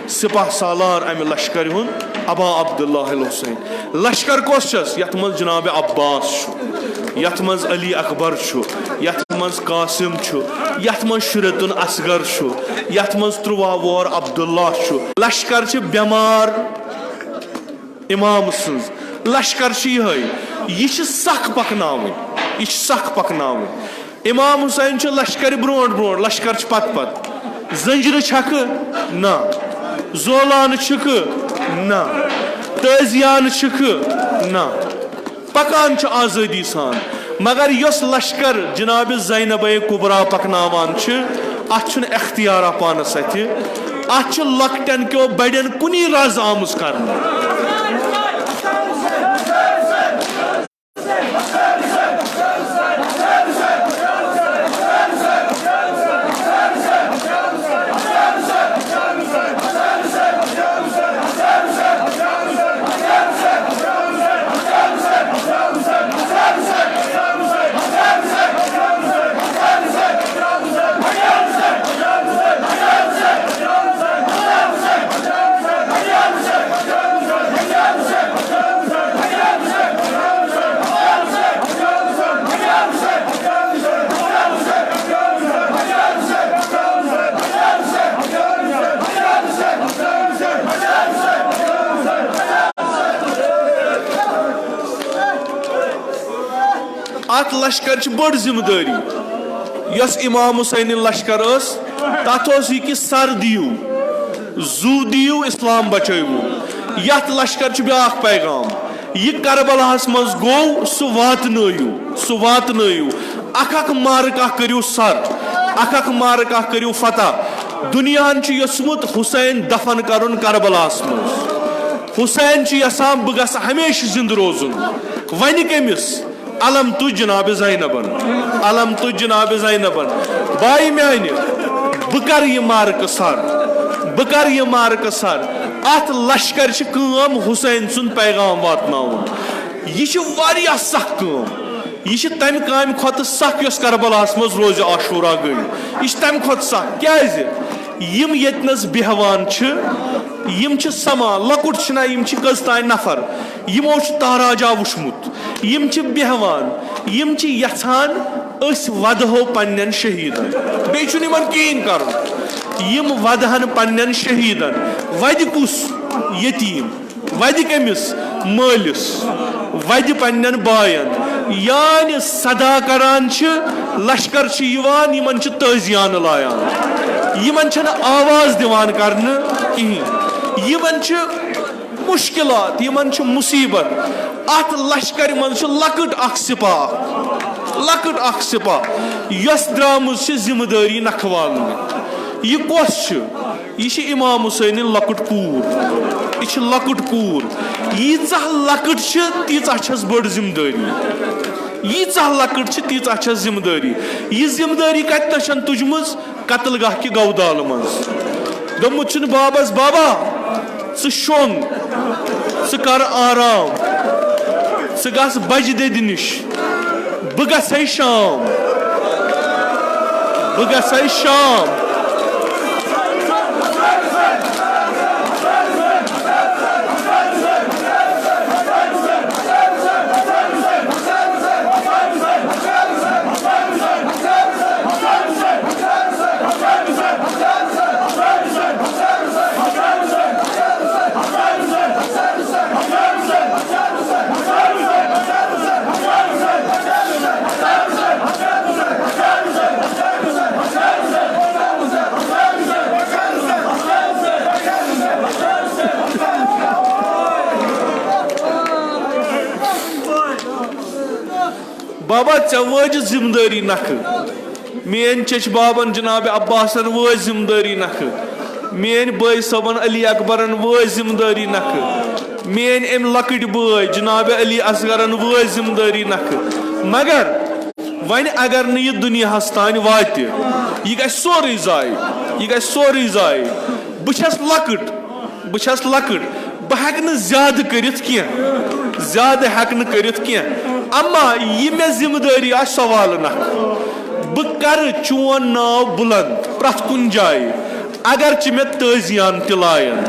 S1: सिपह सालार अमि लश्कर हुंद अबा अब्दुल्ला हुसैन। लश्कर कोस यथ मज जनाब अब्बास, यथ मज अली अकबर, यथ मज कासिम, यथ मज शुरतुन असगर, यथ मज 13 वोर अब्दुल्ला। लश्कर बेमार इमाम सज, लश्कर यह सख पकनाव, यह सख पकनाव। इमाम हुसैन लश्कर ब्रोट ब्रोट, लश्कर पत पत। जंजर छक ना, जोलान छक ना, तजियान छक ना, पकान आज़ादी सान। मगर यस लश्कर जनाब ज़ैनब कुबरा पकनावान अत अख्तियार पानस अत लकटन क्यों बड़न कुनी रज आमुज कर। अत लश्कर बड़ जिम्मेदारी यस इमाम हुसैन लश्कर तथ यह सर दियो जू दियो इस्लाम बचो यथ लश्कर ब्या पैगाम यह करबलाहस मज गो सह वातनयु अख मारका करियो सर अख मारका करियो फतह दुनियान यसमुत हुसैन दफन करन करबलास मज हुसैन यसान बह गस हमेशा जिंद रोजुन वन कमिस अलम तु जनाब ज़ैनबन अलम तु जनाब ज़ैनबन बाई म्यान बह कर यह मारक सर अत लश्कर कम हुसैन सुन पैगाम वातनाउन यह सख कम यह तम काम खत सख यस करबलास मज रोज आशूरा गई यह तम खत सख क्या यम यतनस बेहवान यम समा लकुट यम कज तान नफर यमो ताराजा वुचमुत यम बेहवान यम यछान वदहो पन्न शहीदन बेन कहें कर यम वदहन पन्न शहीदन वद कुस यतीम वद कमिस मालिस वद पन्न बायन यान सदा करान लश्कर यमन तजियान लायान यमन आवाज दिवान करन कहीं यमन मुश्किलात यमन मुसीबत अत लश्कर मज लकट सिपाह यस द्रामुज जिम्मेदारी नखवाल यह कस यह इमाम हुसैन लकट कूर यह लकट कूर यीचाह लकट तीचाह छस बड़ जिम्मेदारी यीचाह लकट तीचाह छस जिम्मेदारी यह जिम्मेदारी कतन तुजमज कतलगाह कि गौदाल मज दोमुत बाबस बाबा शोंग कर आराम गस बजदद निश बह गई शाम बाबा ऐ वज जिम्मेदारी नख मेन चच बाबन जनाब अब्बासन वज जिम्मेदारी नख मेन बई सबन अली अकबरन वज जिम्मेदारी नख मेन अम लकट बई जनाब अली असगरन वज जिम्मेदारी नख मगर वन अगर न यह दुनिया तान वात यह ग सोरे जाय बस लकट बह हेक ज्यादा कर अम्मा यह मे जिम्मेदारी आ सवाल नख बह कर चोन नाव बुलंद प्रथ कुन जाय अगर मे तजियान तलायन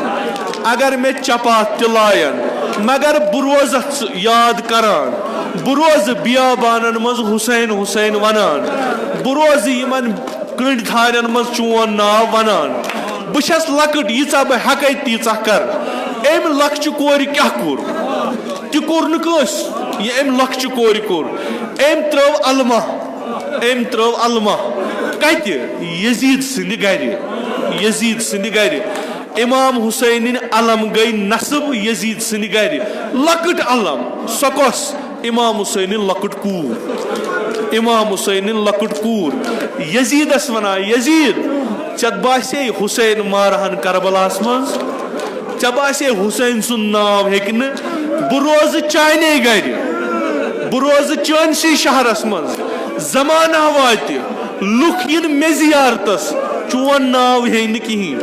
S1: अगर मे चपात तलायन मगर बह रोज याद करान बह रोज बियाबानन मज हुसैन हुसैन वनान बह रोज यमन कंड थारन मज चोन नाव वनान बस लकट यीचा बह हेक तीचा कर अम लक्ष्य कोर क्या कोर तह कोर नस यह अम लक्ष्य कोर कोर अम त्रव अलमा कत यजीद सद गर इमाम हुसैन अलम गई नसब यजीद सद गर लकट अलम सो कस इमाम हुसैन लकट कूर यजीदस वना यजीद चत बासे हुसैन मारहन करबलास मज चे बासे हुसैन सुन नाव हेक बह रोज चाने गर बह रोज चानसी शहरस मज जमाना वात लुख इन मे जियारतस चोन नाव हे कहीं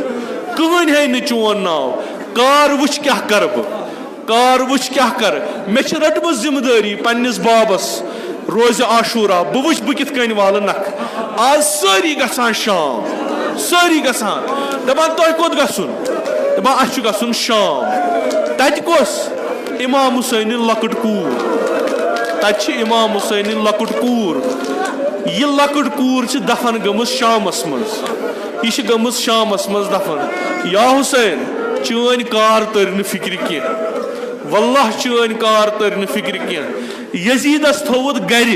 S1: हे चोन नाव कार वुच क्या कर बह कर मे रटम जिम्मेदारी पन्निस बाबस रोज आशूरा बह वुच बह कित वाल नख आज सारी गसान शाम सारी गसान दपान तुह कोत गसुन दपान अस गसुन शाम तत कोस इमाम हुसैन लकट कूर तत इमाम हुसैन लकट कूर यह लकट कूर दफन गमस शामस मज यह गमस शामस मज दफन या हुसैन चन कार तर फिक्र कह वल्लाह चन कार तर फिक्र कह यजीदस थोवत गर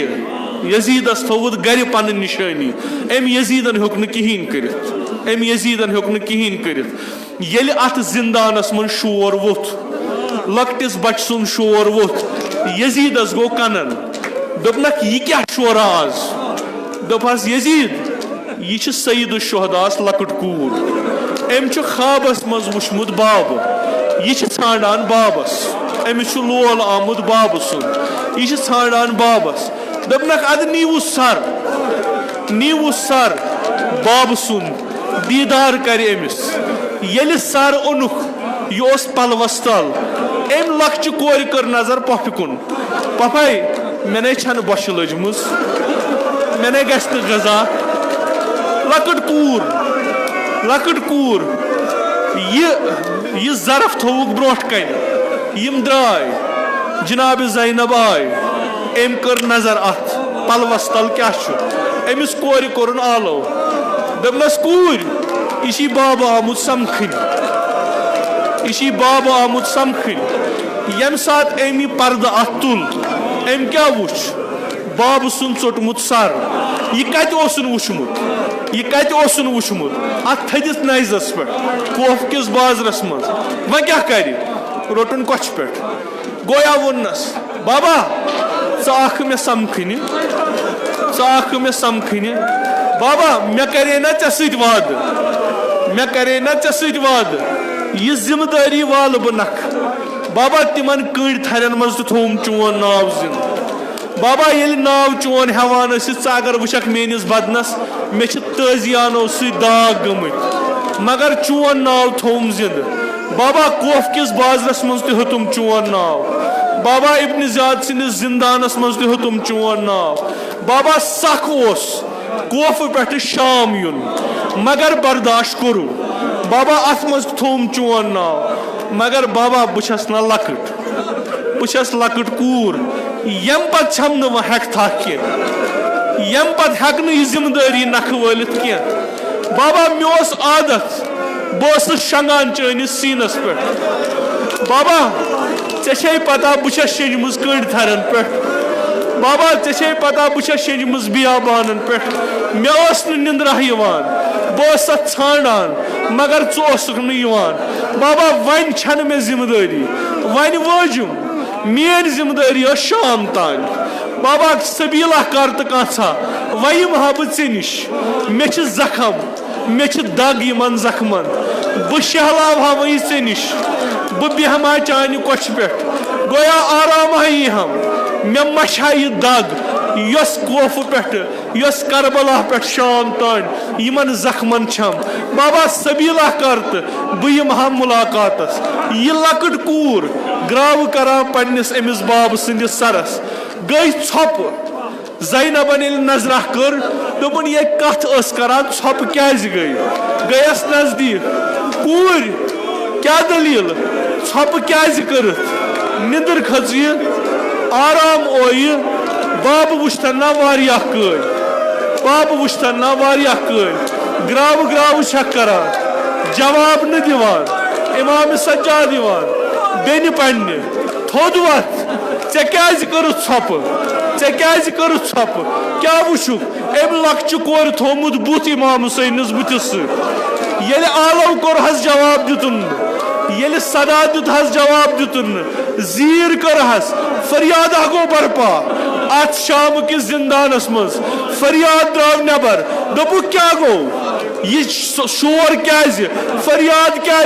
S1: यजीदस थोवुत गर पन निशानी अम यजीदन हेक न कहीं करित अम यजीदन हेक न कहीं करित येल अत जिंदानस मन शोर वोथ लकटिस बच सुन शोर वोथ यजीदस गो कनन दोपनक यह क्या शोर आज दोपहस यजीद यह सईद शुहदास लकट कूर अम ख्वाबस मज वुचमुत बाब यह छाड़ान बाबस अमिस लोल आमुत बाब सुन यह छाड़ान बाबस दोपनक अद नीवु सर बाब सुन दीदार कर अमिस येल सर ओनुख यह पलवस तल अम लक्च कोर कर नजर पफ कुन पफाई मे छन बश लजमुस मे गज गजा लकट कूर यह जरफ थोक ब्रोट कन यम द्राय जनाब ज़ैनब आय अम कर नजर अत पलवस तल क्या अमिस कोर कोरन आलो दपनस कूर यह बाब आमुत समखन यम सात अमी पर्द अत तुल अम क्या वुच बाब सुन चोटमुत सर यह कत वुचमुत अत थदिस नाइजस पे कोफ किस बाजरस मज वह क्या कर रोटन कछ पे गोया वोनस बाबा च मे समखन बाबा मे करे ना चे वाद यह जिम्मेदारी वाल बह नख बाबा तिमन कंड थरन मज थोम चोन नाव जिंद बाबा ये नाव चोन हेवान अगर वुचक मेनिस बदनस मे तजियानो दाग गमत मगर चोन नाव थोम जिंद बाबा कोफ किस बाजरस मज तुम चोन नाव बाबा इब्न ज़ियाद सिंदिस जिंदानस मज तुम चोन नाव बाबा सख कोफ पे शाम युन मगर बर्दाश्त करू बाबा अत मज थोम चोन नाव मगर बाबा बस ना लकट कूर यम पत छम न वह हेक था यम पत हेक न जिम्मेदारी नख वलित कह बाबा मे आदत बह शंगान चनिस सीनस पे बाबा ऐ पता बह शेजम कंड थरन पे बाबा ऐ पता बह शेजम बियाबान पे मे निंद्रा बह छाड़ान मगर बाबा वन छन मे जिम्मेदारी वन वोजुम मेन जिम्मेदारी शाम तान बाबा सबीला कर तो कहा वह हा बह निश मे जखम मे दग इन जख्मन बह शहलाव हा वही ऐ निश बह बेहमा चान कोच पे गोया आराम ही हम मे मशा यह दग यस कोफ पे यस करबला पे शाम तान इन जख्मन छम बाबा सबीला कर तो बह हा मुलाकातस यह लकट कूर ग्राव करा पन्निस अमिस बाब सिंदिस सरस गई छप ज़ैनबन नजरा कर दोपन ये कथ करा छप क्या गयस नजदीक कूर क्या दलील छप क्या कर निंदर खच आराम ओय बाब वुचतना वारिया कल बाब वुचतना वारिया कल ग्राव छक करा जवाब न दिवान इमाम सज्जा दिवान बेन पन्ने थोद वत ऐ क्या कर छप क्या वुचुक अम लक्च कोर थोमुत बुत इमाम हुसैनस बुतिस ये आलव कोर हस जवाब दितुन ये सदा दुत हस जवाब दितुन जीर कर हस फरियाद गो बरपा अत शाम किस जिंदानस मज फरियाद द्राव नबर दोपु क्या गो यह शोर क्या फरियाद क्या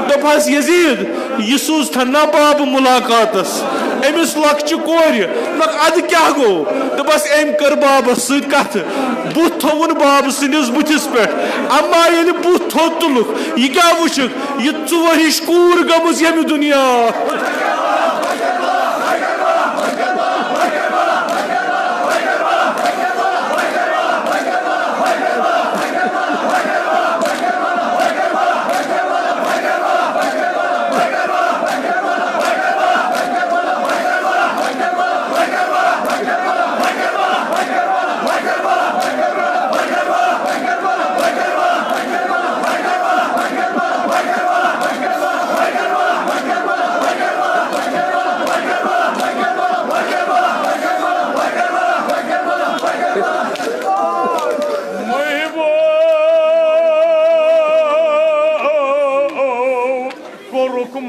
S1: दोपहस यजीद यह सूज ना बाब मुलाकातस अमिस लक्च कोर अद क्या गो दोपहस अम कर बाबस सत बुत थोवन बाब सिंदिस बुथिस पे अम्मा ये बुत थो तुलुक यह क्या वुचक यह चोर हिश कूर गमुज यम दुनिया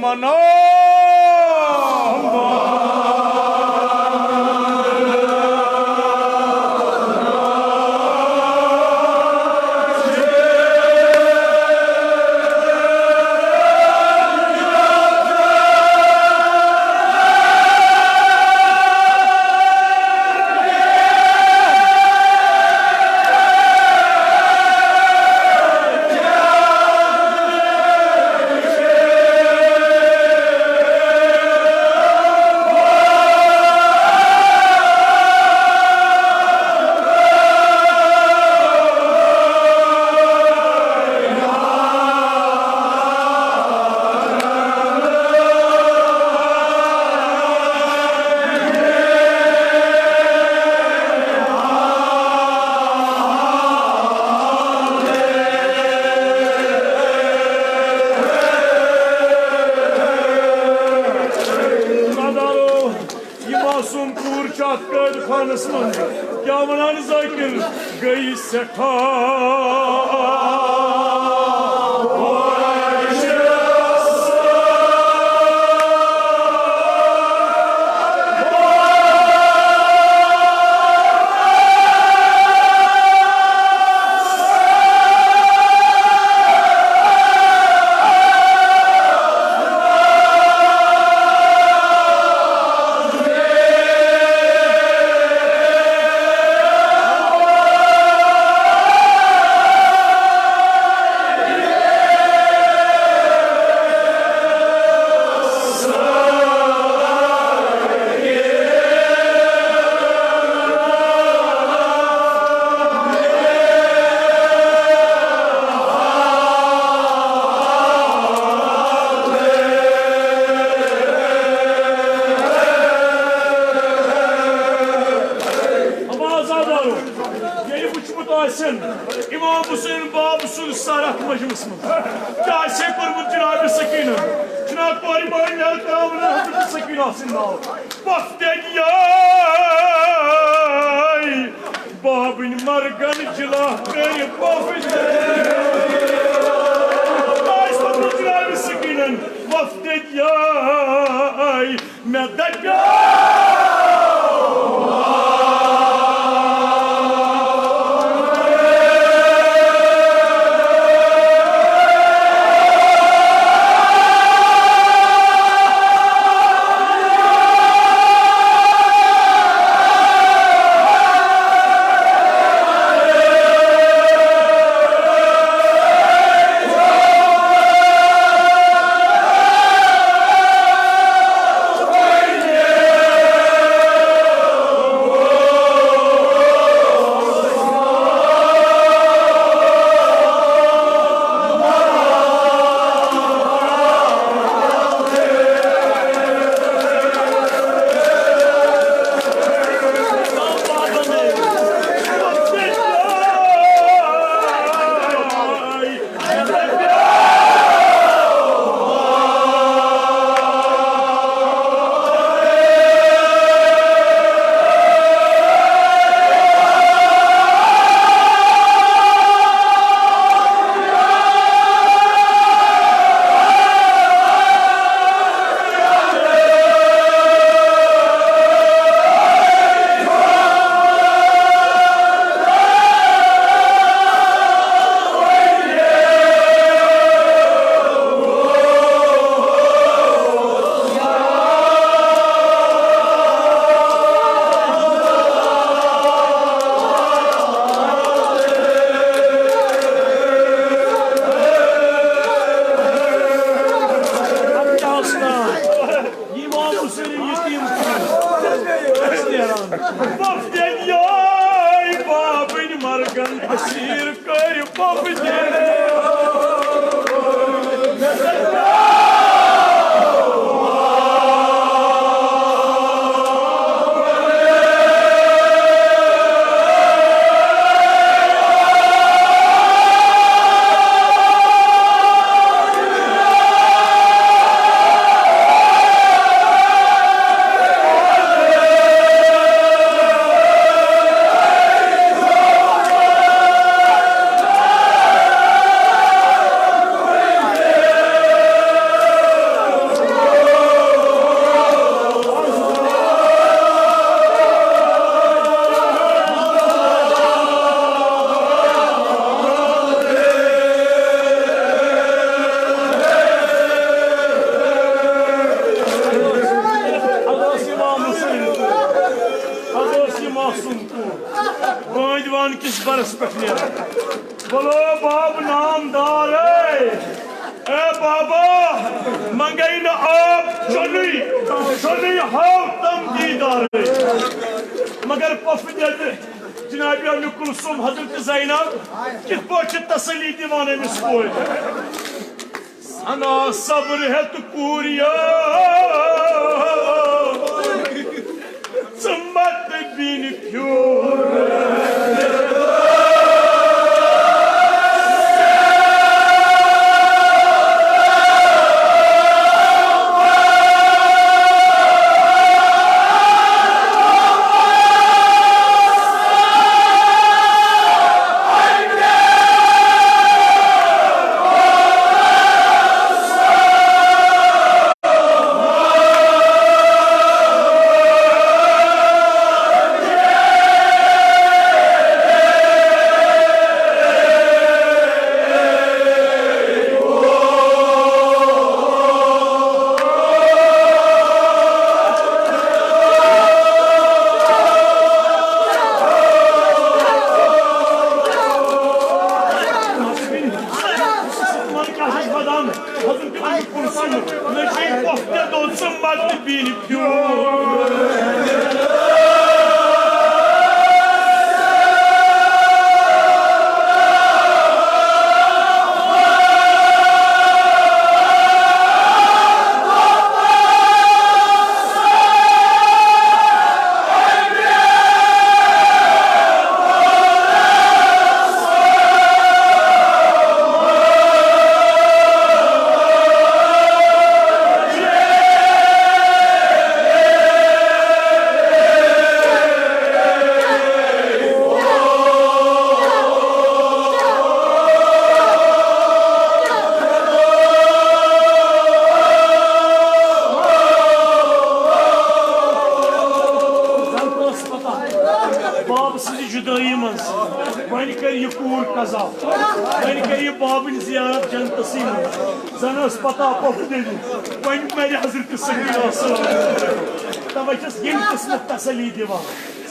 S2: Osman'a. क्या मनाने जाकिर गई सखा İmam Hüseyin Babüsül Sarat Majımız mı? Kâse Kurbu Cenab-ı Sakine. Cenab-ı Bari Bari Yer Kâvına Hafızı Sakine aslında. Vafden yay. Babin Margan Cilah Beni Bafetler. Kâse Kurbu Cenab-ı Sakine. Vafden yay. Medet yay. मैदानस पे बोलो बाब नामदार ए बाबा मंगई न आप चली हाव तम दीदार मगर पफ जनाब अम्मी कुलसुम हजरत ज़ैनब कित पाट तसली दिवान अमिस कोर सना सब्र है तु पूरिया मत बिन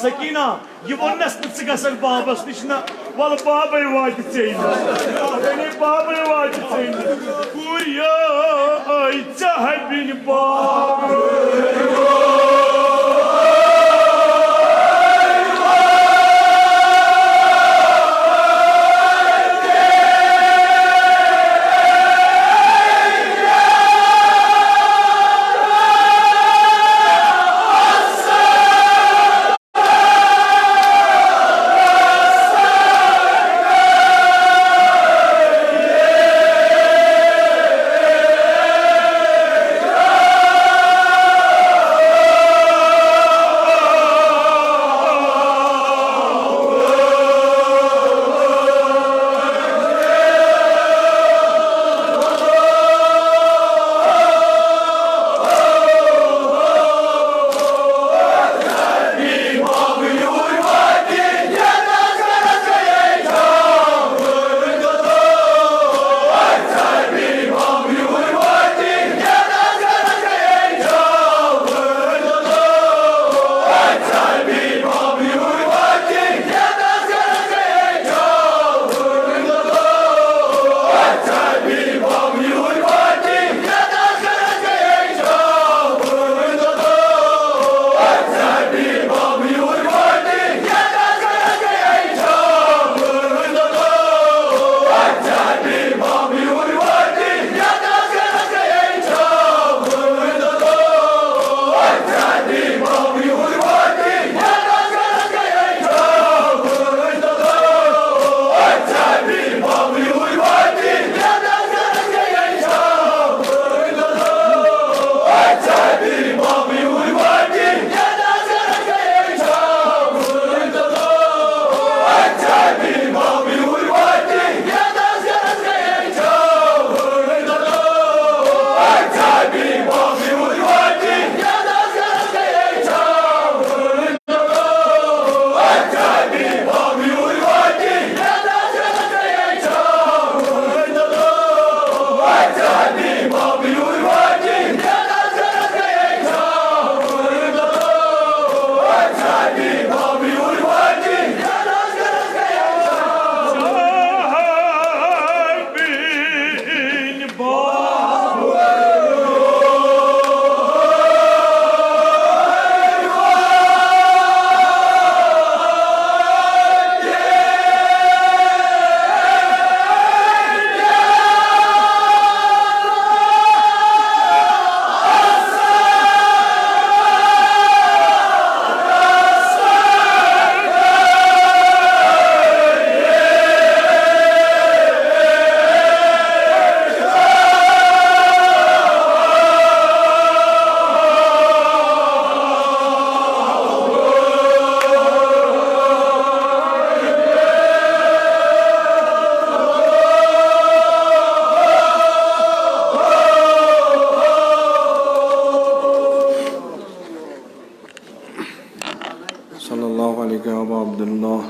S2: सकीना ये वनस गसल बाबस निश ना वल बाबे वाज चेन बाबे वाज चेन पूरिया आई चाहे बिन बाब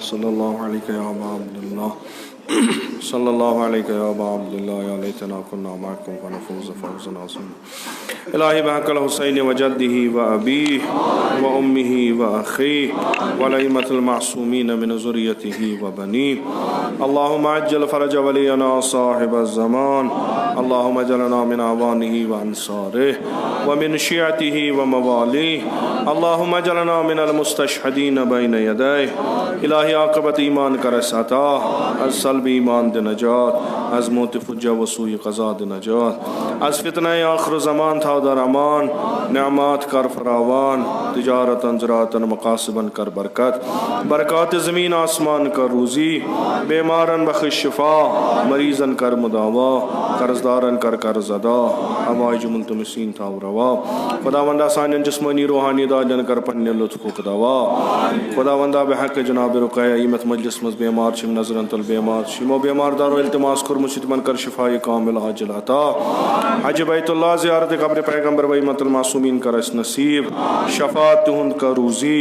S1: सल्लल्लाहु अलैहि या अबा अब्दुल्लाह सल्लल्लाहु अलैहि या अबा अब्दुल्लाह या लैतना कुन्ना मअकुम फनफूज़ फौज़न अज़ीमा इलाही बहक़ल हुसैन व जद्दिही व अबीही व उम्मिही व अख़ीही व लइमतिल मासूमीन मिन ज़ुर्रियतिही व बनीह अल्लाहुम्मा अज्जिल फ़रज वलियना साहिबज़ ज़मान अल्लाहुम्मा अजलना मिन अवानिही व अंसारिही व मिन शियअतिही व मवालिही अल्लाहुम्मा अजलना मिनल मुस्तशहदीन बैन यदैहि इलाही आक़िबत ईमान कर अता अज़ सल्बी ईमान दे नजात अज़ मौत फुज्जा व सूई क़ज़ा दे नजात अज़ फितना आखिर ज़मान था दर अमान नेमात कर फरावान तिजारतन ज़राअतन मकासिबन कर बरकत बरक़ात ज़मीन आसमान कर रूज़ी बेमारन बख़्श शिफ़ा मरीज़न कर मुदावा कर्ज़दारन कर कर्ज़ अदा हवाइज मुल्तमिसीन था रवा खुदावंदा सानियन जिस्मानी रूहानी दालन कर पन्ने लुत्फ़ दवा खुदावंदा बेहक़ जनाब रुक़या ईमत मजलिस मज़ बेमार शिम नज़रन तल बेमार शिमो बेमार दारो इल्तिमास कर मुशित मन कर शिफ़ाए कामिल आजिल अता हज बैतुल्लाह ज़ियारत कब्र पैगम्बर व इम्मतुल मासूमीन कर अस नसीब शफ़ाअत तुहंद कर रूज़ी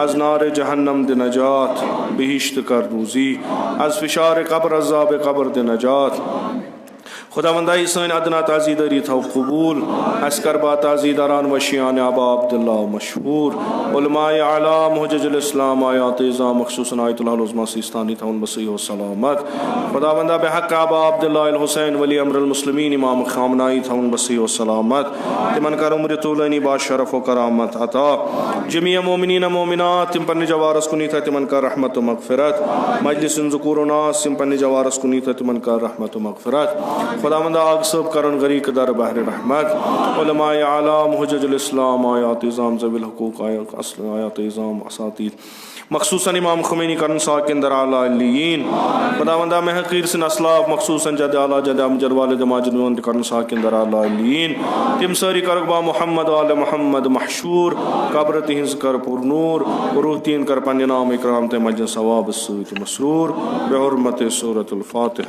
S1: अज़ नार जहन्नम दे नजात बिहिश्त कर रूज़ी अज़ फ़िशार कब्र अज़ाब कब्र दे नजात खुदावंदाई सन अदना ताज़ीदारी था कबूल अस्करबा ताज़ीदारान वशियान आबा अब्दुल्ला मशहूर उलमाए आलाम हुज्जतुल इस्लाम आयात इज़ा मखसूसन आयतुल उज़्मा सिस्तानी था उन बसी व सलामत खुदावंदा बेहक़ आबा अब्दुल्ला अल हुसैन वली अमरुल मुस्लिमीन इमाम खामनाई था उन बसी व सलामत तिमन कर उम्र तूलनी बाशरफ व करामत अता जमीअ मोमिनीन मोमिनात तिम पन्ने जवारस कुनी था तिमन कर रहमत व मग़फ़िरत मजलिस ज़ुकूर नास तिम पन्ने जवारस कुनी था तिमन कर रहमत व मग़फ़िरत खुदावंदा आग सब करन गरीक दर बहर रहमत उलमाए आलाम हुज्जतुल इस्लाम आयात इज़ाम ज़विल हुकूक आयात इज़ाम असातीर मखसूसन इमाम खुमैनी करन साकिन दर आला अल्लीयीन खुदावंदा महक़ीर सिन असलाफ मखसूसन जद आला जद अमजद वालिद माजिद करन साकिन दर आला अल्लीयीन तिम सारी करबा मोहम्मद आल मोहम्मद महशूर कब्र तिहिंज कर पुरनूर रूह तीन कर पन्ने नाम इकराम ते मजलिस सवाब सूत मसरूर बेहुर्मत सूरतुल फातिहा।